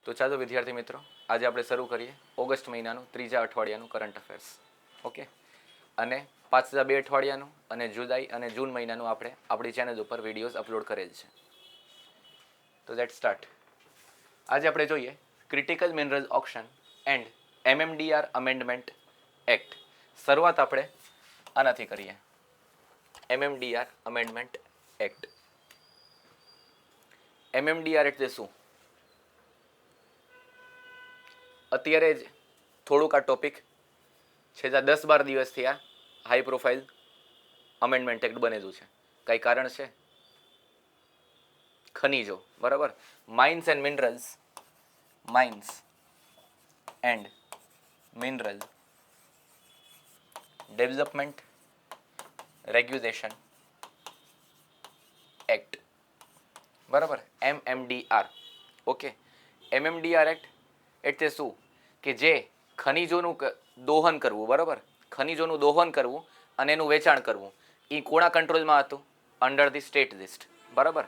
તો ચાલો વિદ્યાર્થી મિત્રો, આજે આપણે શરૂ કરીએ ઓગસ્ટ મહિનાનું ત્રીજા અઠવાડિયાનું કરંટ અફેર્સ. ઓકે, અને પાછલા 2 અઠવાડિયાનું અને જુલાઈ અને જૂન મહિનાનું આપણે આપણી ચેનલ ઉપર વિડીયોઝ અપલોડ કરેલ છે. તો લેટ્સ સ્ટાર્ટ. આજે આપણે જોઈએ critical mineral auction and MMDR amendment act. શરૂઆત આપણે આનાથી કરીએ. MMDR amendment act. MMDR એટલે શું? અત્યારે જ થોડુંક આ ટોપિક છેલ્લા 10-12 દિવસથી આ હાઈ પ્રોફાઇલ અમેન્ડમેન્ટ એક્ટ બનેલું છે. કઈ કારણ છે? ખનીજો, બરાબર. Mines and mineral development regulation act, બરાબર, MMDR. ઓકે, MMDR એક્ટ એટલે શું? કે જે ખનીજોનું દોહન કરવું, બરાબર, ખનીજોનું દોહન કરવું અને એનું વેચાણ કરવું, એ કોના કંટ્રોલમાં હતું? અંડર ધી સ્ટેટ લિસ્ટ, બરાબર.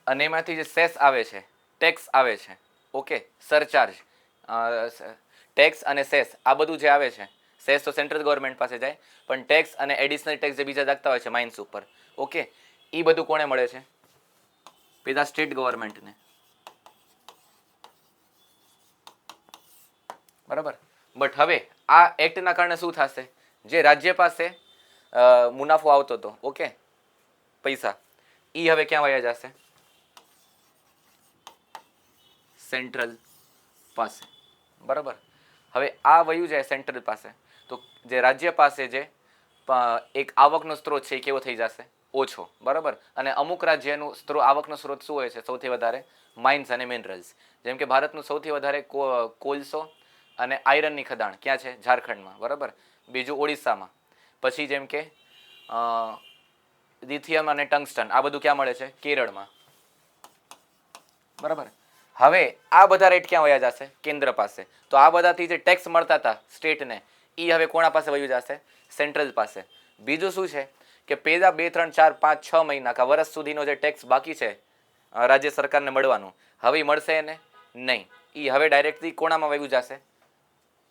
અને એમાંથી જે સેસ આવે છે, ટેક્સ આવે છે, ઓકે, સરચાર્જ, ટેક્સ અને સેસ, આ બધું જે આવે છે, સેસ તો સેન્ટ્રલ ગવર્મેન્ટ પાસે જાય, પણ ટેક્સ અને એડિશનલ ટેક્સ જે બીજા લાગતા હોય છે માઇન્સ ઉપર, ઓકે, એ બધું કોને મળે છે? પેલા સ્ટેટ ગવર્મેન્ટને, બરાબર. બટ હવે આ એક્ટના કારણે શું થશે? જે રાજ્ય પાસે મુનાફો આવતો હતો, ઓકે, પૈસા, એ હવે ક્યાં વયા જશે? સેન્ટ્રલ પાસે, બરાબર. હવે આ વયું જાય સેન્ટ્રલ પાસે, તો જે રાજ્ય પાસે જે એક આવકનો સ્ત્રોત છે એ કેવો થઈ જશે? ઓછો, બરાબર. અને અમુક રાજ્યનું આવકનો સ્ત્રોત શું હોય છે? સૌથી વધારે માઇન્સ અને મિનરલ્સ. જેમ કે ભારતનું સૌથી વધારે કોલસો અને આયરનની ખદાણ ક્યાં છે? ઝારખંડમાં, બરાબર. બીજું ઓડિશામાં. પછી જેમ કે લિથિયમ અને ટંગસ્ટન, આ બધું ક્યાં મળે છે? કેરળમાં, બરાબર. હવે આ બધા રેટ ક્યાં વયા જશે? કેન્દ્ર પાસે. તો આ બધાથી જે ટેક્સ મળતા હતા સ્ટેટને, એ હવે કોના પાસે વયું જશે? સેન્ટ્રલ પાસે. બીજું શું છે કે પેલા 2, 3, 4, 5, 6 મહિના કા વર્ષ સુધીનો જે ટેક્સ બાકી છે રાજ્ય સરકારને મળવાનું, હવે મળશે એને નહીં. એ હવે ડાયરેક્ટલી કોણામાં વયું જશે?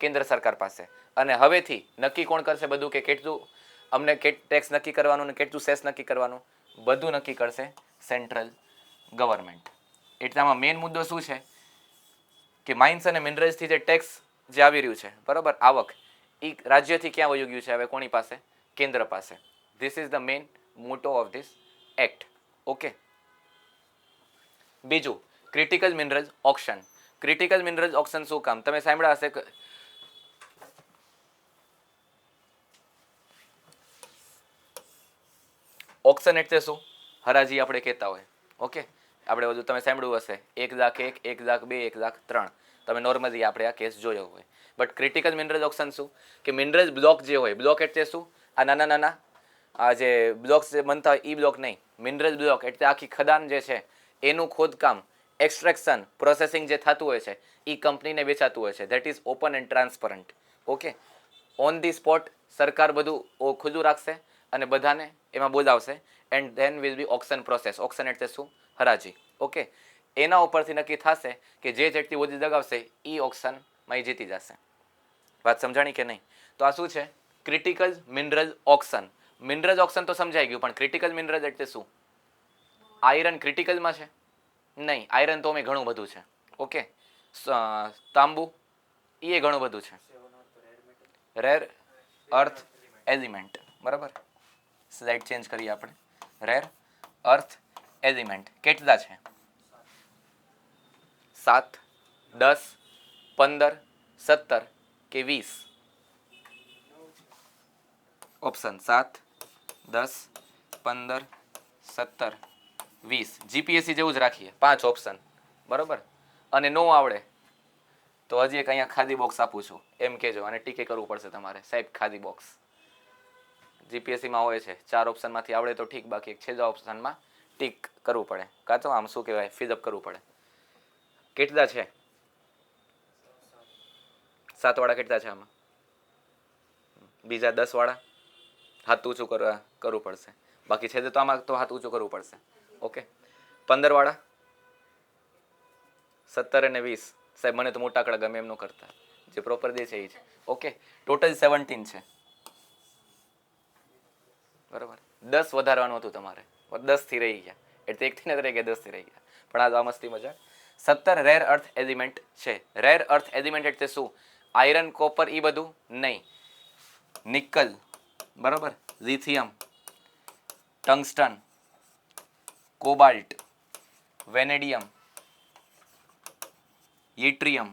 કેન્દ્ર સરકાર પાસે. અને હવેથી નક્કી કોણ કરશે બધું? કે કેટલું અમને ટેક્સ નક્કી કરવાનું ને કેટલું સેસ નક્કી કરવાનું, બધું નક્કી કરશે સેન્ટ્રલ ગવર્મેન્ટ. એટલામાં મેઇન મુદ્દો શું છે કે માઇન્સ અને મિનરલ્સથી જે ટેક્સ જે આવી રહ્યું છે, બરાબર, આવક, એ રાજ્યથી ક્યાં વયું ગયું છે? હવે કોની પાસે? કેન્દ્ર પાસે. ધીસ ઇઝ ધ મેઇન મોટો ઓફ ધીસ એક્ટ. ઓકે. બીજું, critical minerals auction. Critical minerals auction શું કામ? તમે સાંભળ્યા હશે કે ઓક્શન એટલે શું? હરાજી આપણે કહેતા હોય, ઓકે. આપણે બધું તમે સાંભળ્યું હશે, 1,01,000, 1,02,000, 1,03,000. તમે નોર્મલી આપણે આ કેસ જોયો હોય. બટ ક્રિટિકલ મિનરલ ઓક્શન શું? કે મિનરલ બ્લોક જે હોય, બ્લોક એટલે શું? આ નાના નાના આ જે બ્લોક્સ જે બનતા હોય એ બ્લોક નહીં. મિનરલ બ્લોક એટલે આખી ખદાન જે છે એનું ખોદકામ, એક્સટ્રેક્શન, પ્રોસેસિંગ જે થતું હોય છે એ કંપનીને વેચાતું હોય છે. That is open and transparent. Okay. On the spot સરકાર બધું ખુલ્લું રાખશે અને બધાને એમાં બોલાવશે. And then will be auction process. Auction એટલે શું? હરાજી. ઓકે. એના ઉપરથી નક્કી થશે કે જે જેટલી ઓછી લગાવશે એ ઓક્શનમાં એ જીતી જશે. વાત સમજાણી કે નહીં? તો આ શું છે? Critical mineral auction. Mineral auction તો સમજાઈ ગયું, પણ ક્રિટિકલ મિનરલ એટલે શું? આયરન ક્રિટિકલમાં છે? નહીં, આયરન તો અમે ઘણું બધું છે. ઓકે. તાંબુ એ ઘણું બધું છે. રેર અર્થ એલિમેન્ટ, બરાબર. સ્લાઇડ ચેન્જ કરીએ આપણે. રેર અર્થ એલિમેન્ટ કેટલા છે? 7, 10, 15, 17 કે 20? ઓપ્શન 7, 10, 15, 17, 20. જીપીએસસી જેવું જ રાખીએ, 5 ઓપ્શન, બરાબર. અને નો આવડે તો હજી એક અહીંયા ખાલી બોક્સ આપું છું, એમ કહેજો. અને ટીકે કરવું પડશે તમારે, સાહેબ ખાલી બોક્સ. જીપીએસસીમાં હોય છે 4 ઓપ્શનમાંથી આવડે તો ઠીક, બાકી છેલ્લા ઓપ્શનમાં ટીક કરવું પડે, કાં તો આમ શું કહેવાય, ફિલઅપ કરવું પડે. કેટલા છે? 7 વાળા કેટલા છે આમાં? બીજા 10 વાળા હાથ ઊંચું કરવું પડશે. બાકી છે તો આમાં તો હાથ ઊંચું કરવું પડશે. ઓકે 15 વાળા 17 અને 20 સાહેબ મને તો મોટા આંકડા ગમે એમ ન કરતા, જે પ્રોપર દે છે એ છે. ઓકે ટોટલ 17 છે બરાબર. 10 વધારવાનું હતું તમારે, 10 થી રહી ગયા એટલે 1 થી નથી રહી ગયા, 10 થી રહી ગયા. પણ આ મસ્તી મજા. 17 રેર અર્થ એલિમેન્ટ છે. રેર અર્થ એલિમેન્ટ એટલે શું? આયરન, કોપર એ બધું નહીં. નિકલ બરાબર, lithium, tungsten, cobalt, vanadium, yttrium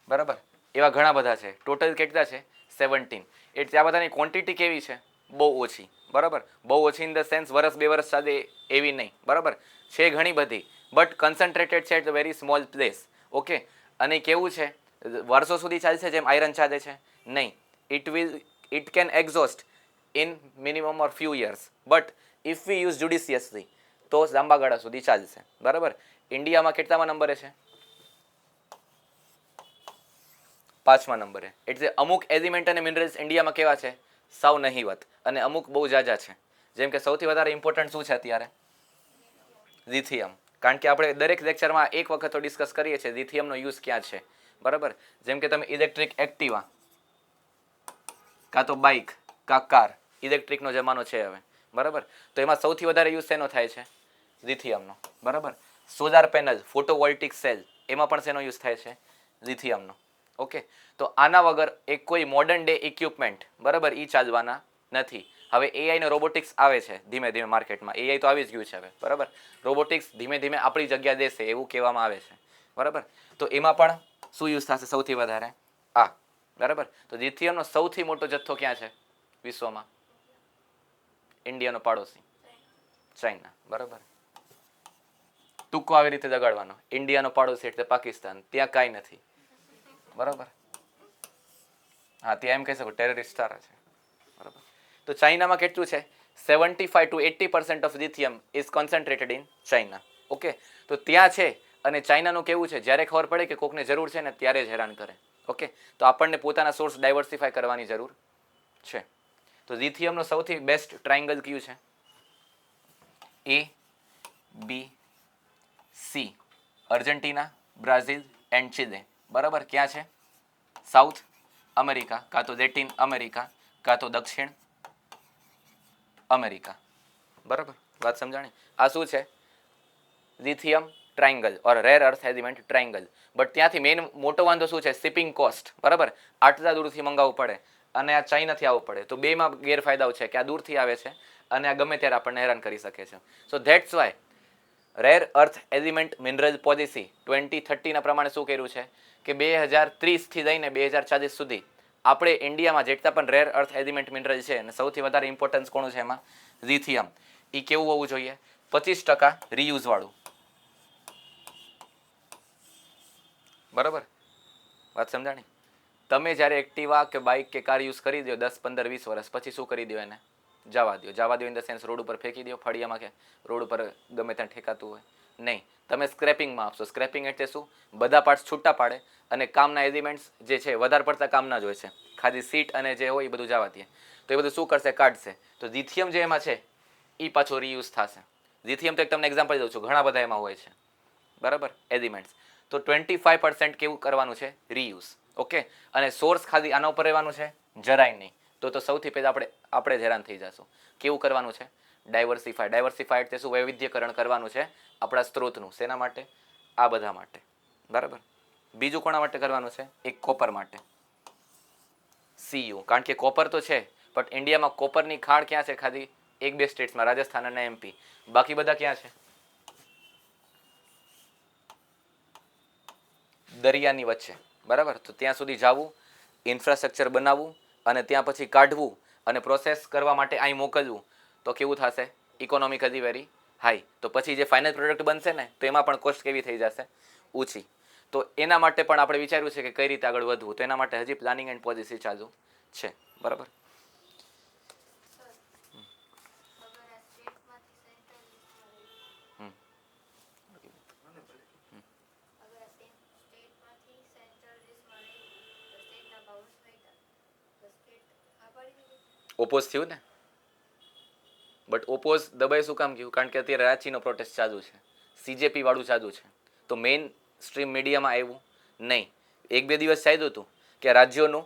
બરાબર, એવા ઘણા બધા છે. ટોટલ કેટલા છે? 17. એટલે આ બધાની ક્વોન્ટિટી કેવી છે? બહુ ઓછી બરાબર. બહુ ઓછી ઇન ધ સેન્સ વર્ષ 2 વર્ષ સાથે એવી નહીં બરાબર, છે ઘણી બધી બટ કન્સન્ટ્રેટેડ છે એટલે વેરી સ્મોલ પ્લેસ. ઓકે અને કેવું છે? વર્ષો સુધી ચાલશે જેમ આયરન ચાલે છે? નહીં. It can exhaust in minimum or few years but if we use judiciously તો લાંબા ગાળા સુધી ચાલશે બરાબર. ઇન્ડિયામાં કેટલામાં નંબરે છે? 5મા નંબરે. એટલે અમુક એલિમેન્ટ અને મિનરલ્સ ઇન્ડિયામાં કેવા છે? સાવ નહીવત, અને અમુક બહુ જાજા છે. જેમ કે સૌથી વધારે ઇમ્પોર્ટન્ટ શું છે અત્યારે? લિથિયમ. કારણ કે આપણે દરેક લેક્ચરમાં એક વખત તો ડિસ્કસ કરીએ છીએ લિથિયમનો યુઝ ક્યાં છે બરાબર. જેમ કે તમે ઇલેક્ટ્રિક એક્ટિવા, કાં તો બાઇક, કાં કાર, ઇલેક્ટ્રિકનો જમાનો છે હવે બરાબર, તો એમાં સૌથી વધારે યુઝ શેનો થાય છે? લિથિયમનો બરાબર. સોલાર પેનલ, ફોટોવોલ્ટિક સેલ, એમાં પણ શેનો યુઝ થાય છે? લિથિયમનો. ઓકે તો આના વગર એક કોઈ મોડર્ન ડે ઇક્વિપમેન્ટ બરાબર એ ચાલવાના નથી. હવે એઆઈ ને રોબોટિક્સ આવે છે ધીમે ધીમે માર્કેટમાં, એઆઈ તો આવી જ ગયું છે હવે બરાબર. રોબોટિક્સ ધીમે ધીમે આપણી જગ્યા દેશે એવું કહેવામાં આવે છે બરાબર. તો એમાં પણ શું યુઝ થશે સૌથી વધારે? આ બરાબર. તો લિથિયમનો સૌથી મોટો જથ્થો ક્યાં છે વિશ્વમાં? ઇન્ડિયાનો પાડોશી ચાઇના બરાબર. ટૂંકો આવી રીતે દગાડવાનો, ઇન્ડિયાનો પાડોશી એટલે પાકિસ્તાન, ત્યાં કાંઈ નથી બરાબર. હા ત્યાં એમ કહી શકો ટેરરિસ્ટ સારા છે બરાબર. તો ચાઇનામાં કેટલું છે? 75 to 80% of lithium is concentrated in China. Okay તો ત્યાં છે, અને ચાઇનાનું કેવું છે જ્યારે ખબર પડે કે કોકને જરૂર છે ને ત્યારે જ હેરાન કરે. ઓકે તો આપણને પોતાના સોર્સ ડાયવર્સિફાય કરવાની જરૂર છે. તો લિથિયમનો સૌથી બેસ્ટ ટ્રાયંગલ કયું છે? A B C, Argentina, Brazil and Chile બરાબર. ક્યાં છે? સાઉથ અમેરિકા, કાં તો લેટિન અમેરિકા, કાં તો દક્ષિણ અમેરિકા બરાબર. વાત સમજાણી? આ શું છે? Lithium triangle or rare earth element triangle. But ત્યાંથી મેઇન મોટો વાંધો શું છે? શિપિંગ કોસ્ટ બરાબર. આટલા દૂરથી મંગાવવું પડે અને આ ચાઇનાથી આવવું પડે. તો બેમાં ગેરફાયદાઓ છે કે આ દૂરથી આવે છે અને આ ગમે ત્યારે આપણને હેરાન કરી શકે છે. So that's why rare earth element mineral policy 2030ના પ્રમાણે શું કર્યું છે કે 2030થી લઈને 2040 સુધી આપણે ઇન્ડિયામાં જેટલા પણ રેર અર્થ એલિમેન્ટ મિનરલ છે અને સૌથી વધારે ઇમ્પોર્ટન્સ કોનું છે એમાં? લિથિયમ. એ કેવું હોવું જોઈએ? 25% રીયુઝ વાળું બરાબર. વાત સમજાણી? તમે જ્યારે એક્ટિવા કે બાઇક કે કાર યુઝ કરી દો 10, 15, 20 વર્ષ પછી શું કરી દો એને? જવા દો. જવા દો ઇન ધ સેન્સ રોડ ઉપર ફેંકી દો, ફળિયામાં કે રોડ ઉપર ગમે ત્યાં ઠેકાતું હોય નહીં. તમે સ્ક્રેપિંગમાં આપશો. સ્ક્રેપિંગ એટલે શું? બધા પાર્ટ્સ છૂટા પાડે અને કામના એલિમેન્ટ્સ જે છે વધારે પડતા કામના જ હોય છે. ખાલી સીટ અને જે હોય એ બધું જવા દે. તો એ બધું શું કરશે? કાઢશે. તો લિથિયમ જે એમાં છે એ પાછો રીયુઝ થશે. લિથિયમ તો એક તમને એક્ઝામ્પલ દઉં છું, ઘણા બધા એમાં હોય છે બરાબર એલિમેન્ટ્સ. તો 25% કેવું કરવાનું છે? રીયુઝ. ઓકે અને સોર્સ ખાલી આના ઉપર રહેવાનું છે? જરાય નહીં. તો સૌથી પહેલાં આપણે જ હેરાન થઈ જશું. કેવું કરવાનું છે? ડાયવર્સિફાય. ડાયવર્સિફાય એટલે શું? વૈવિધ્યકરણ કરવાનું છે આપણા સ્ત્રોતનું. શેના માટે? આ બધા માટે બરાબર. બીજું કોના માટે કરવાનું છે? એક કોપર માટે, સીયુ. કારણ કે કોપર તો છે બટ ઇન્ડિયામાં કોપરની ખાણ ક્યાં છે? ખાલી 1-2 સ્ટેટ્સમાં, રાજસ્થાન અને એમપી. બાકી બધા ક્યાં છે? દરિયાની વચ્ચે બરાબર. તો ત્યાં સુધી જવું, ઇન્ફ્રાસ્ટ્રક્ચર બનાવવું અને ત્યાં પછી કાઢવું અને પ્રોસેસ કરવા માટે અહીં મોકલવું તો કેવું થશે? Economically very high. તો પછી જે ફાઇનલ પ્રોડક્ટ બનશે ને તો એમાં પણ કોસ્ટ કેવી થઈ જશે? ઊંચી. તો એના માટે પણ આપણે વિચાર્યું છે કે કઈ રીતે આગળ વધવું. તો એના માટે હજી પ્લાનિંગ એન્ડ પોલિસી ચાલુ છે બરાબર. ઓપોઝ થયું ને? બટ ઓપોઝ દબાઈ શું કામ ગયું? કારણ કે અત્યારે રાંચીનો પ્રોટેસ્ટ ચાલુ છે, CJP વાળું ચાલુ છે, તો મેઇન સ્ટ્રીમ મીડિયામાં આવ્યું નહીં. એક બે દિવસ ચાલ્યું હતું કે રાજ્યોનું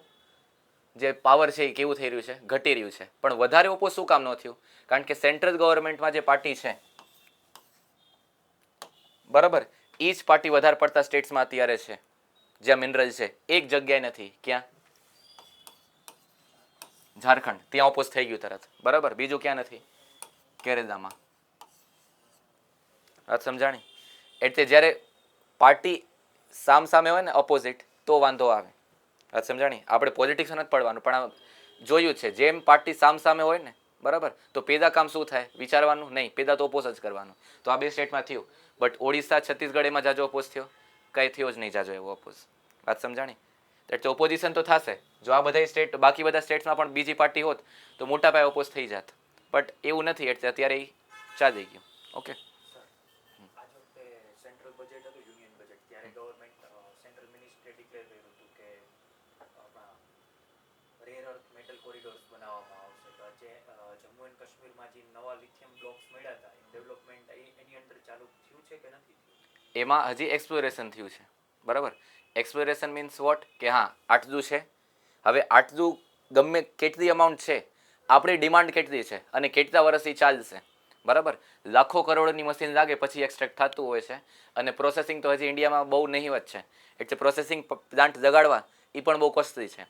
જે પાવર છે એ કેવું થઈ રહ્યું છે, ઘટી રહ્યું છે. પણ વધારે ઓપોઝ શું કામ ન થયું? કારણ કે સેન્ટ્રલ ગવર્મેન્ટમાં જે પાર્ટી છે, બરાબર, એ જ પાર્ટી વધારે પડતા સ્ટેટ્સમાં અત્યારે છે જ્યાં મિનરલ છે. એક જગ્યાએ નથી. ક્યાં? ઝારખંડ, ત્યાં ઓપોઝ થઈ ગયું તરત. બરાબર, બીજું ક્યાં નથી? કેરેલામાં. વાત સમજાણી? એટલે જ્યારે પાર્ટી સામે હોય ને ઓપોઝિટ, તો વાંધો આવે. વાત સમજાણી? આપણે પોલિટિક્સ નથી પડવાનું, પણ જોયું છે જેમ પાર્ટી સામે હોય ને, બરાબર, તો પેદા કામ શું થાય વિચારવાનું નહીં, પેદા તો ઓપોઝ જ કરવાનું. તો આ બે સ્ટેટમાં થયું. બટ ઓડિશા, છત્તીસગઢ એમાં જાજો ઓપોઝ થયો? કંઈ થયો જ નહીં જાજો એવો ઓપોઝ. વાત સમજાણી? એટલે ઓપોઝિશન તો થશે. જો આ બધા સ્ટેટ, બાકી બધા સ્ટેટ્સમાં પણ બીજી પાર્ટી હોત તો મોટા પાયે ઓપોઝ થઈ જાત. બટ એવું નથી, એટલે અત્યારે એ ચાલી ગયું. ઓકે. સેન્ટ્રલ બજેટ હતું, યુનિયન બજેટ, ત્યારે ગવર્મેન્ટ સેન્ટ્રલ મિનિસ્ટ્રીએ ડિક્લેર કર્યું હતું કે આપણા રેર અર્થ મેટલ કોરિડોર્સ બનાવવામાં આવશે. તો જે જમ્મુ એન્ડ કાશ્મીરમાં જે નવા લિથિયમ બ્લોક્સ મળ્યા હતા, ડેવલપમેન્ટ એની અંદર ચાલુ થયું છે કે નથી થયું? એમાં હજી એક્સપ્લોરેશન થયું છે. બરાબર, એક્સપ્લોરેશન મીન્સ વોટ? કે હા આટલું છે, હવે આટલું ગમે કેટલી અમાઉન્ટ છે, આપણી ડિમાન્ડ કેટલી છે અને કેટલા વર્ષથી ચાલશે. બરાબર, લાખો કરોડની મશીન લાગે પછી એક્સટ્રેક્ટ થતું હોય છે. અને પ્રોસેસિંગ તો હજી ઇન્ડિયામાં બહુ નહીવત છે. એટલે પ્રોસેસિંગ પ્લાન્ટ જગાડવા એ પણ બહુ કોસ્ટલી છે.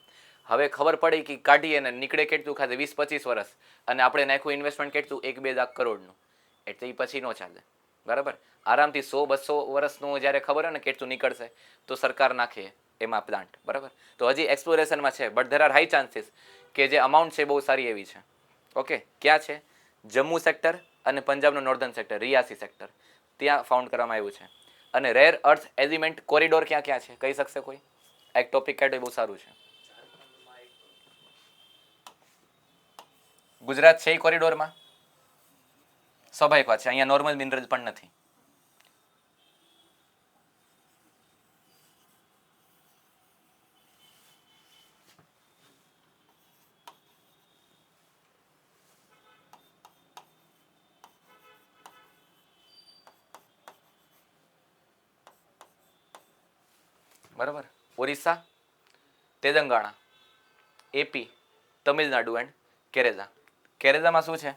હવે ખબર પડી કે કાઢીએ ને નીકળે કેટલું ખાતે 20-25 વર્ષ, અને આપણે નાખ્યું ઇન્વેસ્ટમેન્ટ કેટલું 1-2 લાખ કરોડનું, એટલે એ પછી ન ચાલે. બરાબર, આરામથી 100-200 વર્ષનું જ્યારે ખબર હોય ને કેટલું નીકળશે તો સરકાર નાખે એમાં પ્લાન્ટ. બરાબર, તો હજી એક્સપ્લોરેશનમાં છે. But there are high chances કે જે અમાઉન્ટ છે બહુ સારી એવી છે. ઓકે, ક્યાં છે? જમ્મુ સેક્ટર અને પંજાબનું નોર્ધન સેક્ટર, રિયાસી સેક્ટર, ત્યાં ફાઉન્ડ કરવામાં આવ્યું છે. અને રેર અર્થ એલિમેન્ટ કોરિડોર ક્યાં ક્યાં છે કહી શકશે કોઈ? એક ટોપિક કાઢ્યો બહુ સારું છે. ગુજરાત છે એ કોરિડોરમાં? સ્વાભાવિક વાત છે, અહીંયા નોર્મલ મિનરલ પણ નથી. બરાબર, ઓરિસ્સા, તેલંગાણા, AP, તમિલનાડુ એન્ડ કેરેલા. કેરેલામાં શું છે?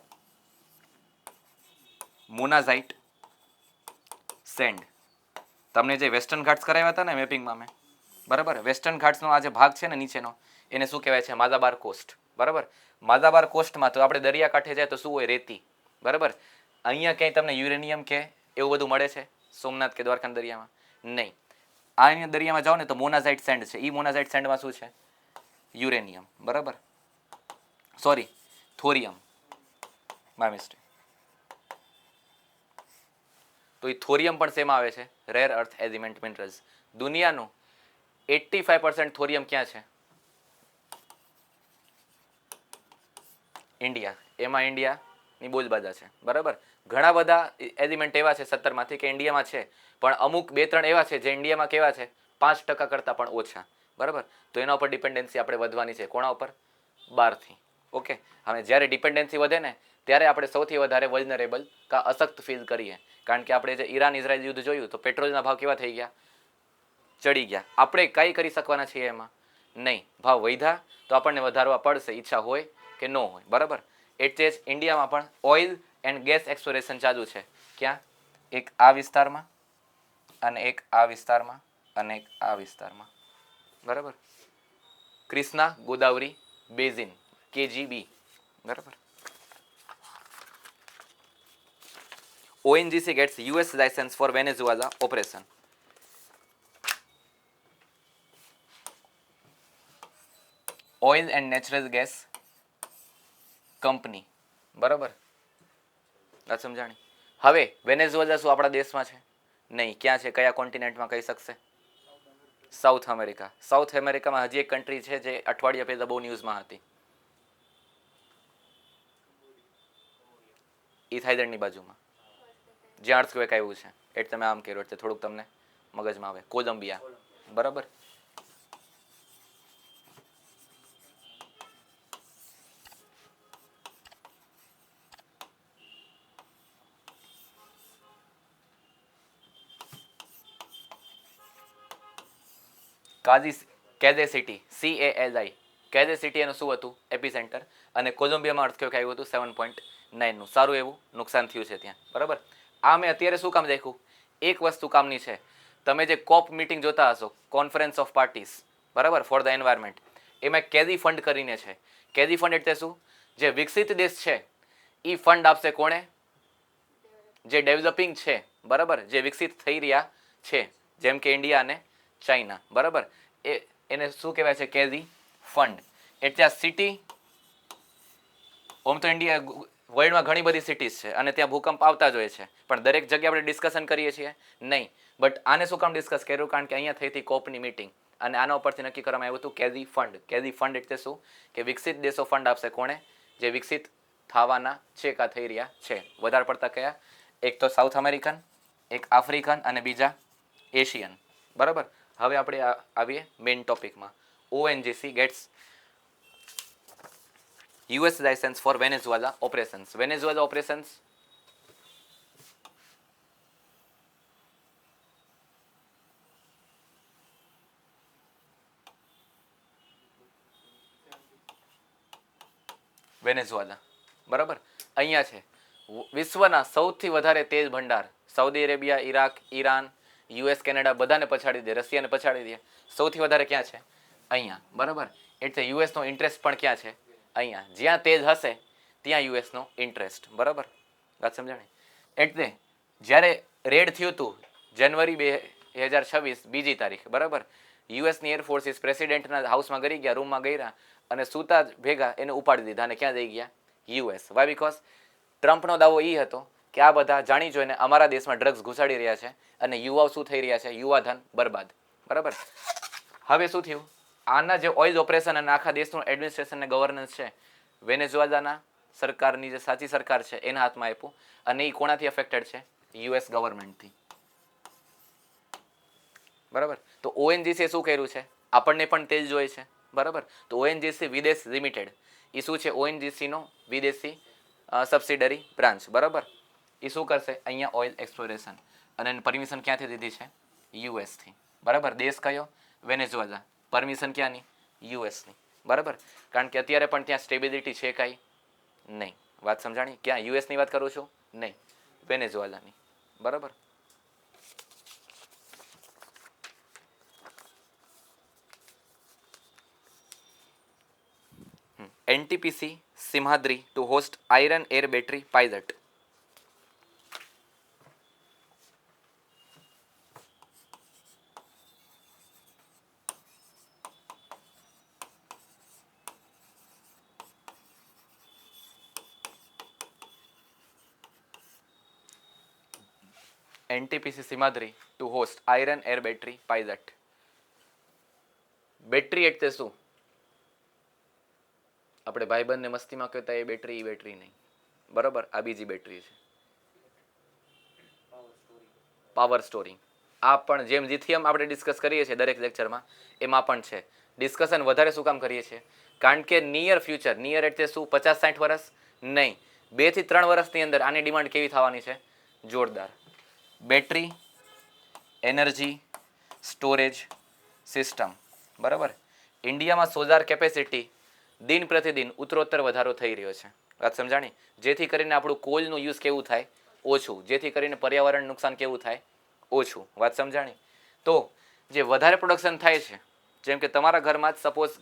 મોનાઝાઇટ સેન્ડ. તમને જે વેસ્ટર્ન ઘાટ્સ કરાવ્યા હતા ને મેપિંગમાં મેં, બરાબર, વેસ્ટર્ન ઘાટ્સનો આ જે ભાગ છે ને નીચેનો, એને શું કહેવાય છે? માલાબાર કોસ્ટ. બરાબર, માલાબાર કોસ્ટમાં તો આપણે દરિયાકાંઠે જાય તો શું હોય? રેતી. બરાબર, અહીંયા ક્યાંય તમને યુરેનિયમ કે એવું બધું મળે છે સોમનાથ કે દ્વારકા દરિયામાં? નહીં. આ દરિયામાં જાઓ ને તો મોનાઝાઇટ સેન્ડ છે. એ મોનાઝાઇટ સેન્ડમાં શું છે? યુરેનિયમ. બરાબર, સોરી, થોરિયમ. My mistake. તો એ થોરિયમ પણ શેમાં આવે છે? Rare earth element minerals. દુનિયાનું 85% થોરિયમ ક્યાં છે? ઇન્ડિયા. એમાં ઇન્ડિયાની બોલબાજા છે. બરાબર, ઘણા બધા એલિમેન્ટ એવા છે 17માંથી કે ઇન્ડિયામાં છે, પણ અમુક 2-3 એવા છે જે ઇન્ડિયામાં કેવા છે? 5% કરતાં પણ ઓછા. બરાબર, તો એના ઉપર ડિપેન્ડન્સી આપણે વધવાની છે. કોના ઉપર? બહારથી. ઓકે, હવે જ્યારે ડિપેન્ડન્સી વધે ને ત્યારે આપણે સૌથી વધારે વલ્નરેબલ કા અશક્ત ફીલ કરીએ. કારણ કે આપણે જે ઈરાન ઇઝરાયલ યુદ્ધ જોયું તો પેટ્રોલના ભાવ કેવા થઈ ગયા? ચડી ગયા. આપણે કઈ કરી શકવાના છીએ એમાં? નહીં. ભાવ વધ્યા તો આપણને વધારવા પડશે, ઈચ્છા હોય કે ન હોય. બરાબર, એટલે જ ઇન્ડિયામાં પણ ઓઇલ એન્ડ ગેસ એક્સપ્લોરેશન ચાલુ છે. ક્યાં? એક આ વિસ્તારમાં અને એક આ વિસ્તારમાં અને એક આ વિસ્તારમાં. બરાબર, ક્રિષ્ના ગોદાવરી બેઝિન, KGB. બરાબર, ONGC gets US license for Venezuela operation. Oil and natural gas company. બરાબર, વાત સમજાણી? હવે વેનેઝુએલા શું આપણા દેશમાં છે? નહીં. ક્યાં છે? કયા કોન્ટિનેન્ટમાં કહી શકશે? South America. સાઉથ અમેરિકામાં હજી એક કન્ટ્રી છે જે અઠવાડિયા પહેલા બહુ ન્યૂઝમાં હતી. એ થાઈલેન્ડની બાજુમાં, જ્યાં અર્થક્વેક આવ્યું છે. એટલે તમે આમ કર્યું, એટલે થોડુંક તમને મગજમાં આવે. કોલંબિયા. બરાબર, કેઝે સિટી, CAZI, કેઝે સિટી એનું શું હતું? એપિસેન્ટર. અને કોલંબિયામાં અર્થક્વેક આવ્યું હતું 7.9નું. સારું એવું નુકસાન થયું છે ત્યાં, બરાબર. આ મેં અત્યારે શું કામ દેખ્યું? એક વસ્તુ કામની છે. તમે જે કોપ મિટિંગ જોતા હશો, કોન્ફરન્સ ઓફ પાર્ટીસ, બરાબર, ફોર ધ એન્વાયરમેન્ટ, એમાં કેઝી ફંડ કરીને છે. કેઝી ફંડ એટલે શું? જે વિકસિત દેશ છે એ ફંડ આપશે કોણે? જે ડેવલપિંગ છે, બરાબર, જે વિકસિત થઈ રહ્યા છે, જેમ કે ઇન્ડિયા અને ચાઇના, બરાબર, એને શું કહેવાય છે? કેઝી ફંડ. એટલે આ સિટી, ઓમ તો ઇન્ડિયા વર્લ્ડમાં ઘણી બધી સિટીઝ છે અને ત્યાં ભૂકંપ આવતા જ હોય છે, પણ દરેક જગ્યાએ આપણે ડિસ્કશન કરીએ છીએ નહીં. બટ આને શું કામ ડિસ્કસ કર્યું? કારણ કે અહીંયા થઈ હતી કોપની મીટિંગ અને આના ઉપરથી નક્કી કરવામાં આવ્યું હતું કેઝી ફંડ. કેઝી ફંડ એટલે શું? કે વિકસિત દેશો ફંડ આપશે કોણે? જે વિકસિત થવાના છે કા થઈ રહ્યા છે. વધારે પડતા કયા? એક તો સાઉથ અમેરિકન, એક આફ્રિકન અને બીજા એશિયન, બરાબર. હવે આપણે આવીએ મેઇન ટોપિકમાં. ONGC ગેટ્સ US license for Venezuela operations. Venezuela operations Venezuela, બરાબર. અહીંયા છે વિશ્વના સૌથી વધારે તેલ ભંડાર. Saudi Arabia, Iraq, Iran, US, Canada બધાને પછાડી દે, રશિયાને પછાડી દે. સૌથી વધારે ક્યાં છે? અહીંયા, બરાબર. એટલે યુએસનો ઇન્ટરેસ્ટ પણ ક્યાં છે? અહીંયા. જ્યાં તેજ હશે ત્યાં યુએસનો ઇન્ટરેસ્ટ, બરાબર. વાત સમજાણી? એટલે જ્યારે રેડ થયું હતું જાન્યુઆરી 2026 બીજી તારીખ, બરાબર, યુએસની એરફોર્સિસ પ્રેસિડેન્ટના હાઉસમાં ગઈ ગયા, રૂમમાં ગયા અને સૂતા ભેગા એને ઉપાડી દીધા અને ક્યાં જઈ ગયા? US. વાય? બીકોઝ ટ્રમ્પનો દાવો એ હતો કે આ બધા જાણી જોઈને અમારા દેશમાં ડ્રગ્સ ઘુસાડી રહ્યા છે અને યુવાઓ શું થઈ રહ્યા છે? યુવાધન બરબાદ, બરાબર. હવે શું થયું? આના જે ઓઇલ ઓપરેશન અને આખા દેશનું એડમિનિસ્ટ્રેશન અને ગવર્નન્સ છે વેનેઝુએલાના સરકારની જે સાચી સરકાર છે એના હાથમાં આપ્યું અને એ કોનાથી અફેક્ટેડ છે? US ગવર્મેન્ટથી, બરાબર. તો ONGC શું કર્યું છે? આપણને પણ તેલ જોઈએ છે, બરાબર. તો ONGC વિદેશ લિમિટેડ એ શું છે? ONGC નો વિદેશી સબસિડરી બ્રાન્ચ, બરાબર. એ શું કરશે? અહીંયા ઓઇલ એક્સપ્લોરેશન અને એની પરમિશન ક્યાંથી દીધી છે? US થી, બરાબર. દેશ કયો? વેનેઝુએલા. પરમિશન ક્યાંની? US ની, બરાબર. કારણ કે અત્યારે પણ ત્યાં સ્ટેબિલિટી છે કાંઈ નહીં. વાત સમજાણી? ક્યાં? US ની વાત કરું છું? નહીં, વેનેઝુએલાની, બરાબર. NTPC Simhadri to host Iron Air Battery Pilot. NTPC Simhadri to host Iron Air Battery Pilot. Battery એટલે શું? આપણે ભાઈબંધને મસ્તીમાં કહેતા એ બેટરી નહીં, બરાબર. આ બીજી બેટરી છે, પાવર સ્ટોરિંગ. આ પણ જેમ લિથિયમ આપણે ડિસ્કસ કરીએ છીએ દરેક લેક્ચરમાં, એમાં પણ છે. ડિસ્કશન વધારે શું કામ કરીએ છીએ? કારણ કે નિયર ફ્યુચર, નિયર એટલે શું? 50-60 વર્ષ નહીં, 2 થી 3 વર્ષની અંદર આની ડિમાન્ડ કેવી થવાની છે? જોરદાર. બેટરી એનર્જી સ્ટોરેજ સિસ્ટમ, બરાબર. ઇન્ડિયામાં સોલાર કેપેસિટી દિન પ્રતિદિન ઉત્તરોત્તર વધારો થઈ રહ્યો છે. વાત સમજાણી? જેથી કરીને આપણું કોલનું યુઝ કેવું થાય? ઓછું. જેથી કરીને પર્યાવરણ નુકસાન કેવું થાય? ઓછું. વાત સમજાણી? તો જે વધારે પ્રોડક્શન થાય છે, જેમ કે તમારા ઘરમાં જ સપોઝ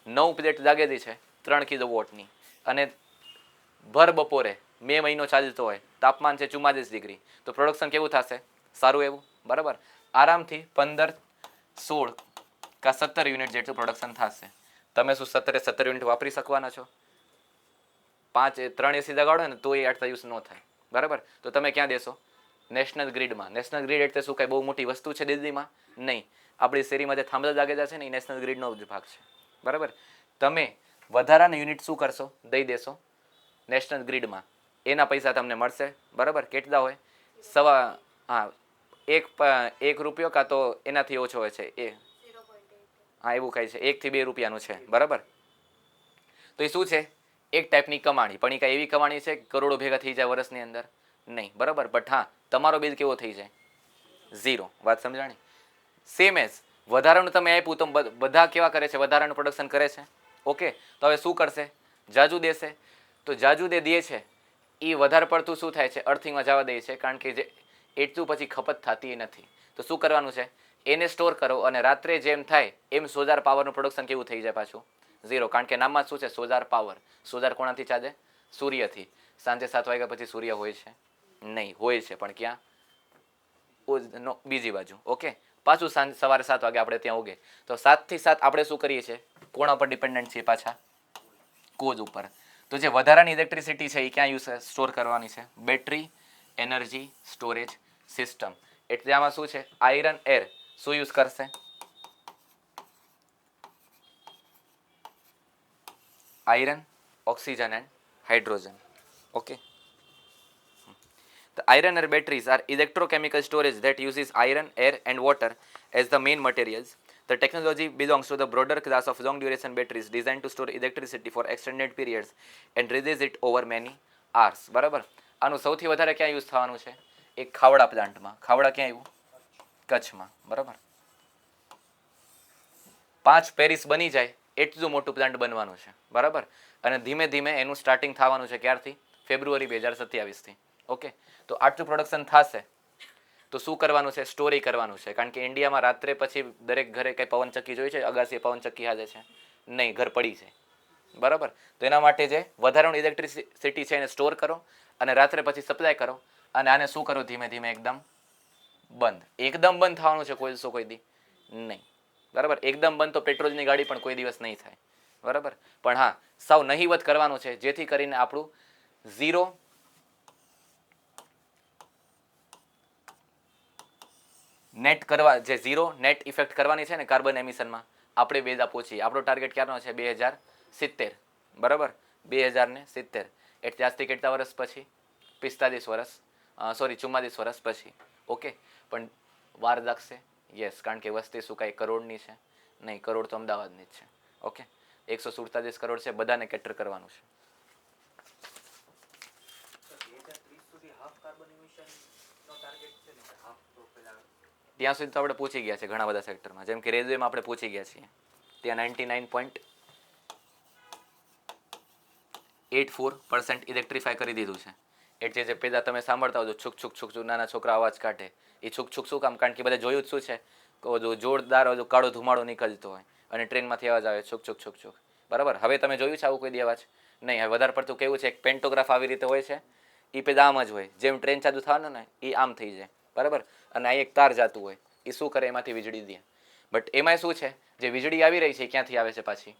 9 પ્લેટ લાગેલી છે 3 કિલોવોટની અને ભર બપોરે મે મહિનો ચાલતો હોય, તાપમાન છે 44 ડિગ્રી, તો પ્રોડક્શન કેવું થશે? સારું એવું, બરાબર. આરામથી 15, 16 કા 17 યુનિટ જેટલું પ્રોડક્શન થશે. તમે શું 17 યુનિટ વાપરી શકવાના છો? 3 એસી લગાડો ને તો એ આટલા યુઝ ન થાય, બરાબર. તો તમે ક્યાં દેશો? નેશનલ ગ્રીડમાં. નેશનલ ગ્રીડ એટલે શું? કાંઈ બહુ મોટી વસ્તુ છે દિલ્હીમાં? નહીં. આપણી શેરીમાં જે થાંભલા લાગેલા છે ને એ નેશનલ ગ્રીડનો જ ભાગ છે, બરાબર. તમે વધારાના યુનિટ શું કરશો? દઈ દેશો નેશનલ ગ્રીડમાં. એના પૈસા તમને મળશે, બરાબર. કેટલા હોય? એક રૂપિયો કાં તો એનાથી ઓછો હોય છે એ, હા એવું કાંઈ છે, 1 થી 2 રૂપિયાનું છે, બરાબર. તો એ શું છે? એક ટાઈપની કમાણી. પણ એ કાંઈ એવી કમાણી છે કે કરોડો ભેગા થઈ જાય વર્ષની અંદર? નહીં, બરાબર. બટ હા, તમારો બિલ કેવો થઈ જાય? 0. વાત સમજાણી? સેમ એઝ વધારાનું તમે આપ્યું તો બધા કેવા કરે છે, વધારાનું પ્રોડક્શન કરે છે. ઓકે, તો હવે શું કરશે? જાજુ દેશે. તો જાજુ દે છે એ વધારે પડતું શું થાય છે, અર્થિંગમાં જવા દે છે, કારણ કે જે એટલું પછી ખપત થતી નથી. તો શું કરવાનું છે? એને સ્ટોર કરો અને રાત્રે જેમ થાય એમ સોલાર પાવરનું પ્રોડક્શન કેવું થઈ જાય પાછું? ઝીરો. કારણ કે નામમાં શું છે? Solar power. સોલાર કોણાથી ચાલે? સૂર્યથી. સાંજે 7 વાગ્યા પછી સૂર્ય હોય છે? નહીં. હોય છે પણ ક્યાં? બીજી બાજુ. ઓકે, પાછું સવારે 7 વાગે આપણે ત્યાં ઉગે. તો 7 થી 7 આપણે શું કરીએ છીએ? કોણા પર ડિપેન્ડન્ટ છીએ પાછા? કોઝ ઉપર. તો જે વધારાની ઇલેક્ટ્રિસિટી છે એ ક્યાં યુઝ સ્ટોર કરવાની છે? Battery energy storage system. એટલે આમાં શું છે? આયરન એર શું યુઝ કરશે? Iron, oxygen and hydrogen. Okay. The iron air batteries are electrochemical storage that uses iron, air, and water as the main materials. The technology belongs to the broader class of long duration batteries designed to store electricity for extended periods and release it over many hours. બરાબર. આનું સૌથી વધારે ક્યાં use થવાનું છે? એક ખાવડા પ્લાન્ટમાં. ખાવડા ક્યાં આવ્યું? કચ્છમાં. બરાબર. 5 પેરિસ બની જાય એટલું મોટું પ્લાન્ટ બનવાનું છે. બરાબર. અને ધીમે ધીમે એનું સ્ટાર્ટિંગ થવાનું છે ક્યારથી? ફેબ્રુઆરી 2027થી. ઓકે, તો આટલું પ્રોડક્શન થશે તો શું કરવાનું છે? સ્ટોરી કરવાનું છે. કારણ કે ઇન્ડિયામાં રાત્રે પછી દરેક ઘરે કંઈ પવનચક્કી જોઈ છે? અગાસી પવનચક્કી હાલે છે? નહીં, ઘર પડી છે. બરાબર. તો એના માટે જે વધારાનું ઇલેક્ટ્રિસિટી છે એને સ્ટોર કરો અને રાત્રે પછી સપ્લાય કરો અને આને શું કરો? ધીમે ધીમે એકદમ બંધ. એકદમ બંધ થવાનું છે કોલસો કોઈ દી નહીં. બરાબર. એકદમ બંધ તો પેટ્રોલની ગાડી પણ કોઈ દિવસ નહીં થાય. બરાબર. પણ હા, સાવ નહીવત કરવાનું છે જેથી કરીને આપણું ઝીરો નેટ કરવા, જે ઝીરો નેટ ઇફેક્ટ કરવાની છે ને કાર્બન એમિશનમાં, આપણે બેદા પહોંચીએ. આપણો ટાર્ગેટ ક્યારનો છે? 2070. બરાબર. 2070 એટલે આજથી કેટલા વર્ષ પછી? 45 વર્ષ, સોરી 44 વર્ષ પછી. ઓકે, પણ વાર લાગશે. યસ, કારણ કે વસ્તી શું કાંઈ કરોડની છે? નહીં, કરોડ તો અમદાવાદની જ છે. ઓકે, 147 કરોડ છે, બધાને કેટર કરવાનું છે. 2030 સુધી હાફ કાર્બન ઇમિશનનો ટાર્ગેટ છે ને, હાફ તો પેલા ત્યાં સુધી તો આપણે પહોંચી ગયા છે ઘણા બધા સેક્ટરમાં. જેમ કે રેલવેમાં આપણે પહોંચી ગયા છીએ. ત્યાં 99.84% ઇલેક્ટ્રિફાય કરી દીધું છે. એટલે જે પહેલાં તમે સાંભળતા હો છુક છુક છુક છુક નાના છોકરા અવાજ કાઢે, એ છુક છુક શું કામ? કારણ કે બધા જોયું જ શું છે? જોરદાર કાળો ધુમાડો નીકળતો હોય અને ટ્રેનમાંથી અવાજ આવે છુક છુક છુક છુક. બરાબર. હવે તમે જોયું છે આવું કોઈ દી અવાજ? નહીં. હવે વધારે પડતું કેવું છે? એક પેન્ટોગ્રાફ આવી રીતે હોય છે, એ પેલા આમ જ હોય. જેમ ટ્રેન ચાલુ થવાનું ને એ આમ થઈ જાય. બરાબર. અને આ એક તાર જતું હોય, એ શું કરે? એમાંથી વીજળી દે. બટ એમાં શું છે? જે વીજળી આવી રહી છે ક્યાંથી આવે છે? પાછી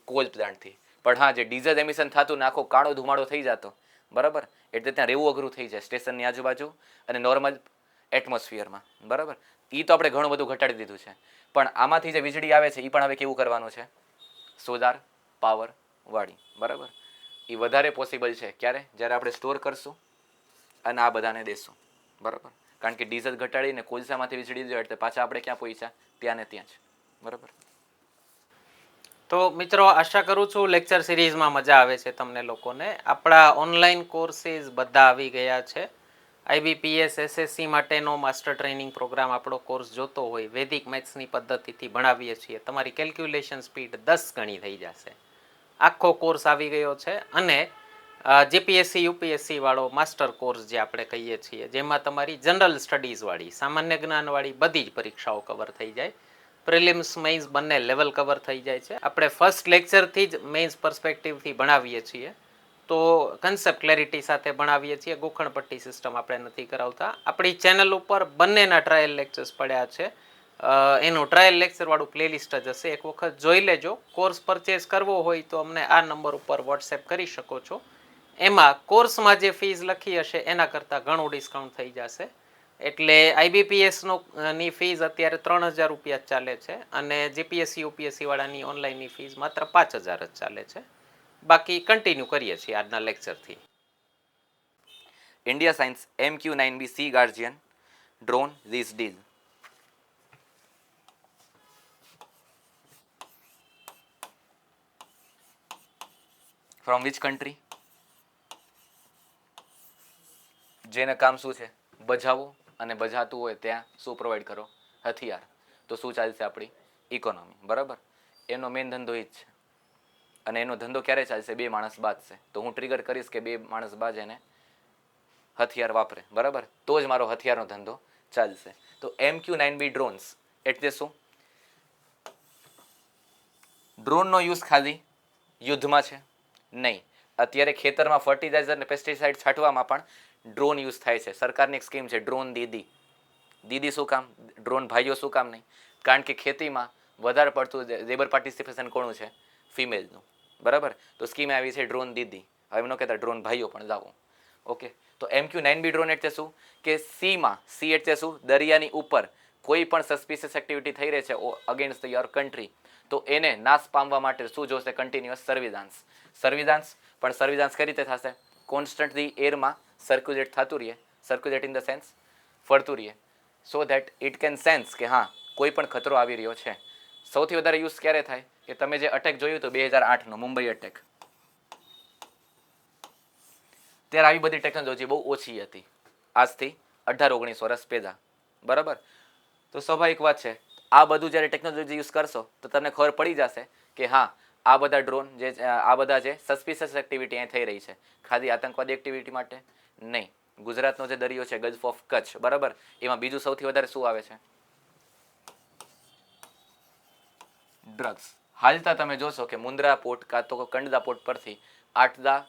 કોલ પ્લાન્ટથી. પણ હા, જે ડીઝલ એમિશન થતું ને આખો કાળો ધુમાડો થઈ જતો. બરાબર. એટલે ત્યાં રહેવું અઘરું થઈ જાય સ્ટેશનની આજુબાજુ અને નોર્મલ એટમોસ્ફિયરમાં. બરાબર. એ તો આપણે ઘણું બધું ઘટાડી દીધું છે. પણ આમાંથી જે વીજળી આવે છે એ પણ હવે કેવું કરવાનું છે? સોલાર પાવર વાળી. બરાબર. એ વધારે પોસિબલ છે ક્યારે? જ્યારે આપણે સ્ટોર કરશું અને આ બધાને દેશું. બરાબર. કારણ કે ડીઝલ ઘટાડીને કોલસામાંથી વીજળી દો એટલે પાછા આપણે ક્યાં પહોંચ્યા? ત્યાં ને ત્યાં જ. બરાબર. તો મિત્રો, આશા કરું છું લેક્ચર સિરીઝમાં મજા આવે છે તમને લોકોને. આપણા ઓનલાઈન કોર્સીસ બધા આવી ગયા છે. IBPS SSC માટેનો માસ્ટર ટ્રેનિંગ પ્રોગ્રામ આપણો કોર્સ જોતો હોય, વૈદિક મેથ્સની પદ્ધતિથી ભણાવીએ છીએ. તમારી કેલ્ક્યુલેશન સ્પીડ 10 ગણી થઈ જશે. આખો કોર્સ આવી ગયો છે. અને GPSC UPSC વાળો માસ્ટર કોર્સ જે આપણે કહીએ છીએ, જેમાં તમારી જનરલ સ્ટડીઝ વાળી, સામાન્ય જ્ઞાન વાળી બધી જ પરીક્ષાઓ કવર થઈ જાય. પ્રિલિમ્સ મેઇન્સ બંને લેવલ કવર થઈ જાય છે. આપણે ફર્સ્ટ લેક્ચરથી જ મેઇન્સ પર્સપેક્ટિવથી ભણાવીએ છીએ. તો કન્સેપ્ટ ક્લેરિટી સાથે ભણાવીએ છીએ. ગોખણપટ્ટી સિસ્ટમ આપણે નથી કરાવતા. આપણી ચેનલ ઉપર બંનેના ટ્રાયલ લેક્ચર્સ પડ્યા છે. એનું ટ્રાયલ લેક્ચર વાળું પ્લેલિસ્ટ જ હશે, એક વખત જોઈ લેજો. કોર્સ પરચેસ કરવો હોય તો અમને આ નંબર ઉપર વોટ્સએપ કરી શકો છો. એમાં કોર્સમાં જે ફીસ લખી હશે એના કરતાં ઘણું ડિસ્કાઉન્ટ થઈ જશે. એટલે IBPSની ફીસ અત્યારે 3000 રૂપિયા ચાલે છે અને GPSC UPSC વાળાની ઓનલાઈનની ફીસ માત્ર 5000 જ ચાલે છે. બાકી કન્ટિન્યુ કરીએ છીએ આજના લેક્ચરથી. India science MQ9B C Guardian drone lease deal. From which country? જેને કામ શું છે? બજાવો અને બજાતું હોય ત્યાં શું પ્રોવાઈડ કરો? હથિયાર. તો શું ચાલશે આપણી ઇકોનોમી, બરાબર. એનો મેઇન ધંધો એ જ છે. અને એનો ધંધો ક્યારે ચાલશે? 2 માણસ બાજશે. તો હું ટ્રિગર કરીશ કે 2 માણસ બાજે ને હથિયાર વાપરે, બરાબર, તો જ મારો હથિયારનો ધંધો ચાલશે. તો MQ-9B ડ્રોન્સ એટલે શું? ડ્રોનનો યુઝ ખાલી યુદ્ધમાં છે નહીં. અત્યારે ખેતરમાં ફર્ટિલાઇઝર ને પેસ્ટિસાઇડ છાંટવામાં પણ ડ્રોન યુઝ થાય છે. સરકારની એક સ્કીમ છે ડ્રોન દીદી. દીદી શું કામ? ડ્રોન ભાઈઓ શું કામ નહીં? કારણ કે ખેતીમાં વધારે પડતું લેબર પાર્ટિસિપેશન કોનું છે? ફિમેલનું, બરાબર. તો સ્કીમ આવી છે ડ્રોન દીદી. હવે ન કહેતા ડ્રોન ભાઈઓ પણ લાવો. ઓકે. તો MQ-9B ડ્રોન એટલે શું? કે સીમાં, સી એટલે શું? દરિયાની ઉપર કોઈ પણ સસ્પિશિયસ એક્ટિવિટી થઈ રહી છે અગેન્સ્ટ યોર કન્ટ્રી, તો એને નાશ પામવા માટે શું જોશે? કન્ટિન્યુઅસ સર્વિલાન્સ. સર્વિલાન્સ પણ સર્વિલાન્સ કઈ રીતે થશે? કોન્સ્ટન્ટલી એરમાં સર્ક્યુલેટ થતું રહીએ. સર્ક્યુલેટ ઇન ધ સેન્સ ફરતું રહીએ. So that it can sense કે હા કોઈ પણ ખતરો આવી રહ્યો છે. સૌથી વધારે યુઝ ક્યારે થાય? કે તમે જે અટેક જોયું હતું 2008નો મુંબઈ અટેક, ત્યારે આવી બધી ટેકનોલોજી બહુ ઓછી હતી, આજથી 18-19 વર્ષ પહેલાં, બરાબર. તો સ્વાભાવિક વાત છે આ બધું જ્યારે ટેકનોલોજી યુઝ કરશો તો તમને ખબર પડી જશે કે હા આ બધા ડ્રોન જે આ બધા જે સસ્પિશિયસ એક્ટિવિટી અહીં થઈ રહી છે ખાલી આતંકવાદી એક્ટિવિટી માટે નહીં. ગુજરાતનો જે દરિયો છે ગલ્ફ ઓફ કચ્છ, બરાબર, એમાં બીજું સૌથી વધારે શું આવે છે? ડ્રગ્સ. હાલતા તમે જોશો કે મુન્દ્રા પોર્ટ કાં તો કંડલા પોર્ટ પરથી 8-10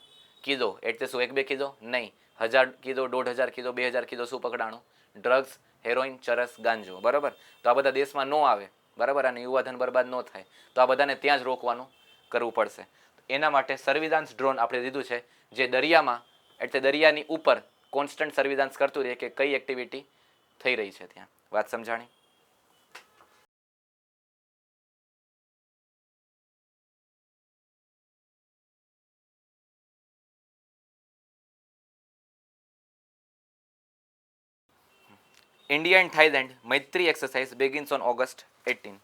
કિલો એટલે શું 1-2 કિલો નહીં, 1000 કિલો, 1500 કિલો, 2000 કિલો શું પકડાણું? ડ્રગ્સ, હેરોઇન, ચરસ, ગાંજો, બરાબર. તો આ બધા દેશમાં ન આવે, બરાબર, અને યુવાધન બરબાદ ન થાય, તો આ બધાને ત્યાં જ રોકવાનું કરવું પડશે. એના માટે સર્વિલાન્સ ડ્રોન આપણે લીધું છે જે દરિયામાં એટલે દરિયાની ઉપર કોન્સ્ટન્ટ સર્વિલાન્સ કરતું રહે કે કઈ એક્ટિવિટી થઈ રહી છે ત્યાં. વાત સમજાણી? India and Thailand Maitri exercise begins on August 18.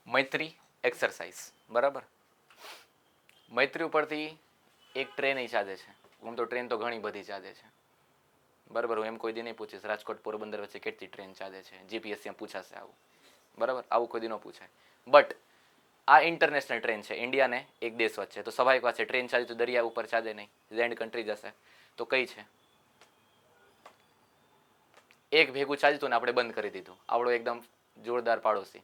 Maitri exercise, બરાબર. મૈત્રી ઉપરથી એક ટ્રેન ચાલે છે. આમ તો ટ્રેન તો ઘણી બધી ચાલે છે, બરાબર. હું એમ કોઈ દી નહીં પૂછીશ રાજકોટ પોરબંદર વચ્ચે કેટલી ટ્રેન ચાલે છે, જીપીએસસીમાં પૂછાશે આવું, બરાબર. આવું કોઈ દી ન પૂછાય. બટ આ ઇન્ટરનેશનલ ટ્રેન છે, ઇન્ડિયાને એક દેશ વચ્ચે, તો સ્વાભાવિક વાત છે ટ્રેન ચાલે તો દરિયા ઉપર ચાલે નહીં, લેન્ડ કન્ટ્રી જશે. તો કઈ છે? એક ભેગું ચાલતું ને આપણે બંધ કરી દીધું. આપણો એકદમ જોરદાર પાડોશી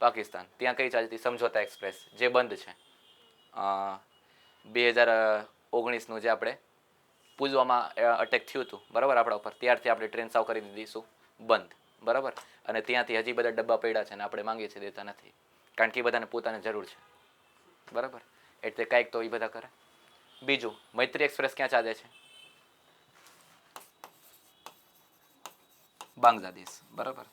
પાકિસ્તાન, ત્યાં કઈ ચાલતી? સમझौता એક્સપ્રેસ, જે બંધ છે. 2019નું જે આપણે પુલવામા અટેક થયું હતું, બરાબર, આપણા ઉપર, ત્યારથી આપણે ટ્રેન સાવ કરી દીધીશું બંધ, બરાબર. અને ત્યાંથી હજી બધા ડબ્બા પડ્યા છે અને આપણે માંગીએ છીએ, દેતા નથી, કારણ કે એ બધાને પોતાને જરૂર છે, બરાબર. એટલે કાંઈક તો એ બધા કરે. બીજું, મૈત્રી એક્સપ્રેસ ક્યાં ચાલે છે? બાંગ્લાદેશ, બરાબર.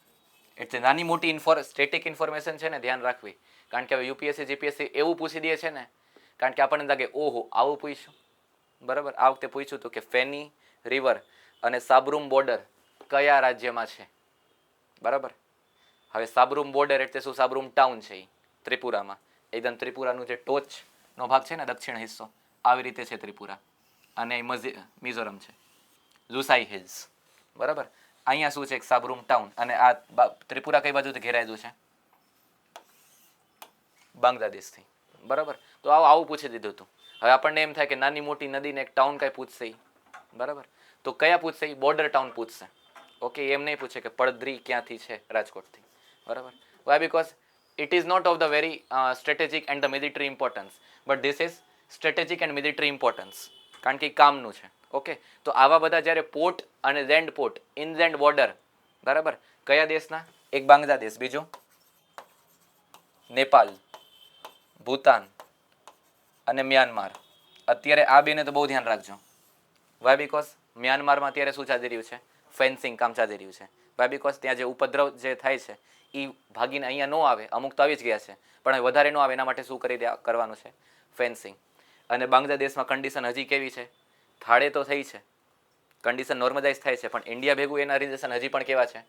એટલે નાની મોટી સ્ટેટિક ઇન્ફોર્મેશન છે ને ધ્યાન રાખવી, કારણ કે હવે યુપીએસસી જીપીએસસી એવું પૂછી દે છે ને, કારણ કે આપણને લાગે ઓહો આવું પૂછ્યું, બરાબર. આ વખતે પૂછ્યું હતું કે ફેની રિવર અને સાબરૂમ બોર્ડર કયા રાજ્યમાં છે, બરાબર. હવે સાબરૂમ બોર્ડર એટલે શું? સાબરૂમ ટાઉન છે એ ત્રિપુરામાં, એકદમ ત્રિપુરાનું જે ટોચનો ભાગ છે ને દક્ષિણ હિસ્સો, આવી રીતે છે ત્રિપુરા. અને મિઝોરમ છે લુસાઈ હિલ્સ, બરાબર. અહીંયા શું છે? એક સાબરૂમ ટાઉન. અને આ ત્રિપુરા કઈ બાજુથી ઘેરાયેલું છે? બાંગ્લાદેશથી, બરાબર. તો આવું પૂછી દીધું હતું. હવે આપણને એમ થાય કે નાની મોટી નદીને એક ટાઉન કઈ પૂછશે, બરાબર. તો કયા પૂછશે? બોર્ડર ટાઉન પૂછશે. ઓકે, એમ નહીં પૂછે કે પડધરી ક્યાંથી છે રાજકોટથી, બરાબર. Why? Because it is not of the very strategic and the military importance, but this is strategic and military importance, કારણ કે કામનું છે. ઓકે, તો આવા બધા જ્યારે પોર્ટ અને લેન્ડ પોર્ટ, ઇનલેન્ડ બોર્ડર, બરાબર, કયા દેશના? એક બાંગ્લાદેશ, બીજું નેપાલ, ભૂતાન અને મ્યાનમાર. અત્યારે આ બેને તો બહુ ધ્યાન રાખજો. વાય? બીકોઝ મ્યાનમારમાં અત્યારે શું ચાલી રહ્યું છે? ફેન્સિંગ કામ ચાલી રહ્યું છે. વાય? બીકોઝ ત્યાં જે ઉપદ્રવ જે થાય છે એ ભાગીને અહીંયા ન આવે, અમુક તો આવી જ ગયા છે, પણ વધારે ન આવે એના માટે શું કરવાનું છે? ફેન્સિંગ. અને બાંગ્લાદેશમાં કન્ડિશન હજી કેવી છે? થાળે તો થઈ છે, કન્ડિશન નોર્મલાઇઝ થાય છે, પણ ઇન્ડિયા ભેગું એના રિલેશન હજી પણ કેવા છે?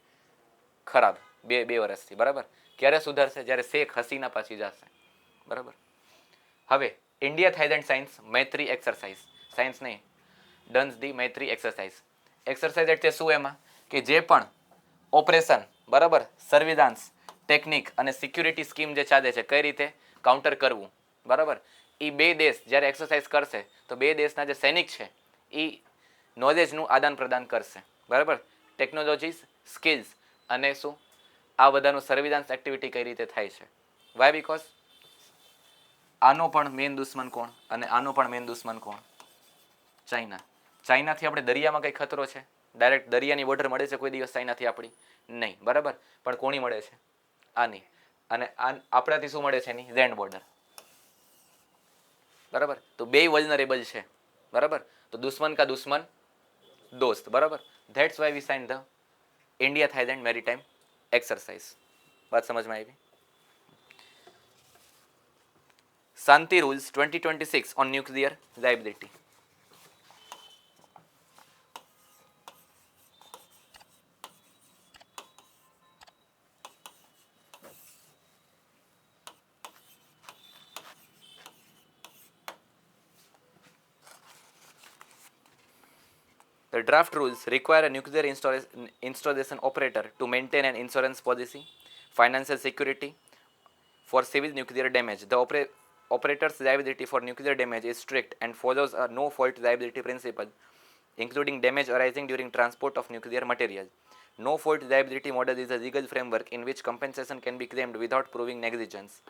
ખરાબ બે વર્ષથી. બરાબર, ક્યારે સુધરશે? જ્યારે શેખ હસીના પાછી જશે. બરાબર, હવે ઇન્ડિયા થાઇલેન્ડ સાયન્સ મૈત્રી એક્સરસાઇઝ, સાયન્સ નહીં, ડન્સ ધી મૈત્રી એક્સરસાઇઝ. એક્સરસાઇઝ એટલે શું? એમાં કે જે પણ ઓપરેશન, બરાબર, સર્વિલાન્સ ટેકનિક અને સિક્યુરિટી સ્કીમ જે ચાલે છે, કઈ રીતે કાઉન્ટર કરવું, બરાબર, એ બે દેશ જ્યારે એક્સરસાઇઝ કરશે તો બે દેશના જે સૈનિક છે એ નોલેજનું આદાન પ્રદાન કરશે. બરાબર, ટેકનોલોજીસ, સ્કિલ્સ અને શું આ બધાનું સર્વિલાન્સ એક્ટિવિટી કઈ રીતે થાય છે. વાય? બિકોઝ આનો પણ મેઇન દુશ્મન કોણ અને આનો પણ મેઇન દુશ્મન કોણ? ચાઇના. ચાઇનાથી આપણે દરિયામાં કઈ ખતરો છે? ડાયરેક્ટ દરિયાની બોર્ડર મળે છે કોઈ દિવસ ચાઇનાથી આપણી? નહીં. બરાબર, પણ કોની મળે છે? આની. અને આપણાથી શું મળે છે? એની લેન્ડ બોર્ડર. બરાબર, તો બે વલ્નરેબલ છે. બરાબર, તો દુશ્મન કા દુશ્મન દોસ્ત. બરાબર, that's why we sign the India Thailand maritime exercise. વાત સમજમાં આવી? Shanti rules 2026 on nuclear liability. The draft rules require a nuclear installation operator to maintain an insurance policy, financial security for civil nuclear damage. The operator's liability for nuclear damage is strict and follows a no-fault liability principle, including damage arising during transport of nuclear material. No-fault liability model is a legal framework in which compensation can be claimed without proving negligence.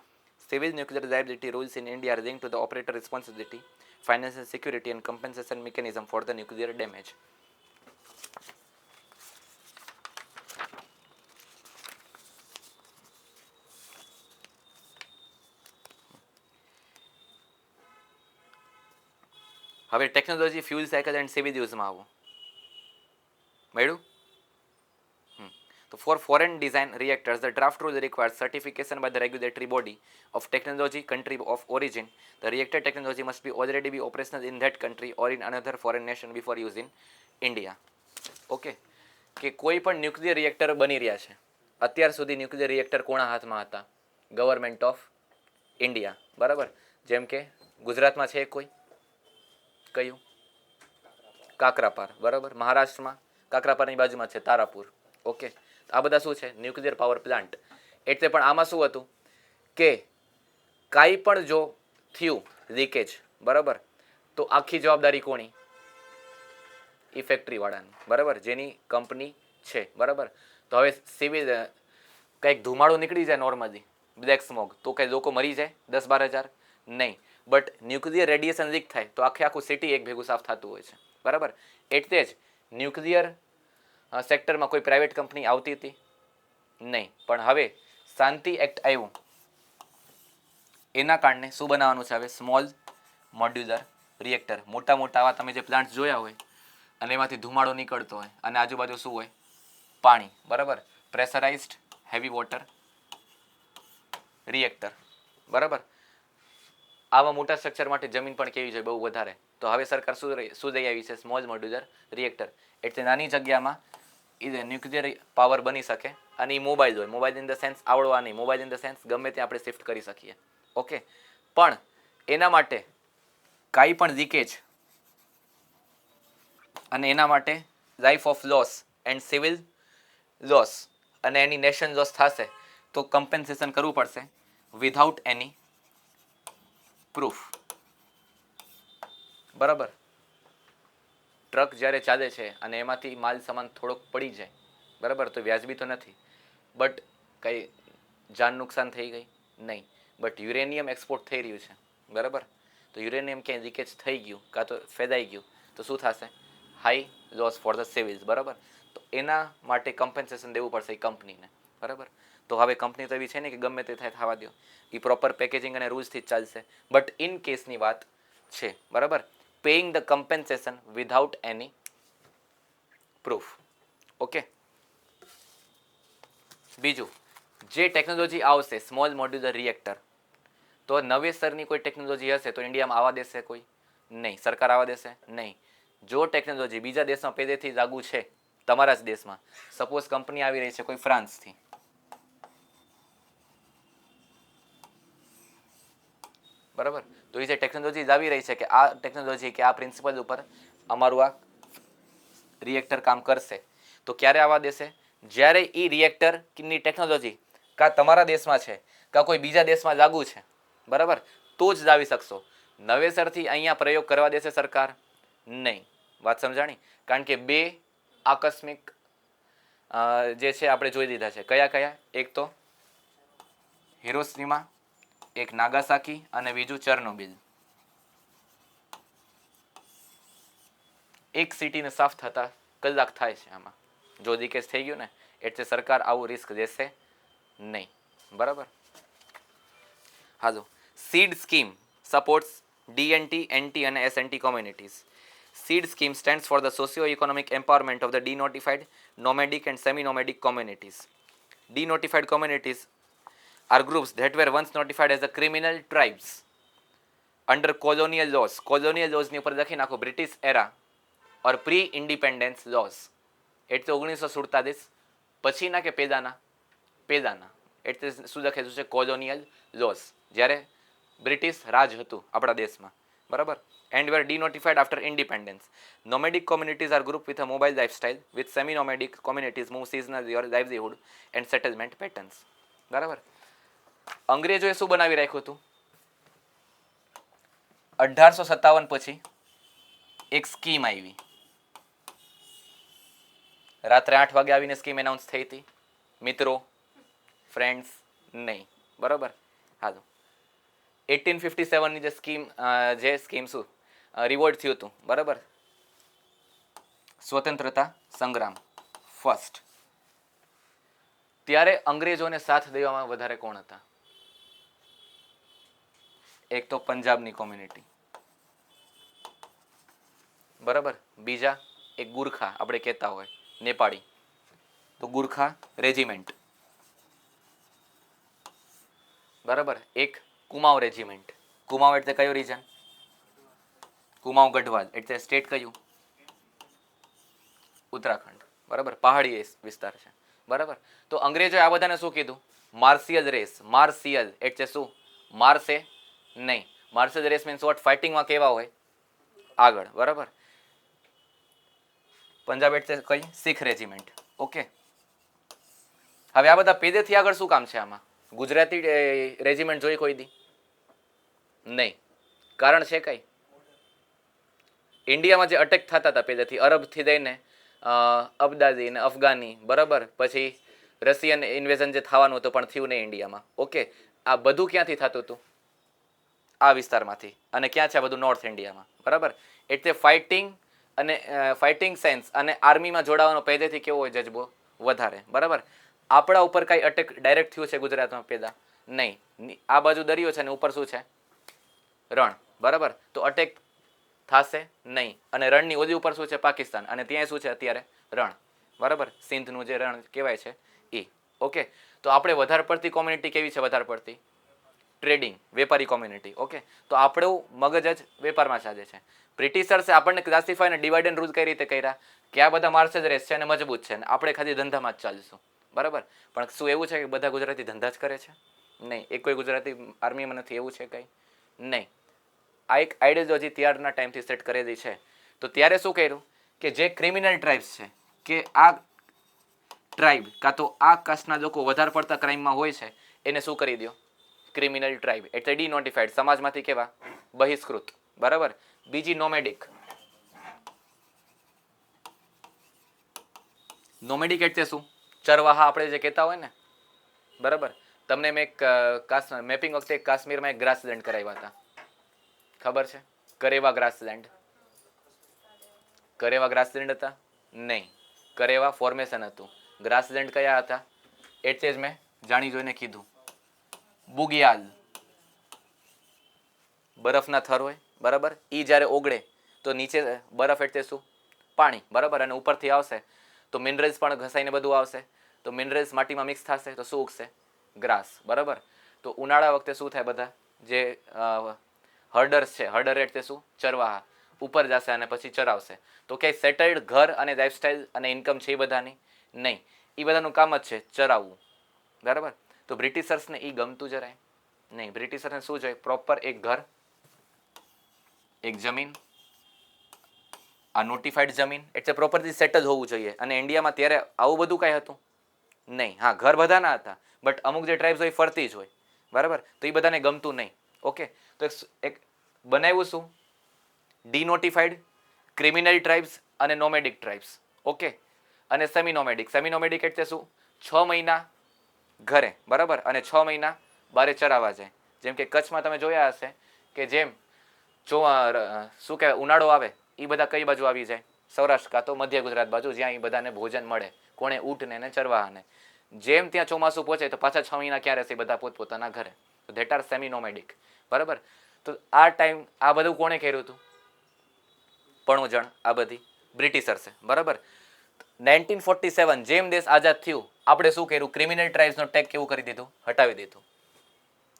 Civil nuclear liability rules in India are linked to the operator responsibility, financial security and compensation mechanism for the nuclear damage. હવે technology, fuel cycle and civil યુઝમાં આવો. મળ્યું? તો for foreign design reactors the draft rule requires certification by the regulatory body of technology country of origin. The reactor technology must be already be operational in that country or in another foreign nation before use in India. Okay, કે કોઈ પણ nuclear reactor બની રહ્યા છે. અત્યાર સુધી nuclear reactor કોના હાથમાં હતા? Government of India. બરાબર, જેમ કે ગુજરાતમાં છે કોઈ? કયું? કાકરાપાર. બરાબર, મહારાષ્ટ્રમાં કાકરાપારની બાજુમાં છે તારાપુર. ઓકે, આ બધા શું છે? Nuclear power plant. એટલે પણ આમાં શું હતું કે કાંઈ પણ જો થયું લીકેજ, બરાબર, તો આખી જવાબદારી કોની? એ ફેક્ટરીવાળાની. બરાબર, જેની કંપની છે. બરાબર, તો હવે સિવિલ કંઈક ધુમાડો નીકળી જાય નોર્મલી, બ્લેક સ્મોગ, તો કંઈ લોકો મરી જાય 10-12 હજાર? નહીં. બટ ન્યુક્લિયર રેડિયેશન લીક થાય તો આખું સિટી એક ભેગું સાફ થતું હોય છે. બરાબર, એટલે જ ન્યુક્લિયર સેક્ટરમાં કોઈ પ્રાઇવેટ કંપની આવતી હતી નહીં. પણ હવે શાંતિ એક્ટ આવ્યું, એના કારણે શું બનાવવાનું છે હવે? Small modular reactor. મોટા મોટા આવા તમે જે પ્લાન્ટ જોયા હોય અને એમાંથી ધુમાડો નીકળતો હોય અને આજુબાજુ શું હોય? પાણી. બરાબર, પ્રેશરાઇઝ્ડ હેવી વોટર રિએક્ટર. બરાબર, આવા મોટા સ્ટ્રક્ચર માટે જમીન પણ કેવી જોઈએ? બહુ વધારે. તો હવે સરકાર શું લઈ આવી છે? Small modular reactor. એટલે નાની જગ્યામાં એ ન્યુક્લિયર પાવર બની શકે. અને એ મોબાઈલ હોય. મોબાઈલ ઇન ધ સેન્સ આવડવા નહીં, મોબાઈલ ઇન ધ સેન્સ ગમે ત્યાં આપણે શિફ્ટ કરી શકીએ. ઓકે, પણ એના માટે કાંઈ પણ લીકેજ અને એના માટે life of loss and civil loss અને એની નેશન લોસ થશે તો કમ્પેન્સેશન કરવું પડશે વિધાઉટ એની પ્રૂફ. બરાબર, ટ્રક જ્યારે ચાલે છે અને એમાંથી માલ સામાન થોડોક પડી જાય, બરાબર, તો વ્યાજબી તો નથી. બટ કંઈ જાન નુકસાન થઈ ગઈ? નહીં. બટ યુરેનિયમ એક્સપોર્ટ થઈ રહ્યું છે. બરાબર, તો યુરેનિયમ ક્યાંય લીકેજ થઈ ગયું કાં તો ફેદાઈ ગયું તો શું થશે? High loss for the civils. બરાબર, તો એના માટે કમ્પેન્સેશન દેવું પડશે એ કંપનીને. બરાબર, તો હવે કંપની તો એવી છે ને કે ગમે તે થાય થવા દો, એ પ્રોપર પેકેજિંગ અને રૂલ્સથી જ ચાલશે. બટ ઇન કેસની વાત છે. બરાબર, paying the compensation without any proof. Okay, બીજું, જે ટેકનોલોજી આવશે સ્મોલ મોડ્યુલર રિએક્ટર, તો નવેસરની કોઈ ટેકનોલોજી હશે તો ઇન્ડિયામાં આવવા દેશે કોઈ? નહીં. સરકાર આવવા દેશે? નહીં. જો ટેકનોલોજી બીજા દેશમાં પહેલેથી લાગુ છે, તમારા જ દેશમાં સપોઝ કંપની આવી રહી છે કોઈ ફ્રાન્સથી, બરાબર, તો એ જે ટેકનોલોજી આવી રહી છે કે આ ટેકનોલોજી કે આ પ્રિન્સિપલ ઉપર અમારું આ રિએક્ટર કામ કરશે, તો ક્યારે આવવા દેશે? જ્યારે એ રિએક્ટરની ટેકનોલોજી કાં તમારા દેશમાં છે કાં કોઈ બીજા દેશમાં લાગુ છે, બરાબર, તો જ લાવી શકશો. નવેસરથી અહીંયા પ્રયોગ કરવા દેશે સરકાર? નહીં. વાત સમજાણી? કારણ કે બે આકસ્મિક જે છે આપણે જોઈ લીધા છે. કયા કયા? એક તો હિરોશિમા, એક નાગાસાકી અને બીજું ચેર્નોબિલ. એક સિટીને સાફ થતા કલાક થાય છે આમાં. જો લીકેજ થઈ ગયું ને એટલે સરકાર આવું રિસ્ક લેશે નહીં, બરાબર. હાલો, seed scheme supports DNT, NT અને SNT communities. Seed scheme stands for the socio-economic empowerment of the denotified, nomadic and semi-nomadic communities. Denotified communities are groups that were once notified as the criminal tribes under colonial laws. Colonial laws ની ઉપર લખી નાખો British એરા ઓર pre independence lose, એટલે 1947 પછીના કે પહેલાના? પહેલાના. એટલે શું લખેલું છે? કોલોનિયલ લોઝ, જ્યારે બ્રિટિશ રાજ હતું આપણા દેશમાં, બરાબર. And were denotified after independence. Nomadic communities are grouped with a mobile lifestyle, with semi-nomadic communities move seasonal livelihood and settlement patterns. બરાબર. અંગ્રેજોએ શું બનાવી રાખ્યું હતું? 1857 પછી એક સ્કીમ આવી. રાત્રે 8 વાગે આવીને સ્કીમ એનાઉન્સ થઈ હતી મિત્રો, ફ્રેન્ડ્સ? નહીં, બરાબર. હાલો, 1857 ની જે સ્કીમ શું રિવોલ્ટ થયું હતું, બરાબર, સ્વતંત્રતા સંગ્રામ ફર્સ્ટ, ત્યારે અંગ્રેજોને સાથ દેવામાં વધારે કોણ હતા? એક તો પંજાબની કોમ્યુનિટી, બરાબર, બીજા એક ગુરખા આપણે કહેતા હોય નેપાળી, તો ગુરખા રેજિમેન્ટ, બરાબર, એક કુમાઉ રેજિમેન્ટ. કુમાઉ એટલે કયો રીજન? કુમાઉ ગઢવાલ એટલે સ્ટેટ કયું? ઉત્તરાખંડ, બરાબર, પહાડી વિસ્તાર છે, બરાબર. તો અંગ્રેજોએ આ બધાને શું કીધું? માર્શિયલ રેસ. માર્શિયલ એટલે શું? મારશે નહીં. Martial race means what? ફાઇટિંગમાં કેવા હોય? આગળ, બરાબર. પંજાબ એટલે કઈ? શીખ રેજિમેન્ટ. ઓકે, હવે આ બધા પેદેથી આગળ શું કામ છે આમાં? ગુજરાતી રેજિમેન્ટ જોઈ કોઈ દી? નહીં. કારણ છે કઈ? ઇન્ડિયામાં જે અટેક થતા હતા પહેલેથી, અરબથી લઈને અબદાદી ને અફઘાની, બરાબર, પછી રશિયન ઇન્વેઝન જે થવાનું હતું પણ થયું નહીં ઇન્ડિયામાં. ઓકે, આ બધું ક્યાંથી થતું હતું? આ વિસ્તારમાંથી. અને ક્યાં છે આ બધું? નોર્થ ઇન્ડિયામાં, બરાબર. એટલે ફાઇટિંગ સેન્સ અને આર્મીમાં જોડાવાનો પહેલેથી કેવો હોય? જજ્બો વધારે, બરાબર. આપણા ઉપર કાંઈ અટેક ડાયરેક્ટ થયું છે ગુજરાતમાં પહેલા? નહીં. આ બાજુ દરિયો છે ને ઉપર શું છે? રણ, બરાબર. તો અટેક થશે નહીં. અને રણની ઓલી ઉપર શું છે? પાકિસ્તાન. અને ત્યાં શું છે અત્યારે? રણ, બરાબર. સિંધનું જે રણ કહેવાય છે એ. ઓકે, તો આપણે વધારે પડતી કોમ્યુનિટી કેવી છે? વધારે પડતી ટ્રેડિંગ, વેપારી કોમ્યુનિટી. ઓકે, તો આપણું મગજ જ વેપારમાં ચાલે છે. બ્રિટિશર્સે આપણને ક્લાસિફાય અને ડિવાઇડ એન્ડ રૂલ કઈ રીતે કર્યા કે આ બધા માર્શલ રેસ છે અને મજબૂત છે, અને આપણે ખાલી ધંધામાં જ ચાલીશું, બરાબર. પણ શું એવું છે કે બધા ગુજરાતી ધંધા જ કરે છે? નહીં. એક કોઈ ગુજરાતી આર્મીમાં નથી, એવું છે કંઈ નહીં. આ એક આઈડિયોલોજી ત્યારના ટાઈમથી સેટ કરેલી છે. તો ત્યારે શું કર્યું કે જે ક્રિમિનલ ટ્રાઇબ્સ છે, કે આ ટ્રાઇબ કાં તો આ કાસ્ટના લોકો વધારે પડતા ક્રાઇમમાં હોય છે, એને શું કરી દો? ક્રિમિનલ ટ્રાઇબ એટલે ડિનોટિફાઈડ, સમાજમાંથી કેવા? બહિષ્કૃત, બરાબર. બીજી નોમેડિક. નોમેડિક એટલે શું? ચરવાહા આપણે જે કહેતા હોય ને, બરાબર. તમને મેં મેપિંગ વખતે કાશ્મીરમાં એક ગ્રાસલેન્ડ કરાવ્યા હતા, ખબર છે? કરેવા ગ્રાસલેન્ડ. કરેવા ગ્રાસલેન્ડ હતા? નહીં. કરેવા ફોર્મેશન હતું. ગ્રાસલેન્ડ કયા હતા? એટલે જ મેં જાણી જોઈને કીધું. બુગિયાલ, બરફના થર હોય, બરાબર. એ જ્યારે ઓગળે તો નીચે બરફ એટલે શું? પાણી, બરાબર. અને ઉપરથી આવશે તો મિનરલ્સ પણ ઘસાઈને બધું આવશે. તો મિનરલ્સ માટીમાં મિક્સ થશે તો શું ઉગશે? ગ્રાસ, બરાબર. તો ઉનાળા વખતે શું થાય? બધા જે હર્ડર્સ છે, હર્ડર એટલે શું? ચરવાહા, ઉપર જશે અને પછી ચરાવશે. તો ક્યાંય સેટલ્ડ ઘર અને લાઇફસ્ટાઇલ અને ઇન્કમ છે એ બધાની નહીં. એ બધાનું કામ જ છે ચરાવવું. બરાબર. તો બ્રિટિશર્સને એ ગમતું જરાય નહીં. બ્રિટિશર્સને શું જોઈએ? પ્રોપર એક ઘર, એક જમીન, આ નોટિફાઈડ જમીન, એટલે પ્રોપરલી સેટલ હોવું જોઈએ. અને ઇન્ડિયામાં ત્યારે આવું બધું કાંઈ હતું નહીં. હા, ઘર બધાના હતા, બટ અમુક જે ટ્રાઇબ્સ હોય ફરતી જ હોય. બરાબર. તો એ બધાને ગમતું નહીં. ઓકે. તો એક બનાવ્યું શું? ડીનોટિફાઈડ, ક્રિમિનલ ટ્રાઇબ્સ અને નોમેડિક ટ્રાઇબ્સ. ઓકે. અને સેમી નોમેડિક. સેમી નોમેડિક એટલે શું? 6 મહિના ઘરે, બરાબર, અને 6 મહિના બારે ચરાવવા જાય. જેમ કે કચ્છમાં તમે જોયા હશે કે જેમ શું કહેવાય ઉનાળો આવે એ બધા કઈ બાજુ આવી જાય? સૌરાષ્ટ્ર કાં તો મધ્ય ગુજરાત બાજુ, જ્યાં એ બધાને ભોજન મળે, કોણે ઊંટને ને ચરવાહાને. જેમ ત્યાં ચોમાસું પહોંચે તો પાછા 6 મહિના ક્યાં રહેશે? બધા પોતપોતાના ઘરે. તો ધેટ આર સેમી નોમેડિક. બરાબર. તો આ ટાઈમ આ બધું કોણે કર્યું હતું? પણોજણ આ બધી બ્રિટિશર્સે. બરાબર. 1947 જેમ દેશ આઝાદ થયું, આપણે શું કર્યું? ક્રિમિનલ ટ્રાઇબ્સનો ટેગ કેવું કરી દીધું? હટાવી દીધું.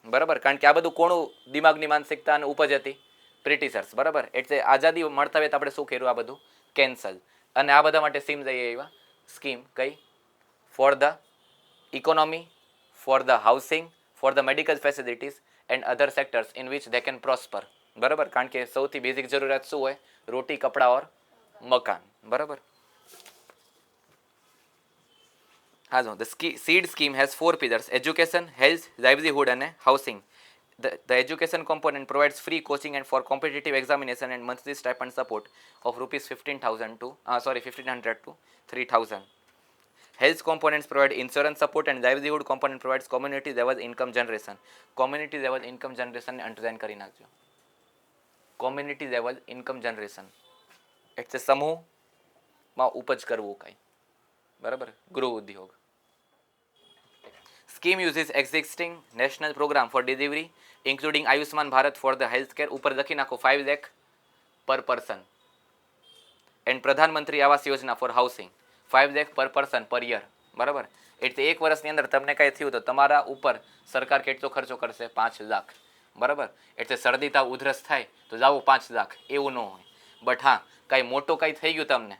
બરાબર. કારણ કે આ બધું કોનું દિમાગની માનસિકતા અને ઉપજ હતી? બ્રિટિશર્સ. બરાબર. એટલે આઝાદી મળતા હોય તો આપણે શું કર્યું? આ બધું કેન્સલ. અને આ બધા માટે સ્કીમ જઈએ એવા સ્કીમ કઈ? For the economy, for the housing, for the medical facilities and other sectors in which they can prosper. બરાબર. કારણ કે સૌથી બેઝિક જરૂરિયાત શું હોય? રોટી, કપડા ઓર મકાન. બરાબર. હા, જો the seed scheme has 4 pillars: education, health, livelihood અને housing. The education component provides free coaching and for competitive examination and monthly stipend support of rupees 1500 to 3000. Health components provide insurance support and livelihood component provides community level income generation. Community level income generation ને underline કરી નાખજો. Community level income generation એટલે સમૂહમાં ઉપજ કરવું કાંઈ. બરાબર. ગૃહ ઉદ્યોગ. Scheme uses existing national program for delivery including Ayushman Bharat for the healthcare. ઉપર લખી નાખો 5 lakh per person and Pradhan Mantri Awas Yojana for housing 5 lakh per person per year. બરાબર. એટલે એક વર્ષની અંદર તમને કાંઈ થયું તો તમારા ઉપર સરકાર કેટલો ખર્ચો કરશે? 5 લાખ. બરાબર. એટલે શરદી તાવ ઉધરસ થાય તો જાઓ 5 લાખ, એવું ન હોય. બટ હા, કાંઈ મોટો કાંઈ થઈ ગયું તમને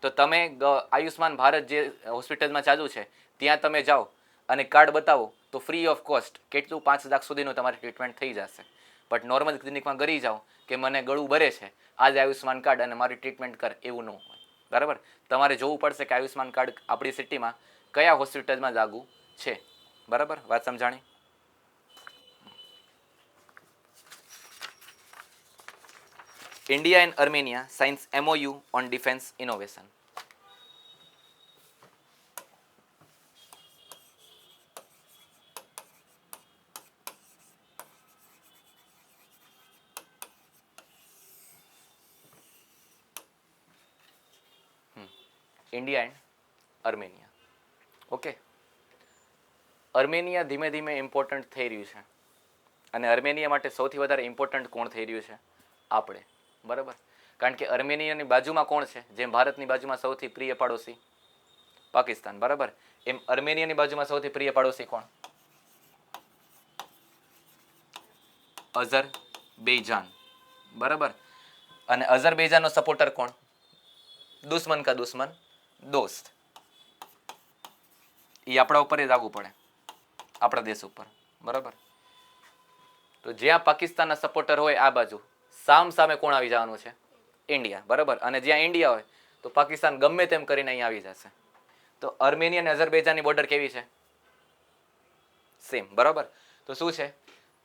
તો તમે આયુષ્માન ભારત જે હોસ્પિટલમાં ચાલુ છે ત્યાં તમે જાઓ અને કાર્ડ બતાવો તો ફ્રી ઓફ કોસ્ટ કેટલું? 5 લાખ સુધીનું તમારી ટ્રીટમેન્ટ થઈ જશે. બટ નોર્મલ ક્લિનિકમાં ગરી જાઓ કે મને ગળું ભરે છે, આજે આયુષ્માન કાર્ડ અને મારી ટ્રીટમેન્ટ કર, એવું ન હોય. બરાબર. તમારે જોવું પડશે કે આયુષ્માન કાર્ડ આપણી સિટીમાં કયા હોસ્પિટલમાં લાગુ છે. બરાબર. વાત સમજાણી? India and Armenia signs MOU on defense innovation. India and Armenia. Okay. Armenia ધીમે ધીમે ઇમ્પોર્ટન્ટ થઈ રહ્યું છે અને અર્મેનિયા માટે સૌથી વધારે ઇમ્પોર્ટન્ટ કોણ થઈ રહ્યું છે? આપણે. બરાબર. કારણ કે અર્મેનિયાની બાજુમાં કોણ છે? જેમ ભારતની બાજુમાં સૌથી પ્રિય પાડોશી પાકિસ્તાન. બરાબર. એમ અર્મેનિયાની બાજુમાં સૌથી પ્રિય પાડોશી કોણ? અઝરબૈજાન. બરાબર. અને અઝરબૈજાનનો સપોર્ટર કોણ? દુશ્મન કા દુશ્મન દોસ્ત. એ આપણા ઉપર જ લાગુ પડે, આપણા દેશ ઉપર. બરાબર. તો જ્યાં પાકિસ્તાનના સપોર્ટર હોય આ બાજુ સામ સામે કોણ આવી જવાનું છે? ઇન્ડિયા. બરાબર. અને જ્યાં ઇન્ડિયા હોય તો પાકિસ્તાન ગમે તેમ કરીને અહીં આવી જશે. તો અર્મેનિયા અને અઝરબૈજાનની બોર્ડર કેવી છે? સેમ. બરાબર. તો શું છે?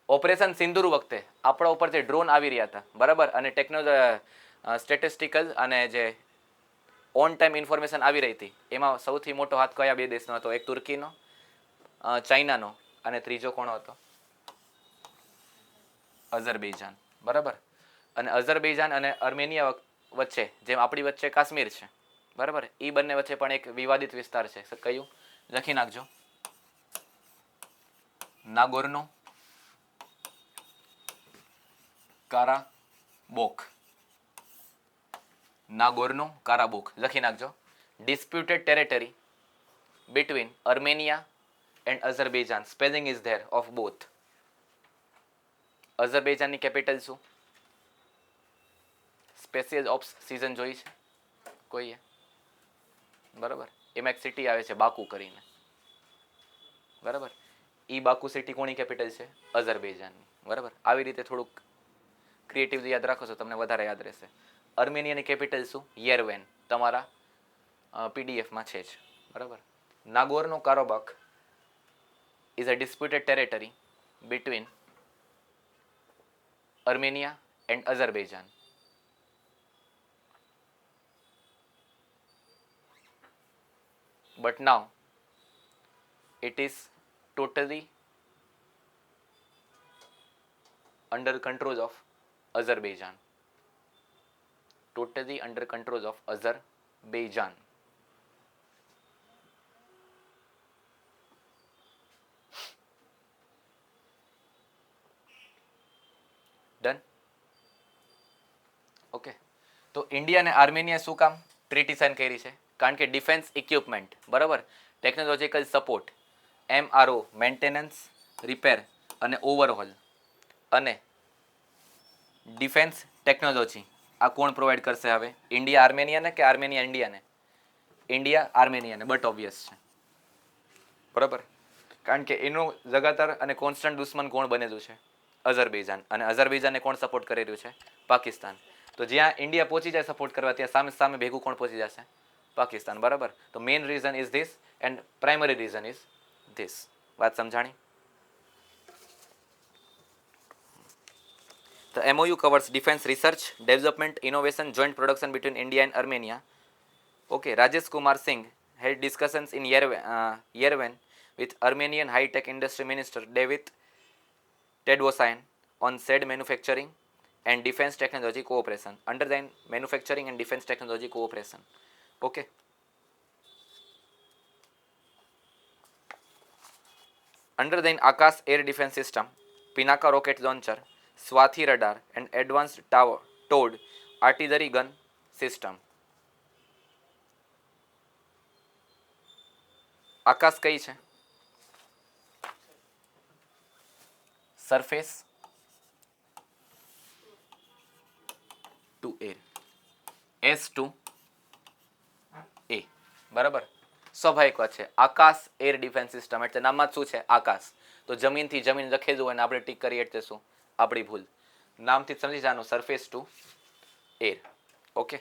ઓપરેશન સિંદૂર વખતે આપણા ઉપર જે ડ્રોન આવી રહ્યા હતા, બરાબર, અને સ્ટેટિસ્ટિકલ અને જે ઓન ટાઈમ ઇન્ફોર્મેશન આવી રહી હતી, એમાં સૌથી મોટો હાથ કયા બે દેશનો હતો? એક તુર્કીનો, ચાઇનાનો, અને ત્રીજો કોનો હતો? અઝરબૈજાન. બરાબર. અને અઝરબૈજાન અને અર્મેનિયા વચ્ચે જેમ આપણી વચ્ચે કાશ્મીર છે, બરાબર, એ બંને વચ્ચે પણ એક વિવાદિત વિસ્તાર છે. કયું? લખી નાખજો. નાગોર્નો કારાબોક. નાગોર્નો કારાબોક લખી નાખજો. Disputed territory between Armenia and Azerbaijan. Spelling is there of both. અઝરબૈજાનની કેપિટલ શું? સ્પેશિયલ ઓપ્સ સિઝન જોઈ છે કોઈએ? બરાબર, એમાં એક સિટી આવે છે બાકુ કરીને, બરાબર. ઈ બાકુ સિટી કોની કેપિટલ છે? અઝરબૈજાનની, બરાબર. આવી રીતે થોડુંક ક્રિએટિવલી યાદ રાખો છો તમને વધારે યાદ રહેશે. અર્મેનિયાની કેપિટલ શું? યેરવેન, તમારા પીડીએફમાં છે જ, બરાબર. Nagorno Karabakh is a disputed territory between Armenia and Azerbaijan. But now it is totally under control of Azerbaijan. Totally under control of Azerbaijan. Done? Okay, તો ઇન્ડિયા અને આર્મેનિયા શું કામ ટ્રીટી સાઇન કરી છે? કારણ કે ડિફેન્સ ઇક્વિપમેન્ટ, બરાબર, technological support, MRO maintenance, repair અને ઓવરહોલ, અને ડિફેન્સ ટેકનોલોજી આ કોણ પ્રોવાઈડ કરશે હવે? ઇન્ડિયા આર્મેનિયાને કે આર્મેનિયા ઇન્ડિયાને? ઇન્ડિયા આર્મેનિયાને, બટ ઓબ્વિયસ છે, બરાબર. કારણ કે એનું લગાતાર અને કોન્સ્ટન્ટ દુશ્મન કોણ બનેલું છે? અઝરબૈજાન. અને અઝરબૈજાનને કોણ સપોર્ટ કરી રહ્યું છે? પાકિસ્તાન. તો જ્યાં ઇન્ડિયા પહોંચી જાય સપોર્ટ કરવા, ત્યાં સામે સામે ભેગું કોણ પહોંચી જશે? પાકિસ્તાન, બરાબર. તો main reason is this and primary reason is this. વાત સમજાણી? The MOU covers defense research, development, innovation, joint production between India and Armenia. Okay, Rajesh Kumar Singh had discussions in Yerevan with Armenian high-tech industry minister David Tedrosyan on said manufacturing and defense technology cooperation. Underline manufacturing and defense technology cooperation. Okay. Underline Akash air defense system, Pinaka rocket launcher, Swathi radar and advanced towed artillery gun system. આકાશ કઈ છે? Surface two air, S2A, બરાબર. સ્વાભાવિક વાત છે. આકાશ air defence system એટલે નામમાં જ શું છે? આકાશ. તો જમીનથી જમીન લખેલું હોય ને આપણે ટીક કરીએ એટલે શું? આપણી ભૂલ. નામથી જ સમજી જવાનું, surface two air. Okay.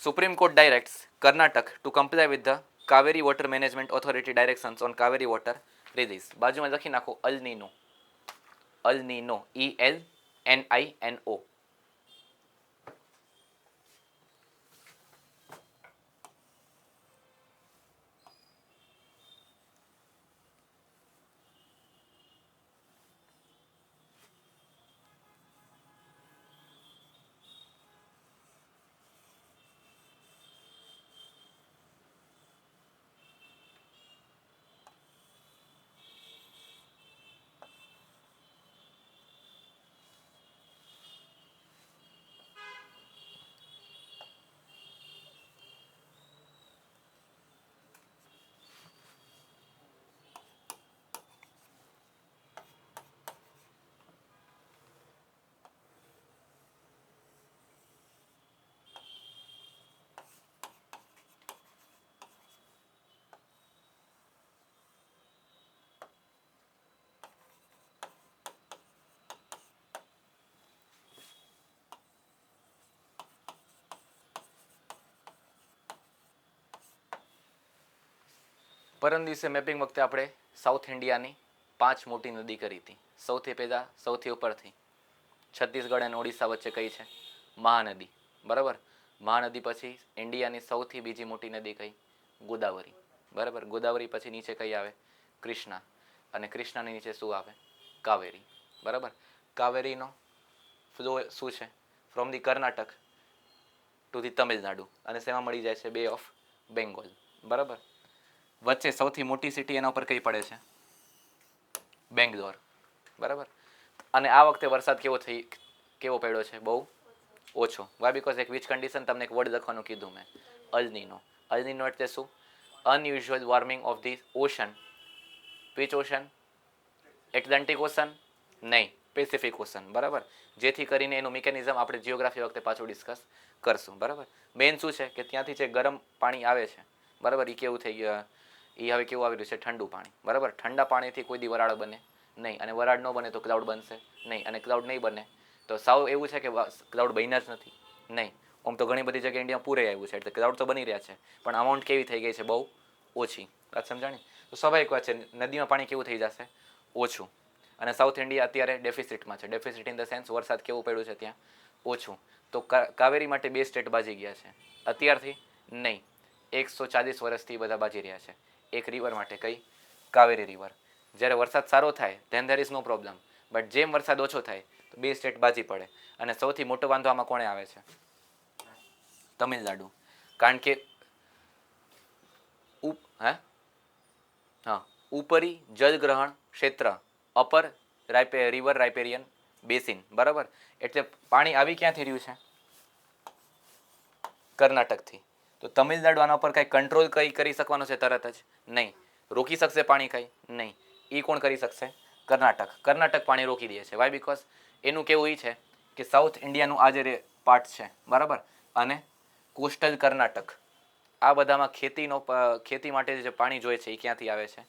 Supreme Court directs Karnataka to comply with the Kaveri Water Management Authority directions on Kaveri water release. બાજુમાં લખી નાખો અલ નીનો. અલ નીનો, ELNINO. પરમ દિવસે મેપિંગ વખતે આપણે સાઉથ ઇન્ડિયાની 5 મોટી નદી કરી હતી. સૌથી પહેલાં સૌથી ઉપરથી છત્તીસગઢ અને ઓડિશા વચ્ચે કઈ છે? મહાનદી, બરાબર. મહાનદી પછી ઇન્ડિયાની સૌથી બીજી મોટી નદી કઈ? ગોદાવરી, બરાબર. ગોદાવરી પછી નીચે કઈ આવે? કૃષ્ણા. અને કૃષ્ણાની નીચે શું આવે? કાવેરી, બરાબર. કાવેરીનો ફ્લો શું છે? From the Karnataka to the Tamil Nadu, અને શેમાં મળી જાય છે? બે ઓફ બેંગોલ, બરાબર. વચ્ચે સૌથી મોટી સિટી એના ઉપર કઈ પડે છે? બેંગ્લોર, બરાબર. અને આ વખતે વરસાદ કેવો પડ્યો છે? બહુ ઓછો. વાય? બીકોઝ એક વિચ કન્ડિશન, તમને એક વર્ડ લખવાનું કીધું મેં, અલનીનો. અલનીનો એટલે શું? Unusual warming of the ocean. Which ocean? Atlantic ocean નહીં, પેસિફિક ઓશન, બરાબર, જેથી કરીને એનું મિકેનિઝમ આપણે જીઓગ્રાફી વખતે પાછું ડિસ્કસ કરશું, બરાબર. મેઇન શું છે કે ત્યાંથી જે ગરમ પાણી આવે છે, બરાબર, એ કેવું થઈ ગયું, એ હવે કેવું આવી રહ્યું છે, ઠંડુ પાણી, બરાબર. ઠંડા પાણીથી કોઈ દી વરાળ બને નહીં, અને વરાળ ન બને તો ક્લાઉડ બનશે નહીં, અને ક્લાઉડ નહીં બને તો સાવ એવું છે કે ક્લાઉડ બન્યા જ નથી, નહીં. આમ તો ઘણી બધી જગ્યાએ ઇન્ડિયા પૂરે આવ્યું છે, એટલે ક્લાઉડ તો બની રહ્યા છે, પણ અમાઉન્ટ કેવી થઈ ગઈ છે, બહુ ઓછી. વાત સમજાણી? તો સ્વાભાવિક વાત છે, નદીમાં પાણી કેવું થઈ જશે, ઓછું. અને સાઉથ ઇન્ડિયા અત્યારે ડેફિસિટમાં છે. ડેફિસિટ ઇન ધ સેન્સ વરસાદ કેવું પડ્યું છે ત્યાં, ઓછું. તો કાવેરી માટે 2 સ્ટેટ બાજી ગયા છે અત્યારથી, નહીં, 140 વર્ષથી બધા બાજી રહ્યા છે એક રિવર માટે. કઈ? કાવેરી રિવર. જ્યારે વરસાદ સારો થાય then there is no problem, but જેમ વરસાદ ઓછો થાય તો 2 સ્ટેટ બાજી પડે. અને સૌથી મોટો વાંધો આમાં કોણે આવે છે? તમિલનાડુ. કારણ કે ઉપરી જલગ્રહણ ક્ષેત્ર, અપર રિવર રાઇપેરિયન બેસિન, બરાબર. એટલે પાણી આવી ક્યાંથી રહ્યું છે? કર્ણાટકથી. તો તમિલનાડુ આના પર કઈ કંટ્રોલ કરી શકવાનો છે તરત જ? નહીં. રોકી શકશે પાણી કઈ? નહીં. એ કોણ કરી શકશે? કર્ણાટક. કર્ણાટક પાણી રોકી દે છે. વાય? બીકોઝ એનું કેવું એ છે કે સાઉથ ઇન્ડિયાનું આ જે પાર્ટ છે, બરાબર, અને કોસ્ટલ કર્ણાટક, આ બધામાં ખેતી માટે જે પાણી જોઈએ છે એ ક્યાંથી આવે છે?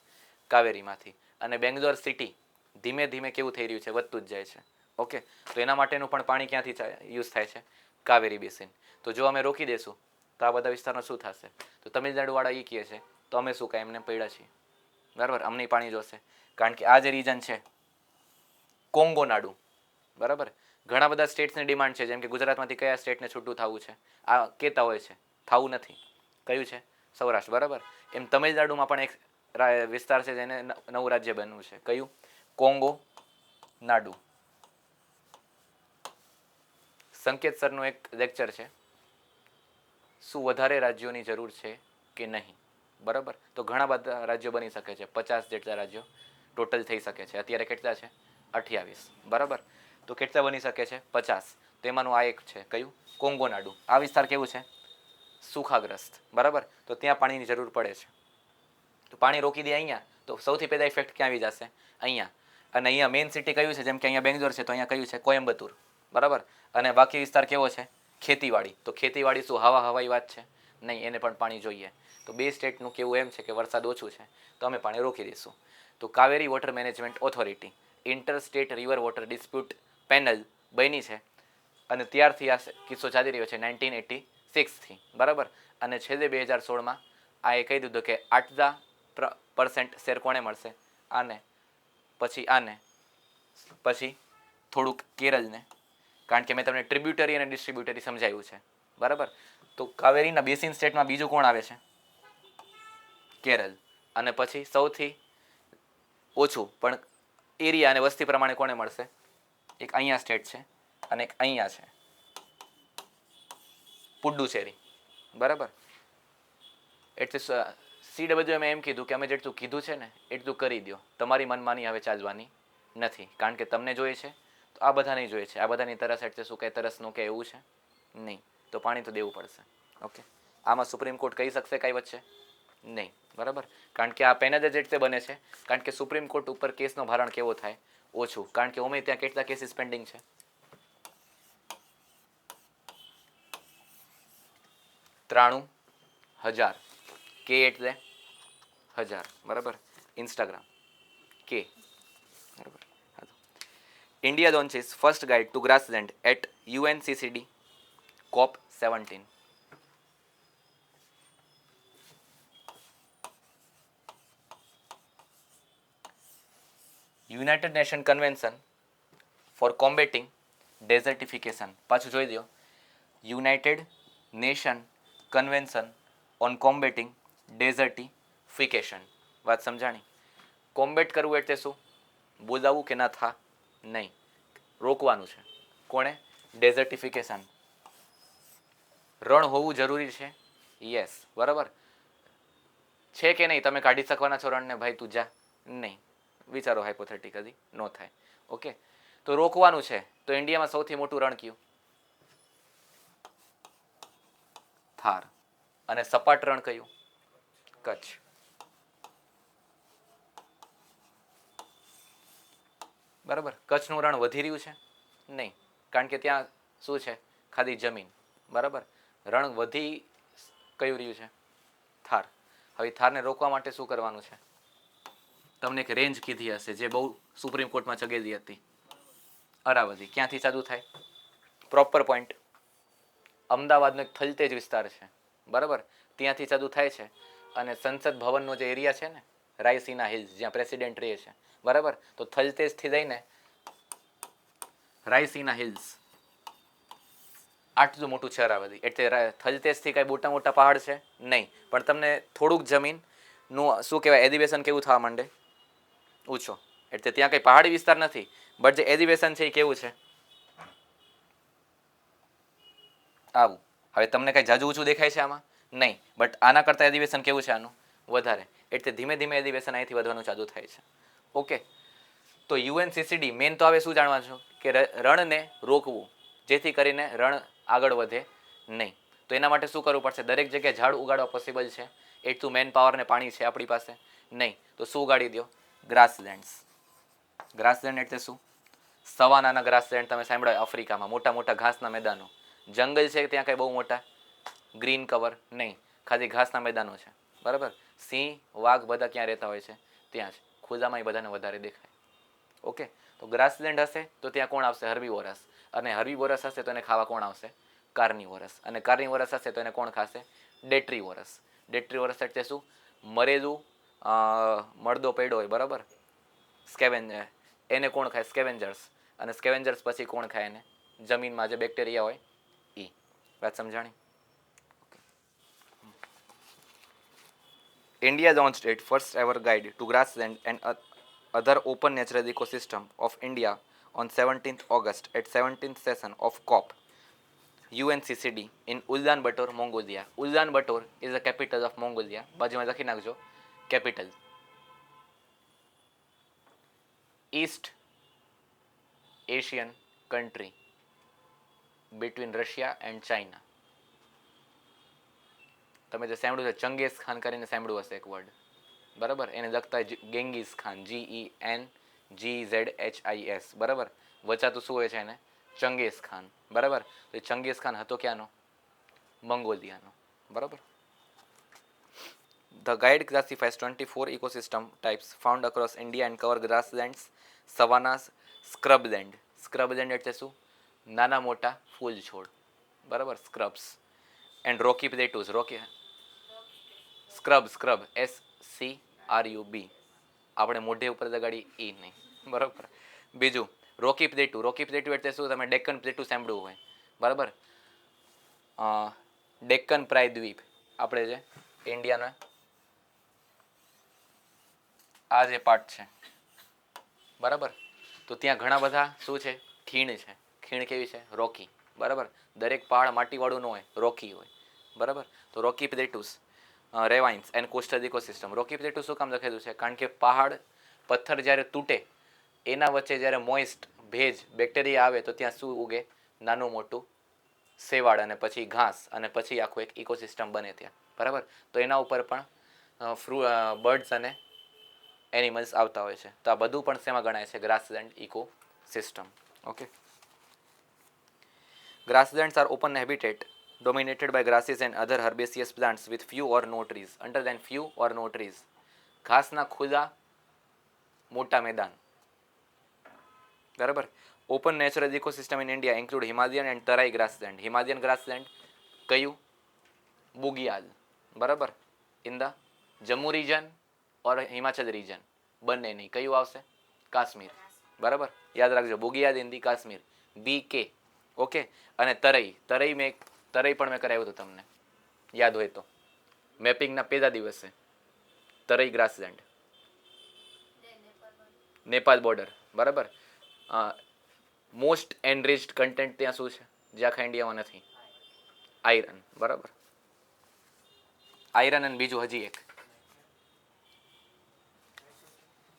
કાવેરીમાંથી. અને બેંગ્લોર સિટી ધીમે ધીમે કેવું થઈ રહ્યું છે? વધતું જ જાય છે. ઓકે, તો એના માટેનું પણ પાણી ક્યાંથી યુઝ થાય છે? કાવેરી બેસિન. તો જો અમે રોકી દેશું તો આ બધા વિસ્તારનો શું થશે? તો તમિલનાડુવાળા એ કહે છે તો અમે શું કાંઈ એમને પડ્યા છીએ, બરાબર, અમને પાણી જોશે. કારણ કે આ જે રીજન છે કોંગો નાડુ, બરાબર, ઘણા બધા સ્ટેટ્સની ડિમાન્ડ છે, જેમ કે ગુજરાતમાંથી કયા સ્ટેટને છૂટું થવું છે આ કહેતા હોય છે, થવું નથી. કયું છે? સૌરાષ્ટ્ર, બરાબર. એમ તમિલનાડુમાં પણ એક વિસ્તાર છે જેને નવું રાજ્ય બનવું છે. કયું? કોંગો નાડુ. સંકેત સરનું એક લેક્ચર છે, શું વધારે રાજ્યોની જરૂર છે કે નહીં, બરાબર. તો ઘણા બધા રાજ્યો બની શકે છે, 50 જેટલા રાજ્યો ટોટલ થઈ શકે છે. અત્યારે કેટલા છે? 28, બરાબર. તો કેટલા બની શકે છે? 50. તેમાંનું આ એક છે. કયું? કોંગો નાડુ. આ વિસ્તાર કેવું છે? સુખાગ્રસ્ત, બરાબર. તો ત્યાં પાણીની જરૂર પડે છે. તો પાણી રોકી દે અહીંયા તો સૌથી પહેલાં ઇફેક્ટ ક્યાં આવી જશે? અહીંયા. અને અહીંયા મેઇન સિટી કયું છે? જેમ કે અહીંયા બેંગ્લોર છે તો અહીંયા કયું છે? કોયમ્બતુર, બરાબર. અને બાકી વિસ્તાર કેવો છે? ખેતીવાડી. તો ખેતીવાડી શું હવાઈ વાત છે? નહીં, એને પણ પાણી જોઈએ. તો 2 સ્ટેટનું કેવું એમ છે કે વરસાદ ઓછું છે તો અમે પાણી રોકી દઈશું. તો Kaveri water management authority, inter state river water dispute panel બની છે, અને ત્યારથી આ કિસ્સો ચાલી રહ્યો છે 1986થી, બરાબર. અને છેલ્લે 2016માં આ એ કહી દીધું કે 8% શેર કોને મળશે? આને, પછી આને, પછી થોડુંક કેરળને. કારણ કે મેં તમને ટ્રિબ્યુટરી અને ડિસ્ટ્રીબ્યુટરી સમજાવ્યું છે, બરાબર. તો કાવેરીના બેસિન સ્ટેટમાં બીજું કોણ આવે છે? કેરળ. અને પછી સૌથી ઓછું પણ એરિયા અને વસ્તી પ્રમાણે કોને મળશે? એક અહીંયા સ્ટેટ છે અને એક અહીંયા છે, પુડ્ડુચેરી, બરાબર. એટલે CWM એમ કીધું કે અમે જેટલું કીધું છે ને એટલું કરી દો, તમારી મનમાની હવે ચાલવાની નથી. કારણ કે તમને જોઈએ છે તો આ બધા નહીં જોઈએ છે, આ બધાની તરસ એટલે શું કે તરસનું કે એવું છે નહીં, તો પાણી તો દેવું પડશે. ઓકે, આમાં સુપ્રીમ કોર્ટ કહી શકશે કાંઈ વચ્ચે? નહીં, બરાબર. કારણ કે આ પેનલ જ એટલે બને છે કારણ કે સુપ્રીમ કોર્ટ ઉપર કેસનો ભારણ કેવો થાય? ઓછું. કારણ કે અમે ત્યાં કેટલા કેસીસ પેન્ડિંગ છે? 93,000. કે એટલે 1000, બરાબર. ઇન્સ્ટાગ્રામ કે, બરાબર. India launches first guide to grassland at UNCCD COP17. United Nation Convention for Combating Desertification. પાછું જોઈ દો, United Nation Convention on Combating Desertification. વાત સમજાણી? કોમ્બેટ કરવું એટલે શું? બોલાવવું કે ના થા? નહીં, રોકવાનું છે. કોણે? ડેઝર્ટિફિકેશન. રણ હોવું જરૂરી છે? યસ, બરાબર છે કે નહીં? તમે કાઢી શકવાના છો રણને? ભાઈ તું જા, નહીં. વિચારો હાઇપોથેટિકલી, નો થાય. ઓકે, તો રોકવાનું છે. તો ઇન્ડિયામાં સૌથી મોટું રણ કયું? થાર. અને સપાટ રણ કયું? કચ્છ. બરાબર. કચ્છનું રણ વધી રહ્યું છે? નહીં, કારણ કે ત્યાં શું છે? ખાલી જમીન. બરાબર. રણ વધી કયું રહ્યું છે? થાર. હવે થારને રોકવા માટે શું કરવાનું છે? તમને એક રેન્જ કીધી હશે જે બહુ સુપ્રીમ કોર્ટમાં ચગેલી હતી, અરાવલી. ક્યાંથી ચાલુ થાય? પ્રોપર પોઈન્ટ અમદાવાદનો એક થલતેજ વિસ્તાર છે, બરાબર, ત્યાંથી ચાલુ થાય છે. અને સંસદ ભવનનો જે એરિયા છે ને, રાયસીના હિલ્સ, જ્યાં પ્રેસિડેન્ટ રહે છે, બરાબર, તો થલતેજથી લઈને રાયસીના હિલ્સ આટલું મોટું છે અરાવલી. એટલે થલતેજથી કાંઈ મોટા મોટા પહાડ છે નહીં, પણ તમને થોડુંક જમીનનું શું કહેવાય, એલિવેશન કેવું થવા માંડે? ઊંચો. એટલે ત્યાં કંઈ પહાડી વિસ્તાર નથી, બટ જે એલિવેશન છે એ કેવું છે? આવું. હવે તમને કાંઈ જાજુ ઊંચું દેખાય છે આમાં? નહીં, બટ આના કરતાં એલિવેશન કેવું છે આનું? વધારે. એટલે ધીમે ધીમે એલિવેશન અહીંથી વધવાનું ચાલુ થાય છે. ઓકે. તો યુએનસીસીડી મેન તો હવે શું જાણવાનું કે રણને રોકવું, જેથી કરીને રણ આગળ વધે નહીં. તો એના માટે શું કરવું પડશે? દરેક જગ્યાએ ઝાડ ઉગાડવા પોસિબલ છે? એટલું મેન પાવર ને પાણી છે આપણી પાસે? નહીં. તો શું ઉગાડી દો? ગ્રાસલેન્ડ્સ. ગ્રાસલેન્ડ એટલે શું? સવાનાના ગ્રાસલેન્ડ તમે સાંભળ્યા આફ્રિકામાં, મોટા મોટા ઘાસના મેદાનો. જંગલ છે ત્યાં કંઈ બહુ મોટા ગ્રીન કવર નહીં, ખાલી ઘાસના મેદાનો છે, બરાબર. સિંહ, વાઘ બધા ક્યાં રહેતા હોય છે? ત્યાં જ. ખુલ્લામાં એ બધાને વધારે દેખાય. ઓકે. તો ગ્રાસલેન્ડ હશે તો ત્યાં કોણ આવશે? હર્બીવોરસ. અને હર્બીવોરસ હશે તો એને ખાવા કોણ આવશે? કાર્નિવોરસ. અને કાર્નિવોરસ હશે તો એને કોણ ખાશે? ડેટ્રીવોરસ. ડેટ્રીવોરસ એટલે શું? મરેલું મળદો પડ્યો હોય, બરાબર, સ્કેવેન્જર, એને કોણ ખાય? સ્કેવેન્જર્સ. અને સ્કેવેન્જર્સ પછી કોણ ખાય એને? જમીનમાં જે બેક્ટેરિયા હોય એ. વાત સમજાણી? India launched its first ever guide to grassland and other open natural ecosystem of India on 17th August at 17th session of COP UNCCD in Ulaanbaatar, Mongolia. Ulaanbaatar is the capital of Mongolia. બાજુમાં લખી નાખજો capital. East Asian country between Russia and China. તમે જે સાંભળ્યું છે ચંગેઝ ખાન કરીને સાંભળ્યું હશે એક વર્ડ, બરાબર, એને લખતા ગેંગીઝ ખાન, GENGZHIS, બરાબર. વચાતું શું હોય છે એને? ચંગેઝ ખાન, બરાબર. તો ચંગેઝ ખાન હતો ક્યાંનો? મંગોલિયાનો, બરાબર. The guide classifies 24 ecosystem types found across India and cover grasslands, savannas, scrubland. Scrubland એટલે શું? નાના મોટા ફૂલ છોડ, બરાબર, scrubs. And rocky plateaus. Rocky scrub SCRUB. આપણે મોઢે ઉપર લગાડી એ નહીં, બરાબર. બીજું રોકી પ્લેટુ. રોકી પ્લેટુ એટલે શું? તમે ડેક્કન પ્લેટુ સાંભળ્યું હોય, બરાબર. ડેક્કન પ્રાયદ્વીપ, આપણે જે ઇન્ડિયાનો આ જે પાર્ટ છે, બરાબર, તો ત્યાં ઘણા બધા શું છે? ખીણ છે. ખીણ કેવી છે? રોકી, બરાબર. દરેક પહાડ માટીવાળું ન હોય, રોકી હોય, બરાબર. તો રોકી પ્લેટુસ, રેવાઇન્સ એન્ડ કોસ્ટલ ઇકોસિસ્ટમ. રોકી પ્લેટુ શું કામ લખેલું છે? કારણ કે પહાડ પથ્થર જ્યારે તૂટે એના વચ્ચે જ્યારે મોઇસ્ટ ભેજ બેક્ટેરિયા આવે તો ત્યાં શું ઉગે? નાનું મોટું શેવાળ અને પછી ઘાસ અને પછી આખું એક ઇકોસિસ્ટમ બને ત્યાં, બરાબર. તો એના ઉપર પણ બર્ડ્સ અને એનિમલ્સ આવતા હોય છે. તો આ બધું પણ શેમાં ગણાય છે? Grassland ecosystem. Okay. Grasslands are open habitat dominated by grasses and other herbaceous plants with few or no trees. Underline few or no trees. ઘાસના ખુલ્લા મોટા મેદાન, બરાબર. Open natural ecosystem in India include Himalayan and Terai grassland. Himalayan grassland કયું? બુગિયાલ, બરાબર. In the Jammu region or Himachal region, બંને નહીં. કયું આવશે? કાશ્મીર, બરાબર. યાદ રાખજો, bugyal in the Kashmir, BK. Okay. અને તરઈ પણ મેં કરાવ્યું હતું તમને, યાદ હોય તો, મેપિંગના પહેલા દિવસે. તરઈ ગ્રાસલેન્ડ, નેપાળ બોર્ડર, બરાબર. મોસ્ટ એનરિચ્ડ કન્ટેન્ટ ત્યાં શું છે જે આખા ઇન્ડિયામાં નથી? આયરન, બરાબર. આયરન અને બીજું હજી એક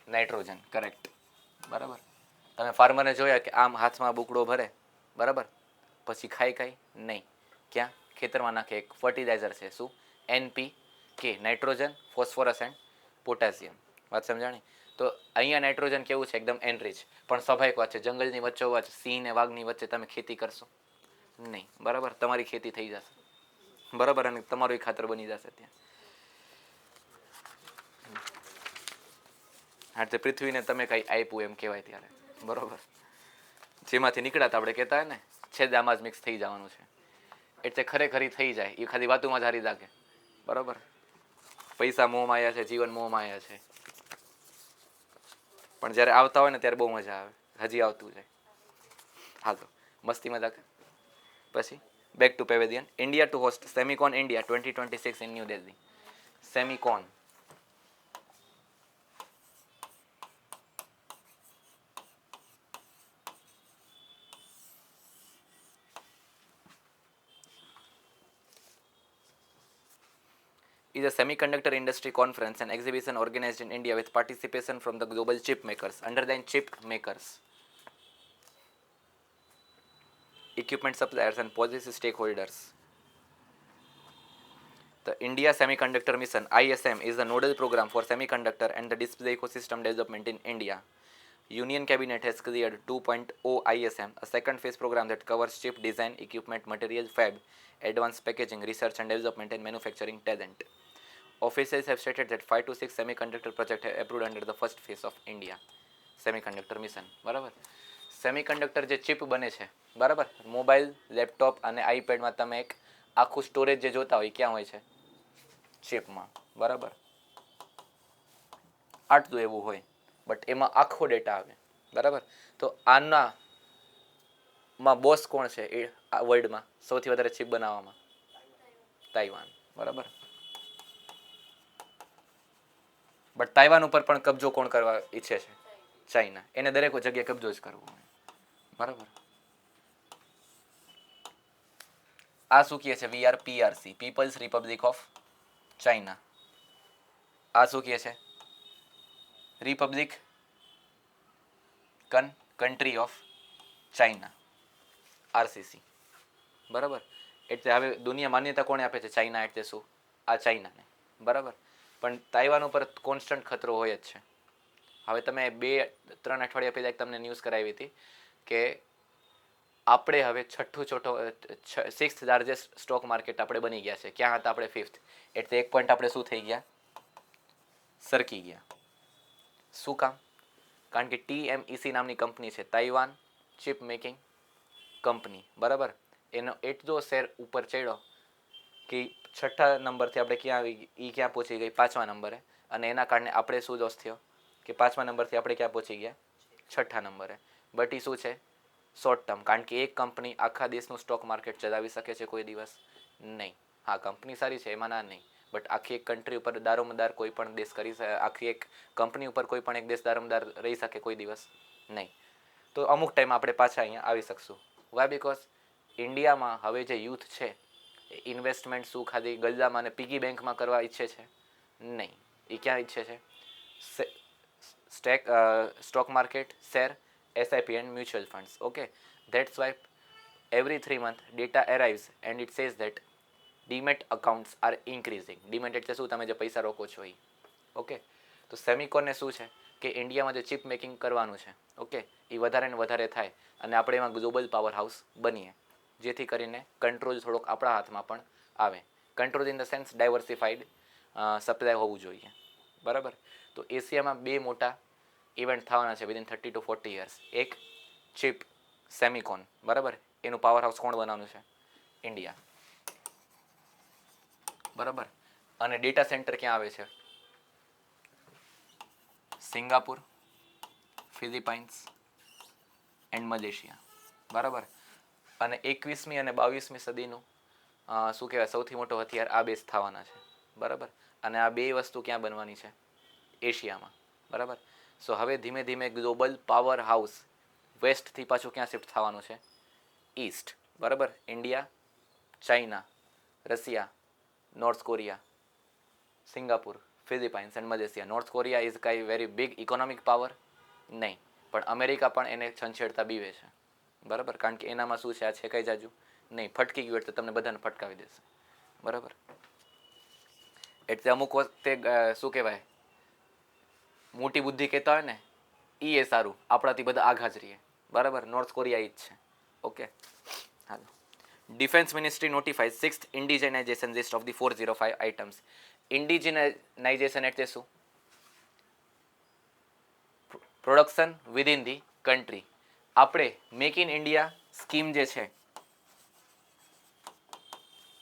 નાઇટ્રોજન, કરેક્ટ, બરાબર. તમે ફાર્મરને જોયા કે આમ હાથમાં બુકડો ભરે, બરાબર, પછી ખાઈ નહીં, ક્યાં? ખેતરમાં નાખે. એક ફર્ટિલાઇઝર છે, શું? NPK, nitrogen, phosphorus and potassium. વાત સમજાણી? તો અહીંયા નાઇટ્રોજન કેવું છે, એકદમ એનરીચ. પણ સ્વાભાવિક વાત છે, જંગલની વચ્ચોવચ્ચ સિંહ ને વાઘની વચ્ચે તમે ખેતી કરશો નહીં, બરાબર. તમારી ખેતી થઈ જશે, બરાબર, અને તમારું ખાતર બની જશે ત્યાં. હા, તે પૃથ્વીને તમે કંઈ આપ્યું એમ કહેવાય ત્યારે, બરોબર. જેમાંથી નીકળ્યા આપણે કહેતા હોય ને, છેદામાં જ મિક્સ થઈ જવાનું છે, એટલે ખરેખરી થઈ જાય એ ખાલી વાતુમાં જ હારી લાગે, બરોબર. પૈસા મોહમાં આવ્યા છે, જીવન મોહમાં આવ્યા છે, પણ જ્યારે આવતા હોય ને ત્યારે બહુ મજા આવે. હજી આવતું છે. હાલો, મસ્તી મજાક. પછી back to pavilion. India to host Semicon India 2026 in new Delhi. Semicon is a semiconductor industry conference and exhibition organized in India with participation from the global chip makers. Underline chip makers, equipment suppliers and policy stakeholders. The India Semiconductor Mission (ISM) is the nodal program for semiconductor and the display ecosystem development in India. Union Cabinet has cleared 2.0 ISM, a second phase program that covers chip design, equipment, material, fab, advanced packaging, research and development, and manufacturing talent. Officials have stated that 5 to 6 semiconductor projects are approved under the first phase of India Semiconductor Mission. બરાબર. Semiconductor જે chip બને છે, બરાબર, mobile, laptop અને આઈપેડમાં તમે એક આખું storage જે જોતા હોય ક્યાં હોય છે? ચિપમાં, બરાબર. આટલું એવું હોય, બટ એમાં આખો ડેટા આવે, બરાબર. તો આનામાં બોસ કોણ છે એ આ વર્લ્ડમાં સૌથી વધારે ચિપ બનાવવામાં? તાઇવાન, બરાબર. બટ તાઇવાન ઉપર પણ કબજો કોણ કરવા ઈચ્છે છે? ચાઇના. એને દરેક જગ્યાએ કબજો જ કરવો હોય, બરાબર. આ શું કહે છે? PRC, people's republic of China. આ શું કહે છે? Republic country of China, RCC, બરાબર. એટલે હવે દુનિયા માન્યતા કોને આપે છે? ચાઇના. એટલે શું? આ ચાઇનાને, બરાબર. પણ તાઇવાન ઉપર કોન્સ્ટન્ટ ખતરો હોય જ છે. હવે તમે 2-3 અઠવાડિયા પહેલાં એક તમને ન્યૂઝ કરાવી હતી કે આપણે હવે સિક્સ્થ લાર્જેસ્ટ સ્ટોક માર્કેટ આપણે બની ગયા છે. ક્યાં હતા આપણે? 5th. એટલે 1 પોઈન્ટ આપણે શું થઈ ગયા? સરકી ગયા. શું કામ? કારણ કે TMEC નામની કંપની છે, તાઇવાન ચિપ મેકિંગ કંપની, બરાબર. એનો એટલો શેર ઉપર ચડ્યો કે 6ઠા નંબરથી આપણે ક્યાં આવી ગઈ? ક્યાં પહોંચી ગઈ? 5મા નંબરે. અને એના કારણે આપણે શું લોસ થયો કે 5મા નંબરથી આપણે ક્યાં પહોંચી ગયા? 6ઠા નંબરે. બટ એ શું છે? Short term. કારણ કે એક કંપની આખા દેશનું સ્ટોક માર્કેટ ચલાવી શકે છે કોઈ દિવસ નહીં. હા, કંપની સારી છે, એમાં ના નહીં, બટ આખી એક કન્ટ્રી ઉપર દારોમદાર કોઈ પણ દેશ કરી શકે, આખી એક કંપની ઉપર કોઈ પણ એક દેશ દારોમદાર રહી શકે કોઈ દિવસ નહીં. તો અમુક ટાઈમ આપણે પાછા અહીંયા આવી શકશું. વાય? બિકોઝ ઇન્ડિયામાં હવે જે યુથ છે ઇન્વેસ્ટમેન્ટ શું ખાલી ગલ્લામાં અને પીગી બેંકમાં કરવા ઈચ્છે છે? નહીં. એ ક્યાં ઈચ્છે છે? Stock market, share, SIP and mutual funds. Okay, that's why every 3 months data arrives and it says that demat accounts are increasing. demat એટલે શું? તમે જે પૈસા રોકો છો એ. ઓકે, તો સેમિકોનને શું છે કે ઇન્ડિયામાં જે ચિપ મેકિંગ કરવાનું છે, ઓકે, એ વધારે ને વધારે થાય અને આપણે એમાં ગ્લોબલ પાવર હાઉસ બનીએ, જેથી કરીને કંટ્રોલ થોડોક આપણા હાથમાં પણ આવે. Control in the sense diversified supply હોવું જોઈએ, બરાબર. તો એશિયામાં 2 મોટા ઇવેન્ટ થવાના છે વિધિન 30 to 40 years. એક ચિપ સેમિકોન, બરાબર. એનું પાવર હાઉસ કોણ બનાવવાનું છે? ઇન્ડિયા, બરાબર. અને ડેટા સેન્ટર ક્યાં આવે છે? સિંગાપુર, ફિલિપાઇન્સ એન્ડ મલેશિયા, બરાબર. અને 21મી અને 22મી સદીનું શું કહેવાય સૌથી મોટો હથિયાર આ બેઝ થવાના છે, બરાબર. અને આ 2 વસ્તુ ક્યાં બનવાની છે? એશિયામાં, બરાબર. સો હવે ધીમે ધીમે ગ્લોબલ પાવર હાઉસ વેસ્ટથી પાછું ક્યાં શિફ્ટ થવાનું છે? ઈસ્ટ, બરાબર. India, China, Russia, north Korea, Singapore, Philippines and Malaysia. North Korea is કાંઈ વેરી બિગ ઇકોનોમિક પાવર નહીં, પણ અમેરિકા પણ એને છંછેડતા બીવે છે, બરાબર. કારણ કે એનામાં શું છે? આ છે કંઈ જાજુ નહીં, ફટકી ગયું એટલે તમને બધાને ફટકાવી દેશે, બરાબર. એટલે અમુક વખતે શું કહેવાય મોટી બુદ્ધિ કહેતા હોય ને એ સારું, આપણાથી બધા આઘા જ રહીએ. બરાબર, નોર્થ કોરિયા એ જ છે. ઓકે, હાલો. Defence ministry notifies 6th indigenisation list of the 405 items. Indigenisation એટલે શું? Production within the country. આપણે મેક ઇન ઇન્ડિયા સ્કીમ જે છે,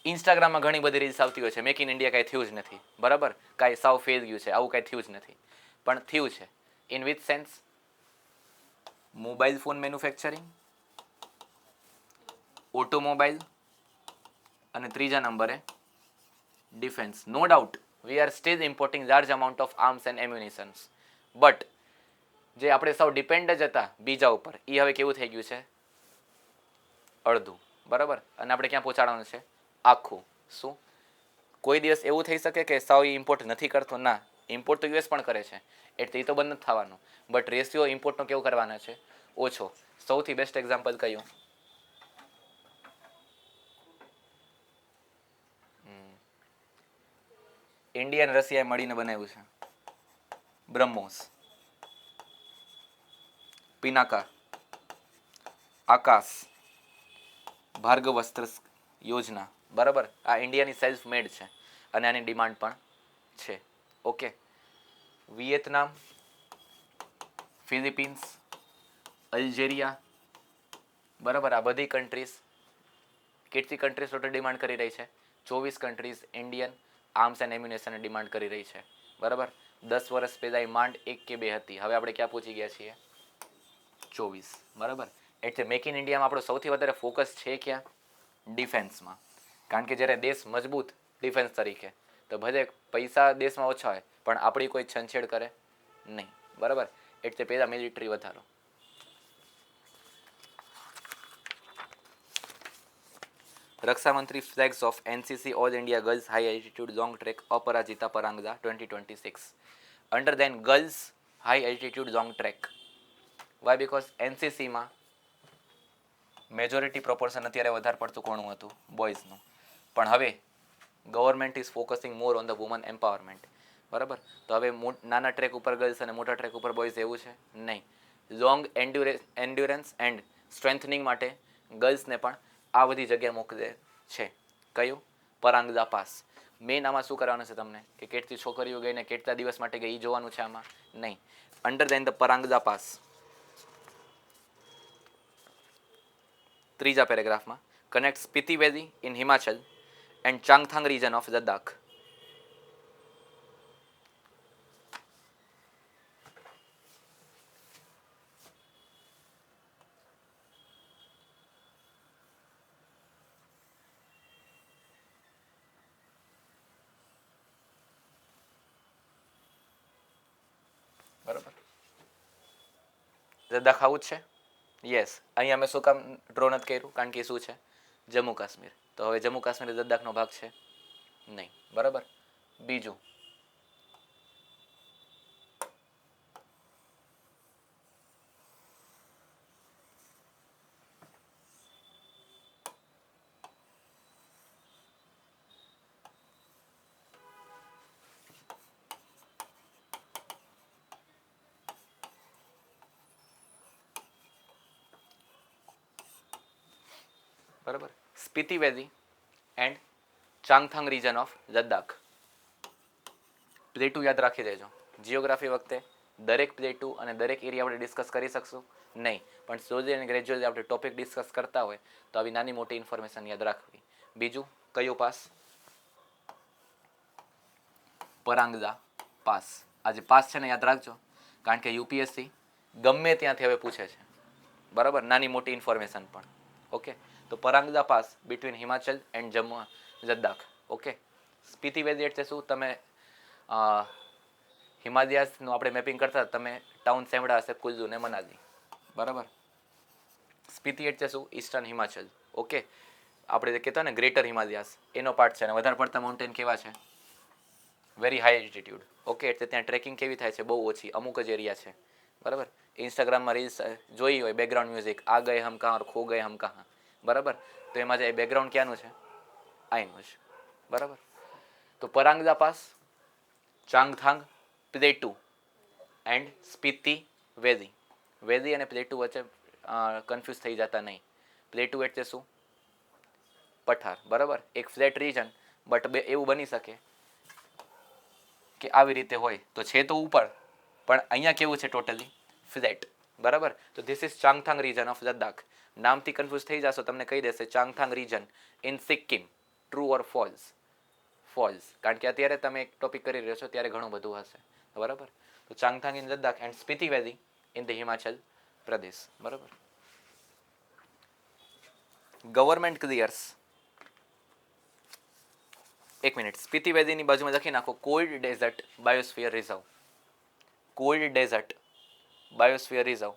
ઇન્સ્ટાગ્રામમાં ઘણી બધી રીલ્સ આવતી હોય છે, મેક ઇન ઇન્ડિયા કાંઈ થયું જ નથી. બરાબર, કાંઈ સાવ ફેલ ગયું છે, આવું કાંઈ થયું જ નથી. પણ થયું છે. In which sense? Mobile phone manufacturing, automobile, અને ત્રીજા નંબરે defence. No doubt we are still importing large amount of arms and ammunitions, but જે આપણે સૌ ડિપેન્ડ જ હતા બીજા ઉપર, એ હવે કેવું થઈ ગયું છે? અડધું. બરાબર, અને આપણે ક્યાં પહોંચાડવાનું છે? આખું. શું કોઈ દિવસ એવું થઈ શકે કે સાવ ઇમ્પોર્ટ નથી કરતો? ના, ઇમ્પોર્ટ તો યુએસ પણ કરે છે, એટલે એ તો બંધ નથી થવાનું. બટ રેશિયો ઇમ્પોર્ટનો કેવું કરવાના છે? ઓછો. સૌથી બેસ્ટ એક્ઝામ્પલ કયું? ઇન્ડિયા અને રશિયાએ મળીને બનાવ્યું છે બ્રહ્મોસ, પિનાકા, આકાશ, ભાર્ગવ વસ્ત્ર યોજના. બરાબર, આ ઇન્ડિયાની સેલ્ફ મેડ છે અને આની ડિમાન્ડ પણ છે. ઓકે, વિયેતનામ, ફિલિપિન્સ, અલ્જેરિયા, બરાબર, આ બધી કન્ટ્રીઝ, કેટલી કન્ટ્રીઝ ટોટલ ડિમાન્ડ કરી રહી છે? 24 કન્ટ્રીઝ ઇન્ડિયન આર્મ્સ એન્ડ એમ્યુનેશનને ડિમાન્ડ કરી રહી છે. બરાબર, 10 વર્ષ પહેલાં એ માંડ 1 કે 2 હતી, હવે આપણે ક્યાં પહોંચી ગયા છીએ? 24. બરાબર, એટલે મેક ઇન ઇન્ડિયામાં આપણો સૌથી વધારે ફોકસ છે ક્યાં? ડિફેન્સમાં. કારણ કે જ્યારે દેશ મજબૂત ડિફેન્સ તરીકે, તો ભલે પૈસા દેશમાં ઓછા હોય પણ આપણી કોઈ છંછેડ કરે નહીં. બરાબર, એટલે પહેલાં મિલિટરી વધારો. રક્ષામંત્રી flags off NCC all India girls high altitude long trek Aparajita પરાંગદા 2026. Under then girls high altitude long trek. Why? Because એનસીસીમાં મેજોરિટી પ્રોપોર્શન અત્યારે વધારે પડતું કોણું હતું? બોયઝનું. પણ હવે government is focusing more on the woman empowerment. બરાબર, તો હવે નાના ટ્રેક ઉપર ગર્લ્સ અને મોટા ટ્રેક ઉપર બોયઝ એવું છે નહીં. લોંગ એન્ડ્યુરન્સ એન્ડ સ્ટ્રેન્થનિંગ માટે ગર્લ્સને પણ આ બધી જગ્યાએ મોકલે છે. કયું? પરાંગદા પાસ. મેઇન આમાં શું કરવાનું છે તમને? કે કેટલી છોકરીઓ ગઈ ને કેટલા દિવસ માટે ગઈ એ જોવાનું છે આમાં? નહીં. અંડર ધેન ધ પરાંગદા પાસ. ત્રીજા પેરેગ્રાફમાં connect Spiti valley in Himachal and Changthang region of Ladakh. બરાબર, લદ્દાખ આવું જ છે? યસ. અહીંયા મેં શું કામ ડ્રો નથી કર્યું? કારણ કે શું છે? જમ્મુ કાશ્મીર. તો હવે જમ્મુ કાશ્મીર લદ્દાખનો ભાગ છે નહીં. બરાબર, બીજું બરાબર, Spiti valley and Changthang region of Ladakh. Plateau યાદ રાખી દેજો. જિયોગ્રાફી વખતે દરેક પ્લેટું અને દરેક એરિયા આપણે ડિસ્કસ કરી શકશું નહીં, પણ સ્લોલી અને ગ્રેજ્યુઅલી આપણે ટોપિક ડિસ્કસ કરતા હોય તો આવી નાની મોટી ઇન્ફોર્મેશન યાદ રાખવી. બીજું કયું પાસ? પરાંગદા પાસ. આ જે પાસ છે ને યાદ રાખજો, કારણ કે યુપીએસસી ગમે ત્યાંથી હવે પૂછે છે. બરાબર, નાની મોટી ઇન્ફોર્મેશન પણ. ઓકે, તો પરાંગદા pass between Himachal and Jammu Ladakh. Okay, Spiti valley એટલે શું? તમે હિમાલયાસનું આપણે મેપિંગ કરતા તમે ટાઉન સેમડા હશે કુલ્લુ ને મનાલી. બરાબર, સ્પીતિ એટલે શું? ઈસ્ટર્ન હિમાચલ. ઓકે, આપણે જે કહેતા ને ગ્રેટર હિમાલયાસ એનો પાર્ટ છે અને વધારે પડતા માઉન્ટેન કેવા છે? Very high altitude. ઓકે, એટલે ત્યાં ટ્રેકિંગ કેવી થાય છે? બહુ ઓછી, અમુક જ એરિયા છે. બરાબર, ઇન્સ્ટાગ્રામમાં રીલ્સ જોઈ હોય બેકગ્રાઉન્ડ મ્યુઝિક આ ગયે હમ કહા ઓર ખો ગયે હમ કહા. બરાબર, તો એમાં જે બેકગ્રાઉન્ડ ક્યાંનું છે? આઈનું છે. બરાબર, તો પરાંગદા પાસ, ચાંગથાંગ પ્લેટુ એન્ડ સ્પીતિ વેલી. વેલી અને પ્લેટુ વચ્ચે કન્ફ્યુઝ થઈ જતા નહીં. પ્લેટુ એટલે શું? પઠાર. બરાબર, એક ફ્લેટ રીજન, બટ બે એવું બની શકે કે આવી રીતે હોય તો છે તો ઉપર, પણ અહીંયા કેવું છે ટોટલી ફ્લેટ. બરાબર, તો this is Changthang region of Ladakh. નામથી કન્ફ્યુઝ થઈ જશો, તમને કહી દેશે Changthang region in Sikkim. True or false? False, કારણ કે અત્યારે તમે એક ટોપિક કરી રહ્યો છો ત્યારે ઘણું બધું હશે. બરાબર, તો Changthang in Ladakh and Spiti valley in the Himachal Pradesh. બરાબર. Government clears. એક મિનિટ, સ્પીતિ વેલીની બાજુમાં લખી નાખો cold desert biosphere reserve. Cold desert biosphere reserve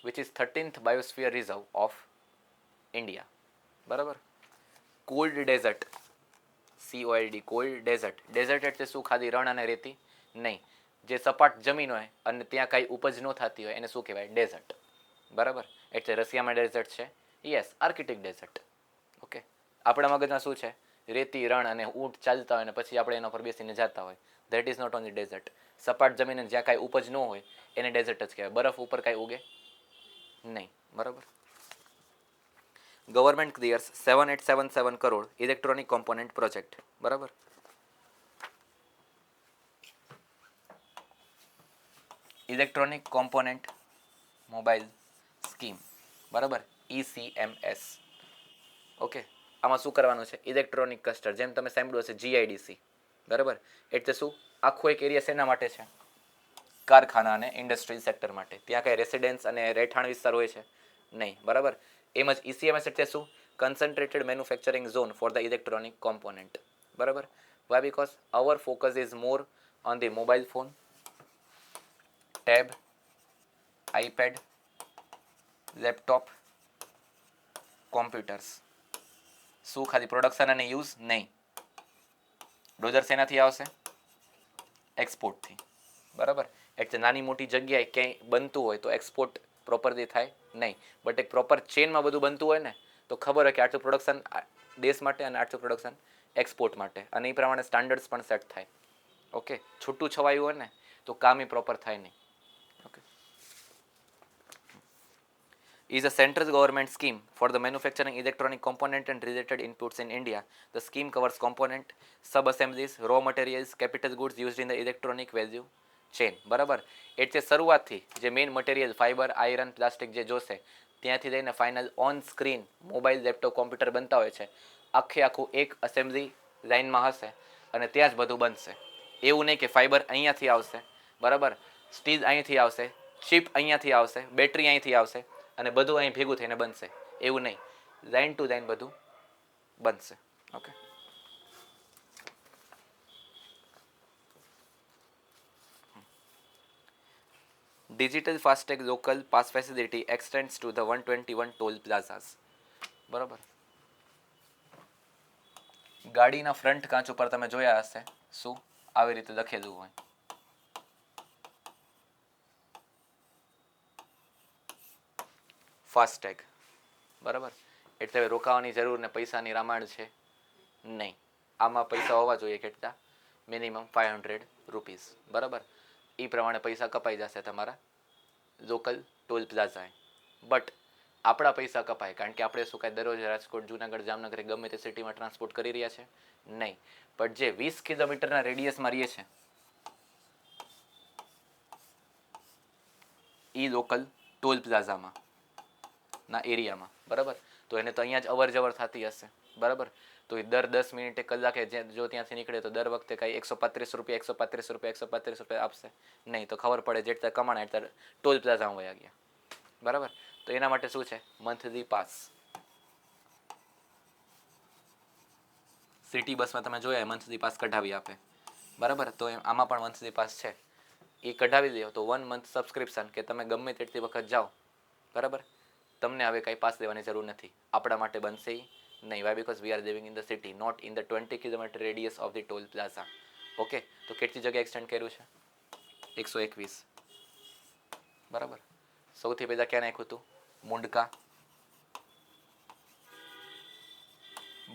which is 13th biosphere reserve of India. બરાબર, cold desert, COLD, cold desert. Desert એટલે શું? ખાલી રણ અને રેતી નહીં, જે સપાટ જમીન હોય અને ત્યાં કાંઈ ઉપજ ન થતી હોય એને શું કહેવાય? ડેઝર્ટ. બરાબર, એટલે રશિયામાં ડેઝર્ટ છે, યસ, આર્કટિક ડેઝર્ટ. ઓકે, આપણા મગજમાં શું છે? રેતી, રણ અને ઊંટ ચાલતા હોય અને પછી આપણે એના પર બેસીને જતા હોય. That is not only desert. સપાટ જમીન જ્યાં કાંઈ ઉપજ ન હોય એને ડેઝર્ટ જ કહેવાય. બરફ ઉપર કાંઈ ઉગે નહીં. બરાબર. Government clears 7877 crore electronic component project. બરાબર, ઇલેક્ટ્રોનિક કોમ્પોનન્ટ મોબાઈલ સ્કીમ. બરાબર, ECMS. ઓકે, આમાં શું કરવાનું છે? ઇલેક્ટ્રોનિક ક્લસ્ટર, જેમ તમે સાંભળ્યું હશે GIDC. બરાબર, એટલે શું? આખો એક એરિયા શેના માટે છે? કારખાના અને ઇન્ડસ્ટ્રીયલ સેક્ટર માટે. ત્યાં કાંઈ રેસિડેન્સ અને રહેઠાણ વિસ્તાર હોય છે નહીં. બરાબર, એમ જ ECMS એટલે શું? Concentrated manufacturing zone for the electronic component. બરાબર, why? Because our focus is more on the mobile phone, tab, iPad, laptop, computers. શું ખાલી પ્રોડક્શન અને યુઝ નહીં? ડોઝર શેનાથી આવશે? એક્સપોર્ટથી. બરાબર, એટલે નાની મોટી જગ્યાએ ક્યાંય બનતું હોય તો એક્સપોર્ટ પ્રોપરલી થાય નહીં. બટ એક પ્રોપર ચેનમાં બધું બનતું હોય ને તો ખબર હોય કે આટલું પ્રોડક્શન દેશ માટે અને આટલું પ્રોડક્શન એક્સપોર્ટ માટે, અને એ પ્રમાણે સ્ટાન્ડર્ડ્સ પણ સેટ થાય. ઓકે, છૂટું છવાયું હોય ને તો કામ એ પ્રોપર થાય નહીં. Okay, is a central government scheme for the manufacturing electronic component and related inputs in India. The scheme covers component, sub-assemblies, raw materials, capital goods used in the electronic value chain. બરાબર, એટલે શરૂઆતથી જે main material fibre, iron, plastic જે જોશે ત્યાંથી લઈને final on screen mobile, laptop, computer બનતા હોય છે, આખું એક અસેમ્બલી લાઇનમાં હશે અને ત્યાં જ બધું બનશે. એવું નહીં કે ફાઇબર અહીંયાથી આવશે, બરાબર, સ્ટીલ અહીંથી આવશે, ચિપ અહીંયાથી આવશે, બેટરી અહીંથી આવશે અને બધું અહીં ભેગું થઈને બનશે. એવું નહીં, લાઇન ટુ લાઇન બધું બનશે. Okay, digital FASTag local pass facility extends to the 121 toll plazas. બરાબર, ગાડીના ફ્રન્ટ કાચ ઉપર તમે જોયા હશે શું આવી રીતે લખેલું હોય? ફાસ્ટેગ. બરાબર, એટલે રોકાવાની જરૂર ને પૈસાની રામાયણ છે નહીં. આમાં પૈસા હોવા જોઈએ કેટલા? Minimum 500 rupees. બરાબર, એ પ્રમાણે પૈસા કપાઈ જશે તમારા લોકલ ટોલ પ્લાઝાએ. બટ આપણા પૈસા કપાય કારણ કે આપણે શું કાંઈ દરરોજ રાજકોટ, જુનાગઢ, જામનગર ગમે તે સિટીમાં ટ્રાન્સપોર્ટ કરી રહ્યા છે નહીં. બટ જે 20 કિલોમીટરના રેડિયસમાં રહીએ છે એ લોકલ ટોલ પ્લાઝામાં ના એરિયામાં, બરાબર, તો એને તો અહીંયા જ અવર જવર થતી હશે. બરાબર, તો એ દર 10 મિનિટે કલાકે જો ત્યાંથી નીકળે તો દર વખતે કાંઈ 135 રૂપિયા આપશે નહીં. તો ખબર પડે જેટલા કમાણા એટલા ટોલ પ્લાઝામાં વયા ગયા. બરાબર, તો એના માટે શું છે? Monthly pass. સિટી બસમાં તમે જોયા મંથલી પાસ કઢાવી આપે. બરાબર, તો આમાં પણ મંથલી પાસ છે, એ કઢાવી લ્યો તો 1 મંથ સબસ્ક્રિપ્શન કે તમે ગમે તેટલી વખત જાઓ. બરાબર, તમને હવે કાંઈ પાસ લેવાની જરૂર નથી. આપણા માટે બનશે નહીં. Why? Because we are living in the city, not in the 20 kilometre radius of the toll plaza. Okay, તો કેટલી જગ્યાએ એક્સટેન્ડ કર્યું છે? 121. બરાબર, સૌથી પહેલાં ક્યાં નાખ્યું હતું? મુંડકા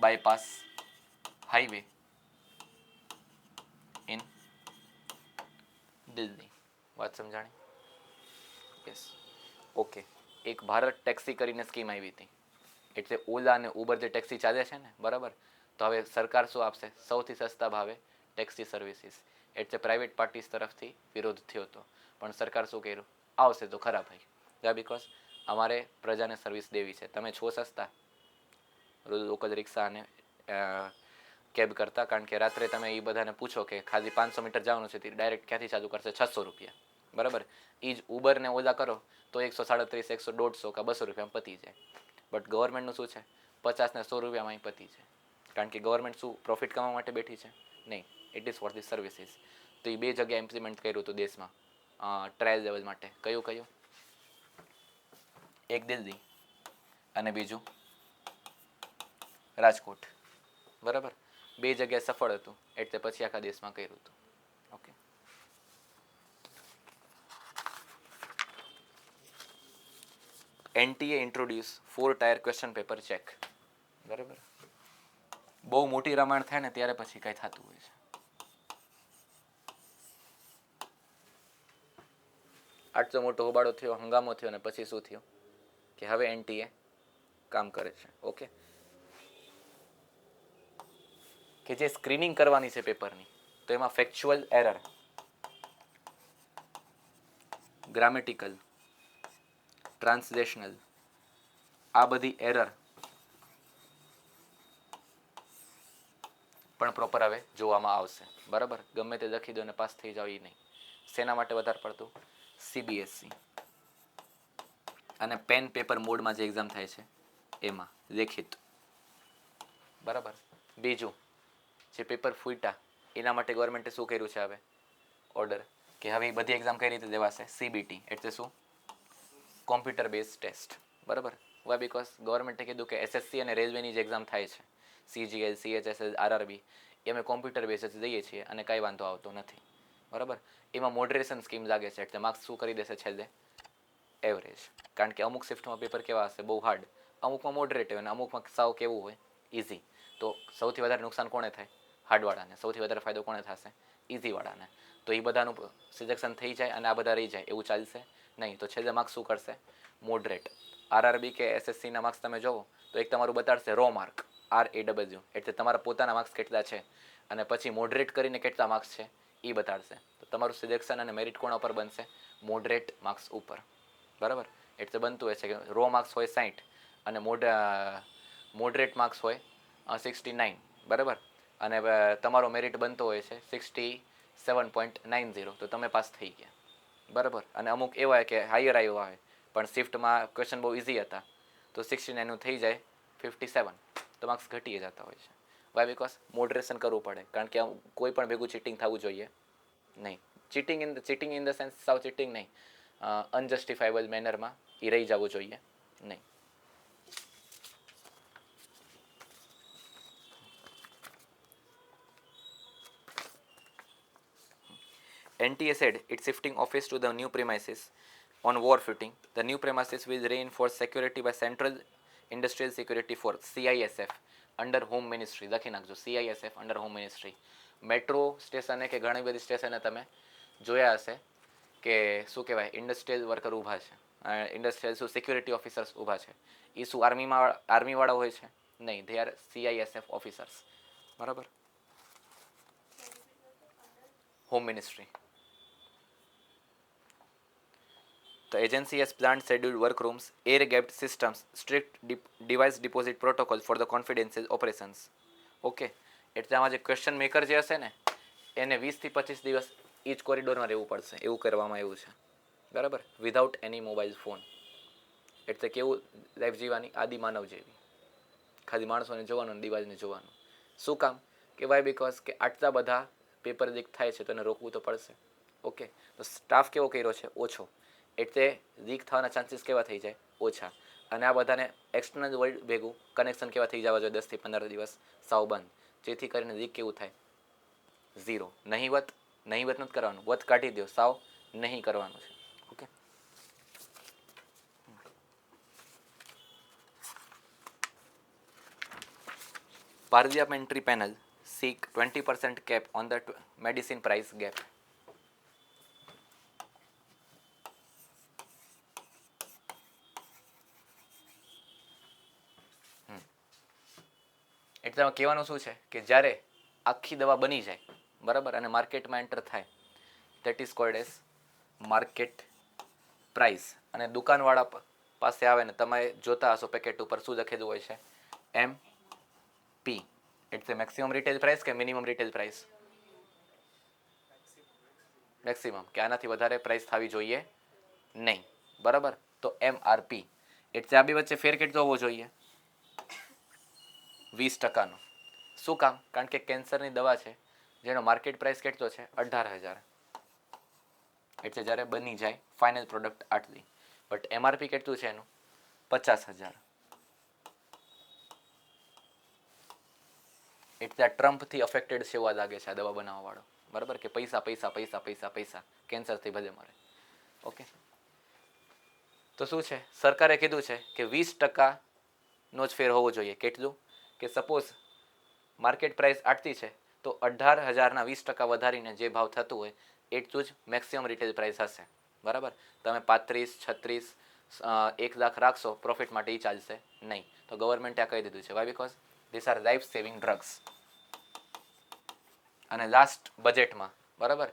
બાયપાસ હાઈવે ઇન દિલ્હી. વાત સમજાણી? યસ. ઓકે. એક ભારત ટેક્સી કરીને સ્કીમ આવી હતી, એટલે ઓલા અને ઉબર જે ટેક્સી ચાલે છે ને, બરાબર, તો હવે સરકાર શું આપશે? સૌથી સસ્તા ભાવે ટેક્સી સર્વિસીસ. એટલે પ્રાઇવેટ પાર્ટીઝ તરફથી વિરોધ થયો હતો, પણ સરકાર શું કર્યું? આવશે તો ખરા ભાઈ, યા બિકોઝ અમારે પ્રજાને સર્વિસ દેવી છે. તમે છો સસ્તા લોકલ રિક્ષા અને કેબ કરતા, કારણ કે રાત્રે તમે એ બધાને પૂછો કે ખાલી 500 મીટર જવાનું છે, તે ડાયરેક્ટ ક્યાંથી ચાલુ કરશે? 600 રૂપિયા, બરાબર. એ જ ઉબર ને ઓલા કરો તો 137, 100, 150 કે 200 રૂપિયામાં પતી જાય. બટ ગવર્મેન્ટનું શું છે? 50 ને 100 રૂપિયામાં પતી જાય, કારણ કે ગવર્મેન્ટ શું પ્રોફિટ કમાવા માટે બેઠી છે? નહીં, it is for the services. તો એ 2 જગ્યાએ ઇમ્પ્લિમેન્ટ કર્યું હતું દેશમાં ટ્રાયલ લેવલ માટે. કયું? એક દિલ્હી અને બીજું રાજકોટ, બરાબર. 2 જગ્યાએ સફળ હતું, એટલે પછી આખા દેશમાં કર્યું હતું. Okay. NTA introduce 4 tier question paper check, બરાબર. બહુ મોટી રામાયણ થાય ને ત્યારે પછી કંઈ થતું હોય છે. આટલો મોટો હોબાળો થયો, હંગામો થયો, અને પછી શું થયું? કે હવે NTA કામ કરે છે. ઓકે. કે જે સ્ક્રીનિંગ કરવાની છે પેપરની, તો એમાં ફેક્ચ્યુઅલ એરર, ગ્રામેટિકલ, ટ્રાન્સલેશનલ, આ બધી એરર પણ પ્રોપર હવે જોવામાં આવશે, બરાબર. ગમે તે લખી દો અને પાસ થઈ જાવ એ નહીં. શેના માટે વધારે પડતું? CBSE અને પેન પેપર મોડમાં જે એક્ઝામ થાય છે એમાં લેખિત, બરાબર. બીજું, જે પેપર ફૂટ્યા એના માટે ગવર્મેન્ટે શું કર્યું છે? હવે ઓર્ડર કે હવે એ બધી એક્ઝામ કઈ રીતે દેવાશે? CBT એટલે શું? કોમ્પ્યુટર બેઝ ટેસ્ટ, બરાબર. વાય? બિકોઝ ગવર્મેન્ટે કીધું કે SSC અને રેલવેની જે એક્ઝામ થાય છે, CGL, CHSL, RRB, એ અમે કોમ્પ્યુટર બેઝ જ દઈએ છીએ અને કાંઈ વાંધો આવતો નથી, બરાબર. એમાં મોડરેશન સ્કીમ લાગે છે, એટલે માર્ક્સ શું કરી દેશે છેલ્લે? એવરેજ. કારણ કે અમુક શિફ્ટમાં પેપર કેવા હશે? બહુ હાર્ડ. અમુકમાં મોડરેટ હોય અને અમુકમાં સાવ કેવું હોય? ઇઝી. તો સૌથી વધારે નુકસાન કોને થાય? હાર્ડવાળાને. સૌથી વધારે ફાયદો કોને થશે? ઇઝીવાળાને. તો એ બધાનું સિલેક્શન થઈ જાય અને આ બધા રહી જાય એવું ચાલશે નહીં. તો છેલ્લે માર્ક્સ શું કરશે? મોડરેટ. RRB કે SSCના માર્ક્સ તમે જોવો તો એક તમારું બતાડશે રો માર્ક, RAW, એટલે તમારા પોતાના માર્ક્સ કેટલા છે, અને પછી મોડરેટ કરીને કેટલા માર્ક્સ છે એ બતાડશે. તો તમારું સિલેક્શન અને મેરિટ કોના ઉપર બનશે? મોડરેટ માર્ક્સ ઉપર, બરાબર. એટલે બનતું હોય છે કે રો માર્ક્સ હોય 60 અને મોડરેટ માર્ક્સ હોય 69, બરાબર. અને તમારો મેરિટ બનતો હોય છે 67.90, તો તમે પાસ થઈ ગયા, બરાબર. અને અમુક એવા કે હાયર આવ્યો આવે પણ શિફ્ટમાં ક્વેશ્ચન બહુ ઇઝી હતા, તો 69 થઈ જાય 57, તો માર્ક્સ ઘટી જતા હોય છે. વાય? બિકોઝ મોડરેશન કરવું પડે, કારણ કે કોઈ પણ ભેગું ચીટિંગ થવું જોઈએ નહીં. ચીટિંગ ઇન ધ સેન્સ સાવ ચીટિંગ નહીં, અનજસ્ટિફાયેબલ મેનરમાં એ રહી જવું જોઈએ નહીં. NTA said it's shifting office to the new premises on war footing. The new premises will reinforce security by Central Industrial Security Force, CISF, under Home Ministry. લખી નાખજો, CISF under Home Ministry. Metro સ્ટેશને કે ઘણી બધી સ્ટેશને તમે જોયા હશે કે શું કહેવાય, ઇન્ડસ્ટ્રીયલ વર્કર ઊભા છે, ઇન્ડસ્ટ્રીયલ શું સિક્યુરિટી ઓફિસર્સ ઊભા છે. એ શું આર્મીવાળા હોય છે? નહીં, ધે આર CISF ઓફિસર્સ, બરાબર. Home ministry. The agency has planned scheduled workrooms, air-gapped systems, strict device deposit protocol for the confidential operations. Okay. એટલે આમાં જે ક્વેશ્ચન મેકર જે હશે ને એને 20 થી 25 દિવસ એ જ કોરિડોરમાં રહેવું પડશે, એવું કરવામાં આવ્યું છે, બરાબર. વિધાઉટ એની મોબાઈલ ફોન. એટલે કેવું લાઈફ જીવવાની? આદિ માનવ જેવી, ખાલી માણસોને જોવાનું, દિવાલને જોવાનું. શું કામ? કે વાય? બિકોઝ કે આટલા બધા પેપર લીક થાય છે તો એને રોકવું તો પડશે. ઓકે. તો સ્ટાફ કેવો કર્યો છે? ઓછો. એટલે લીક થવાના ચાન્સીસ કેવા થઈ જાય? ઓછા. અને આ બધાને એક્સટર્નલ વર્લ્ડ ભેગું કનેક્શન કેવા થઈ જવા જોઈએ? 10 થી 15 દિવસ સાવ બંધ, જેથી કરીને લીક કેવું થાય? ઝીરો. નહીવત નથી કરવાનું, વત કાઢી દો, સાવ નહીં કરવાનું છે. Okay. Parliamentary panel seek 20% cap on the medicine price gap. એટલે કહેવાનું શું છે કે જ્યારે આખી દવા બની જાય બરાબર અને માર્કેટમાં એન્ટર થાય that is called as market price. અને દુકાનવાળા પાસે આવે ને તમે જોતા હશો પેકેટ ઉપર શું લખેલું હોય છે MP. It's a maximum retail price કે મિનિમમ રિટેલ પ્રાઇસ? મેક્સિમમ, કે આનાથી વધારે પ્રાઇસ થવી જોઈએ નહીં બરાબર. તો MRP એટલે આ બે વચ્ચે ફેર કેટલો હોવો જોઈએ? 20%. શું કામ? કારણ કે કેન્સરની દવા છે જેનો માર્કેટ પ્રાઇસ કેટલો છે? 18,000. એટલે જ્યારે બની જાય ફાઇનલ પ્રોડક્ટ આટલી, બટ MRP કેટલું છે એનું? 50,000. એટલે આ ટ્રમ્પથી અફેક્ટેડ છે એવા લાગે છે આ દવા બનાવવાવાળો બરાબર, કે પૈસા પૈસા પૈસા પૈસા પૈસા, કેન્સરથી ભલે મરે. ઓકે, તો શું છે સરકારે કીધું છે કે 20%નો જ ફેર હોવો જોઈએ. કેટલું? કે સપોઝ માર્કેટ પ્રાઇસ આટલી છે તો 18,000ના 20% વધારીને જે ભાવ થતું હોય એટલું જ મેક્સિમમ રિટેલ પ્રાઇસ હશે બરાબર. તમે 35, 36, 1 લાખ રાખશો પ્રોફિટ માટે એ ચાલશે નહીં. તો ગવર્મેન્ટે આ કહી દીધું છે. Why? Because this are life saving drugs. અને લાસ્ટ બજેટમાં બરાબર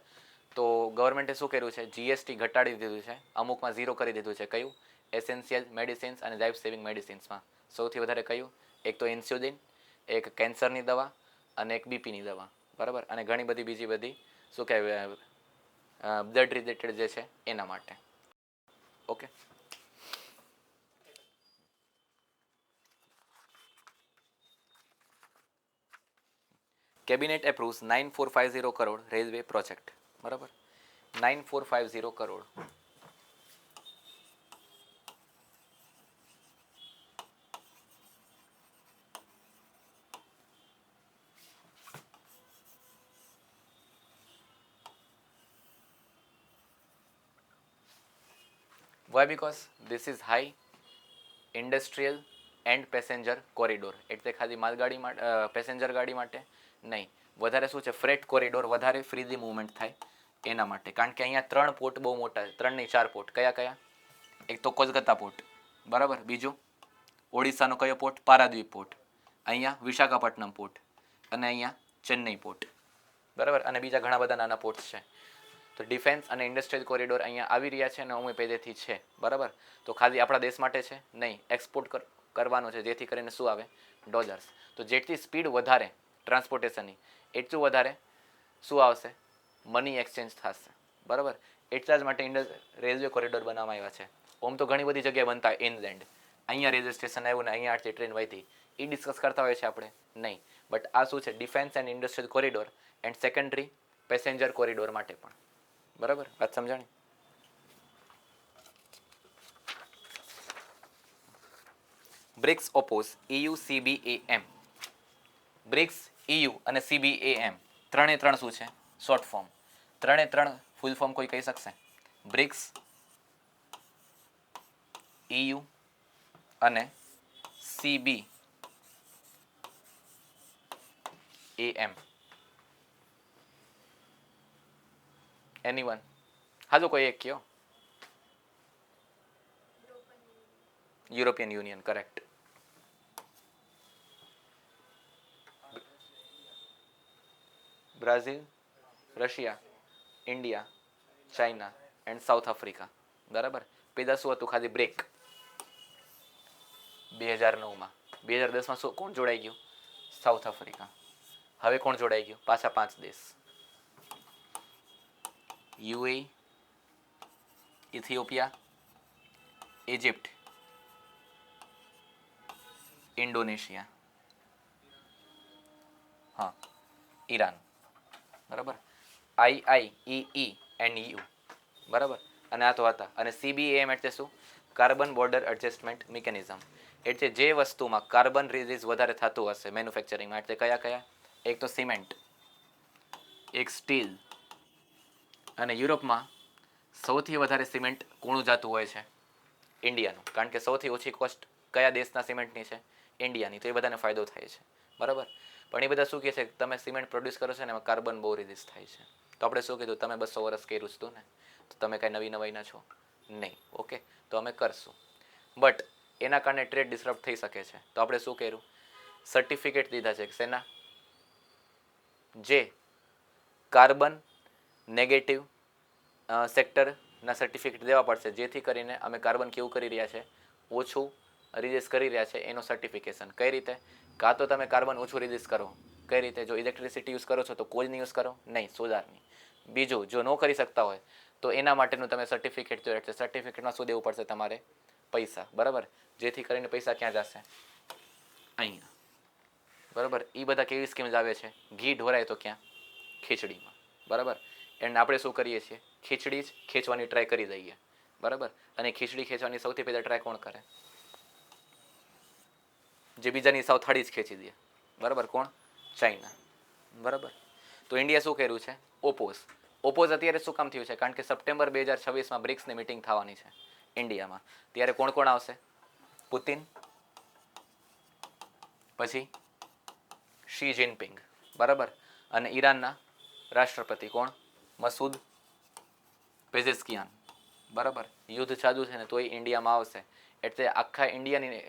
તો ગવર્મેન્ટે શું કર્યું છે? GST ઘટાડી દીધું છે, અમુકમાં ઝીરો કરી દીધું છે. કયું? એસેન્શિયલ મેડિસિન્સ અને લાઈફ સેવિંગ મેડિસિન્સમાં સૌથી વધારે કયું? એક તો ઇન્સ્યુલિન, એક કેન્સરની દવા અને એક બીપીની દવા બરાબર. અને ઘણી બધી બીજી બધી શું કહેવાય બ્લડ રિલેટેડ જે છે એના માટે. Okay, cabinet approves 9450 crore railway project બરાબર. 9450 crore. Why? Because this is high industrial and passenger corridor. એટલે ખાલી માલગાડી માટે, પેસેન્જર ગાડી માટે નહીં, વધારે શું છે ફ્રેટ કોરિડોર, વધારે ફ્રીલી મૂવમેન્ટ થાય એના માટે. કારણ કે અહીંયા 3 પોર્ટ બહુ મોટા છે, 3 નહીં 4 પોર્ટ. કયા કયા? એક તો કોલકાતા પોર્ટ બરાબર, બીજું ઓડિશાનો કયો પોર્ટ? પારાદ્વીપ પોર્ટ, અહીંયા વિશાખાપટ્ટનમ પોર્ટ અને અહીંયા ચેન્નઈ પોર્ટ બરાબર. અને બીજા ઘણા બધા નાના પોર્ટ્સ છે. તો ડિફેન્સ અને ઇન્ડસ્ટ્રીયલ કોરિડોર અહીંયા આવી રહ્યા છે અને અમે પહેલેથી છે બરાબર. તો ખાલી આપણા દેશ માટે છે નહીં, એક્સપોર્ટ કરવાનો છે જેથી કરીને શું આવે? ડોલર્સ. તો જેટલી સ્પીડ વધારે ટ્રાન્સપોર્ટેશનની એટલું વધારે શું આવશે? મની એક્સચેન્જ થશે બરાબર. એટલા જ માટે રેલવે કોરિડોર બનાવવામાં આવ્યા છે. ઓમ તો ઘણી બધી જગ્યાએ બનતા ઇનલેન્ડ, અહીંયા રેલવે સ્ટેશન આવ્યું ને અહીંયા આટલી ટ્રેન વધી, એ ડિસ્કસ કરતા હોય છે આપણે નહીં. બટ આ શું છે? Defence and industrial corridor and secondary passenger corridor માટે પણ બરાબર. વાત સમજાણી? BRICS oppose EU CBAM. BRICS, EU અને CBAM ત્રણે ત્રણ શું છે? Short form. ત્રણે ત્રણ ફૂલ ફોર્મ કોઈ કહી શકશે? બ્રિક્સ, EU અને CBAM. એનીવન? હાલો કોઈ એક કયો. European Union, correct. Brazil, Russia, India, China and South Africa બરાબર. પેલા શું હતું? ખાલી બ્રેક 2009માં. 2010માં શું કોણ જોડાઈ ગયું? South Africa. હવે કોણ જોડાઈ ગયું? પાછા 5 દેશ: UAE, ઇથિયોપિયા, ઇજિપ્ત, ઇન્ડોનેશિયા, હા, ઈરાન બરાબર. IIEE એન્ડ EU બરાબર. અને આ તો હતા. અને CBAM એટલે શું? Carbon border adjustment mechanism. એટલે જે વસ્તુમાં કાર્બન રિલીઝ વધારે થતું હશે મેન્યુફેક્ચરિંગમાં, એટલે કયા કયા? એક તો સિમેન્ટ, એક સ્ટીલ. અને યુરોપમાં સૌથી વધારે સિમેન્ટ કોનું જાતું હોય છે? ઇન્ડિયાનું. કારણ કે સૌથી ઓછી કોસ્ટ કયા દેશના સિમેન્ટની છે? ઇન્ડિયાની. તો એ બધાને ફાયદો થાય છે બરાબર. પણ એ બધા શું કહે છે? તમે સિમેન્ટ પ્રોડ્યુસ કરો છો ને એમાં કાર્બન બહુ રિલીઝ થાય છે. તો આપણે શું કીધું? તમે 200 વર્ષ કર્યું હતું ને, તો તમે કાંઈ નવી નવાઈના છો નહીં. ઓકે, તો અમે કરશું. બટ એના કારણે ટ્રેડ ડિસ્ટર્બ થઈ શકે છે. તો આપણે શું કર્યું? સર્ટિફિકેટ દીધા છે શેના? જે કાર્બન નેગેટિવ સેક્ટરના સર્ટિફિકેટ દેવા પડશે, જેથી કરીને અમે કાર્બન કેવું કરી રહ્યા છે, ઓછું રિલીઝ કરી રહ્યા છે એનું સર્ટિફિકેશન. કઈ રીતે? કાં તો તમે કાર્બન ઓછું રિલીઝ કરો. કઈ રીતે? જો ઇલેક્ટ્રિસિટી યુઝ કરો છો તો કોલની યુઝ કરો, નહીં સોલારની. બીજું, જો ન કરી શકતા હોય તો એના માટેનું તમે સર્ટિફિકેટ જોઈએ છે. સર્ટિફિકેટમાં શું દેવું પડશે તમારે? પૈસા. બરાબર? જેથી કરીને પૈસા ક્યાં જશે? અહીંયા. બરાબર? એ બધા કેવી સ્કીમ્સ આવે છે? ઘી ઢોરાય તો ક્યાં? ખીચડીમાં. બરાબર? એન્ડ આપણે શું કરીએ છીએ? ખીચડી જ ખેંચવાની ટ્રાય કરી દઈએ. બરાબર? અને ખીચડી ખેંચવાની સૌથી પહેલાં ટ્રાય કોણ કરે? જે બીજાની સાવ થાળી જ ખેંચી દે. બરાબર? કોણ? ચાઇના. બરાબર? તો ઇન્ડિયા શું કર્યું છે? ઓપોઝ અત્યારે શું કામ થયું છે? કારણ કે સપ્ટેમ્બર 2026માં બ્રિક્સની મિટિંગ થવાની છે ઇન્ડિયામાં. ત્યારે કોણ કોણ આવશે? પુતિન, પછી શી જિનપિંગ. બરાબર? અને ઈરાનના રાષ્ટ્રપતિ કોણ? મસૂદ પેઝેસ્કિયાન. બરાબર? યુદ્ધ ચાલુ છે ને તોય ઇન્ડિયામાં આવશે. એટલે આખા ઇન્ડિયાની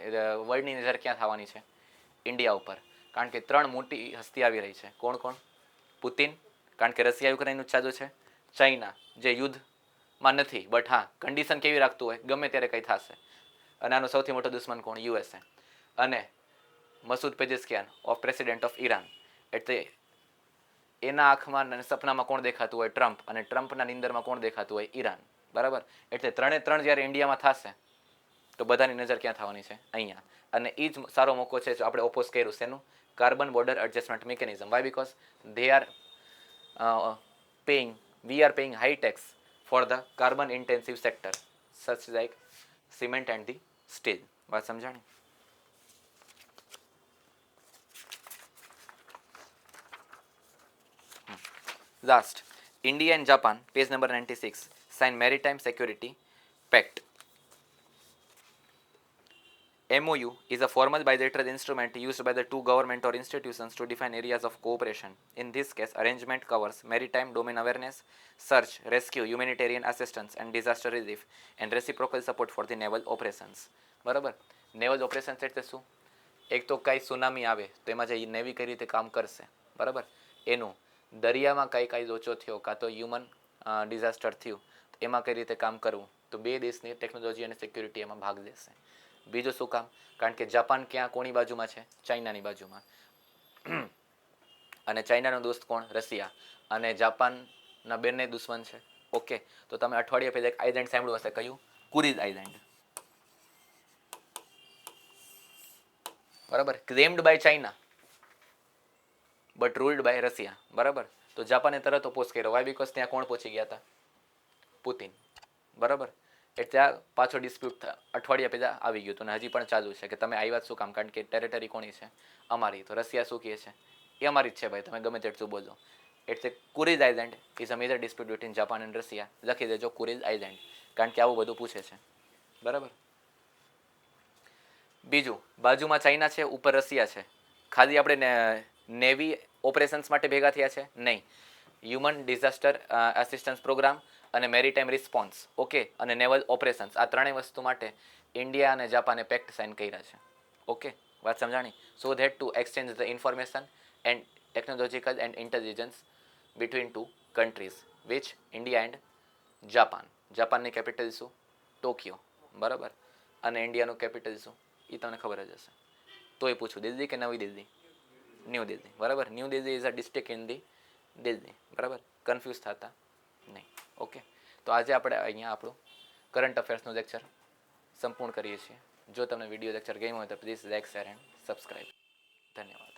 વર્લ્ડની નજર ક્યાં થવાની છે? ઇન્ડિયા ઉપર. કારણ કે 3 મોટી હસ્તી આવી રહી છે. કોણ કોણ? પુતિન, કારણ કે રશિયા યુક્રેનનું ચાલુ છે. ચાઇના, જે યુદ્ધમાં નથી બટ હા કન્ડિશન કેવી રાખતું હોય, ગમે ત્યારે કંઈ થશે. અને આનો સૌથી મોટો દુશ્મન કોણ? યુએસએ. અને Masoud Pezeshkian of president of Iran. એટલે એના આંખમાં અને સપનામાં કોણ દેખાતું હોય? ટ્રમ્પ. અને ટ્રમ્પના નિંદરમાં કોણ દેખાતું હોય? ઈરાન. બરાબર? એટલે 3 જ્યારે ઇન્ડિયામાં થશે તો બધાની નજર ક્યાં થવાની છે? અહીંયા. અને એ જ સારો મોકો છે જો આપણે ઓપોઝ કર્યું શેનું? Carbon border adjustment mechanism. Why? Because they are we are paying high tax for the carbon intensive sector such like cement and the steel. વાત સમજાણી? Last, India and Japan, page number 96, sign Maritime Security Pact. MOU is a formal bilateral instrument used by the two governments or institutions to define areas of cooperation. In this case, arrangement covers maritime domain awareness, search, rescue, humanitarian assistance and disaster relief, and reciprocal support for the naval operations. બરાબર? Naval operations એટલે શું? એક તો કાંઈ tsunami આવે તો એમાં જે નેવી કઈ રીતે કામ કરશે. બરાબર? એનું દરિયામાં કાંઈ લોચો થયો કાં તો હ્યુમન ડિઝાસ્ટર થયું તો એમાં કઈ રીતે કામ કરવું. તો બે દેશની ટેકનોલોજી અને સિક્યુરિટી એમાં ભાગ લેશે. બીજું શું કામ? કારણ કે જાપાન ક્યાં કોની બાજુમાં છે? ચાઇનાની બાજુમાં. અને ચાઇનાનો દોસ્ત કોણ? રશિયા. અને જાપાનના બંને દુશ્મન છે. ઓકે, તો તમે અઠવાડિયા પહેલા એક આઇલેન્ડ સાંભળ્યું હશે. કયું? Kuril island. બરાબર? Claimed by China but ruled by Russia. બરાબર? તો જાપાને તરત ઓપોઝ કર્યો. વાય? બીકોઝ ત્યાં કોણ પહોંચી ગયા હતા? પુતિન. બરાબર? એટલે આ પાછો ડિસ્પ્યુટ અઠવાડિયા પહેલાં આવી ગયું હતું અને હજી પણ ચાલુ છે કે તમે આવ્યા શું કામ? કારણ કે ટેરેટરી કોની છે? અમારી. તો રશિયા શું કહે છે? એ અમારી જ છે ભાઈ, તમે ગમે તેટલું બોલો. એટલે Kuril island is a major dispute between Japan and Russia. લખી દેજો કુરીલ આઇલેન્ડ, કારણ કે આવું બધું પૂછે છે. બરાબર? બીજું, બાજુમાં ચાઇના છે, ઉપર રશિયા છે. ખાલી આપણે નેવી ઓપરેશન્સ માટે ભેગા થયા છે? નહીં. હ્યુમન ડિઝાસ્ટર આસિસ્ટન્સ પ્રોગ્રામ અને મેરીટાઈમ રિસ્પોન્સ, ઓકે, અને નેવલ ઓપરેશન્સ, આ ત્રણેય વસ્તુ માટે ઇન્ડિયા અને જાપાને પેક્ટ સાઇન કર્યા છે. ઓકે, વાત સમજાણી? So that to exchange the information and technological and intelligence between two countries which India and Japan. જાપાનની કેપિટલ શું? ટોક્યો. બરાબર? અને ઇન્ડિયાનું કેપિટલ શું? એ તમને ખબર જ હશે. તોય પૂછું, દિલ્હી કે નવી દિલ્હી? ન્યૂ દિલ્હી. બરાબર? New Delhi is a district in the Delhi. બરાબર? કન્ફ્યુઝ થતા નહીં. ઓકે, તો આજે આપણે અહીંયા આપણું કરંટ અફેર્સનું લેક્ચર સંપૂર્ણ કરીએ છીએ. જો તમને વિડીયો લેક્ચર ગમ્યો હોય તો please like, share and subscribe. ધન્યવાદ.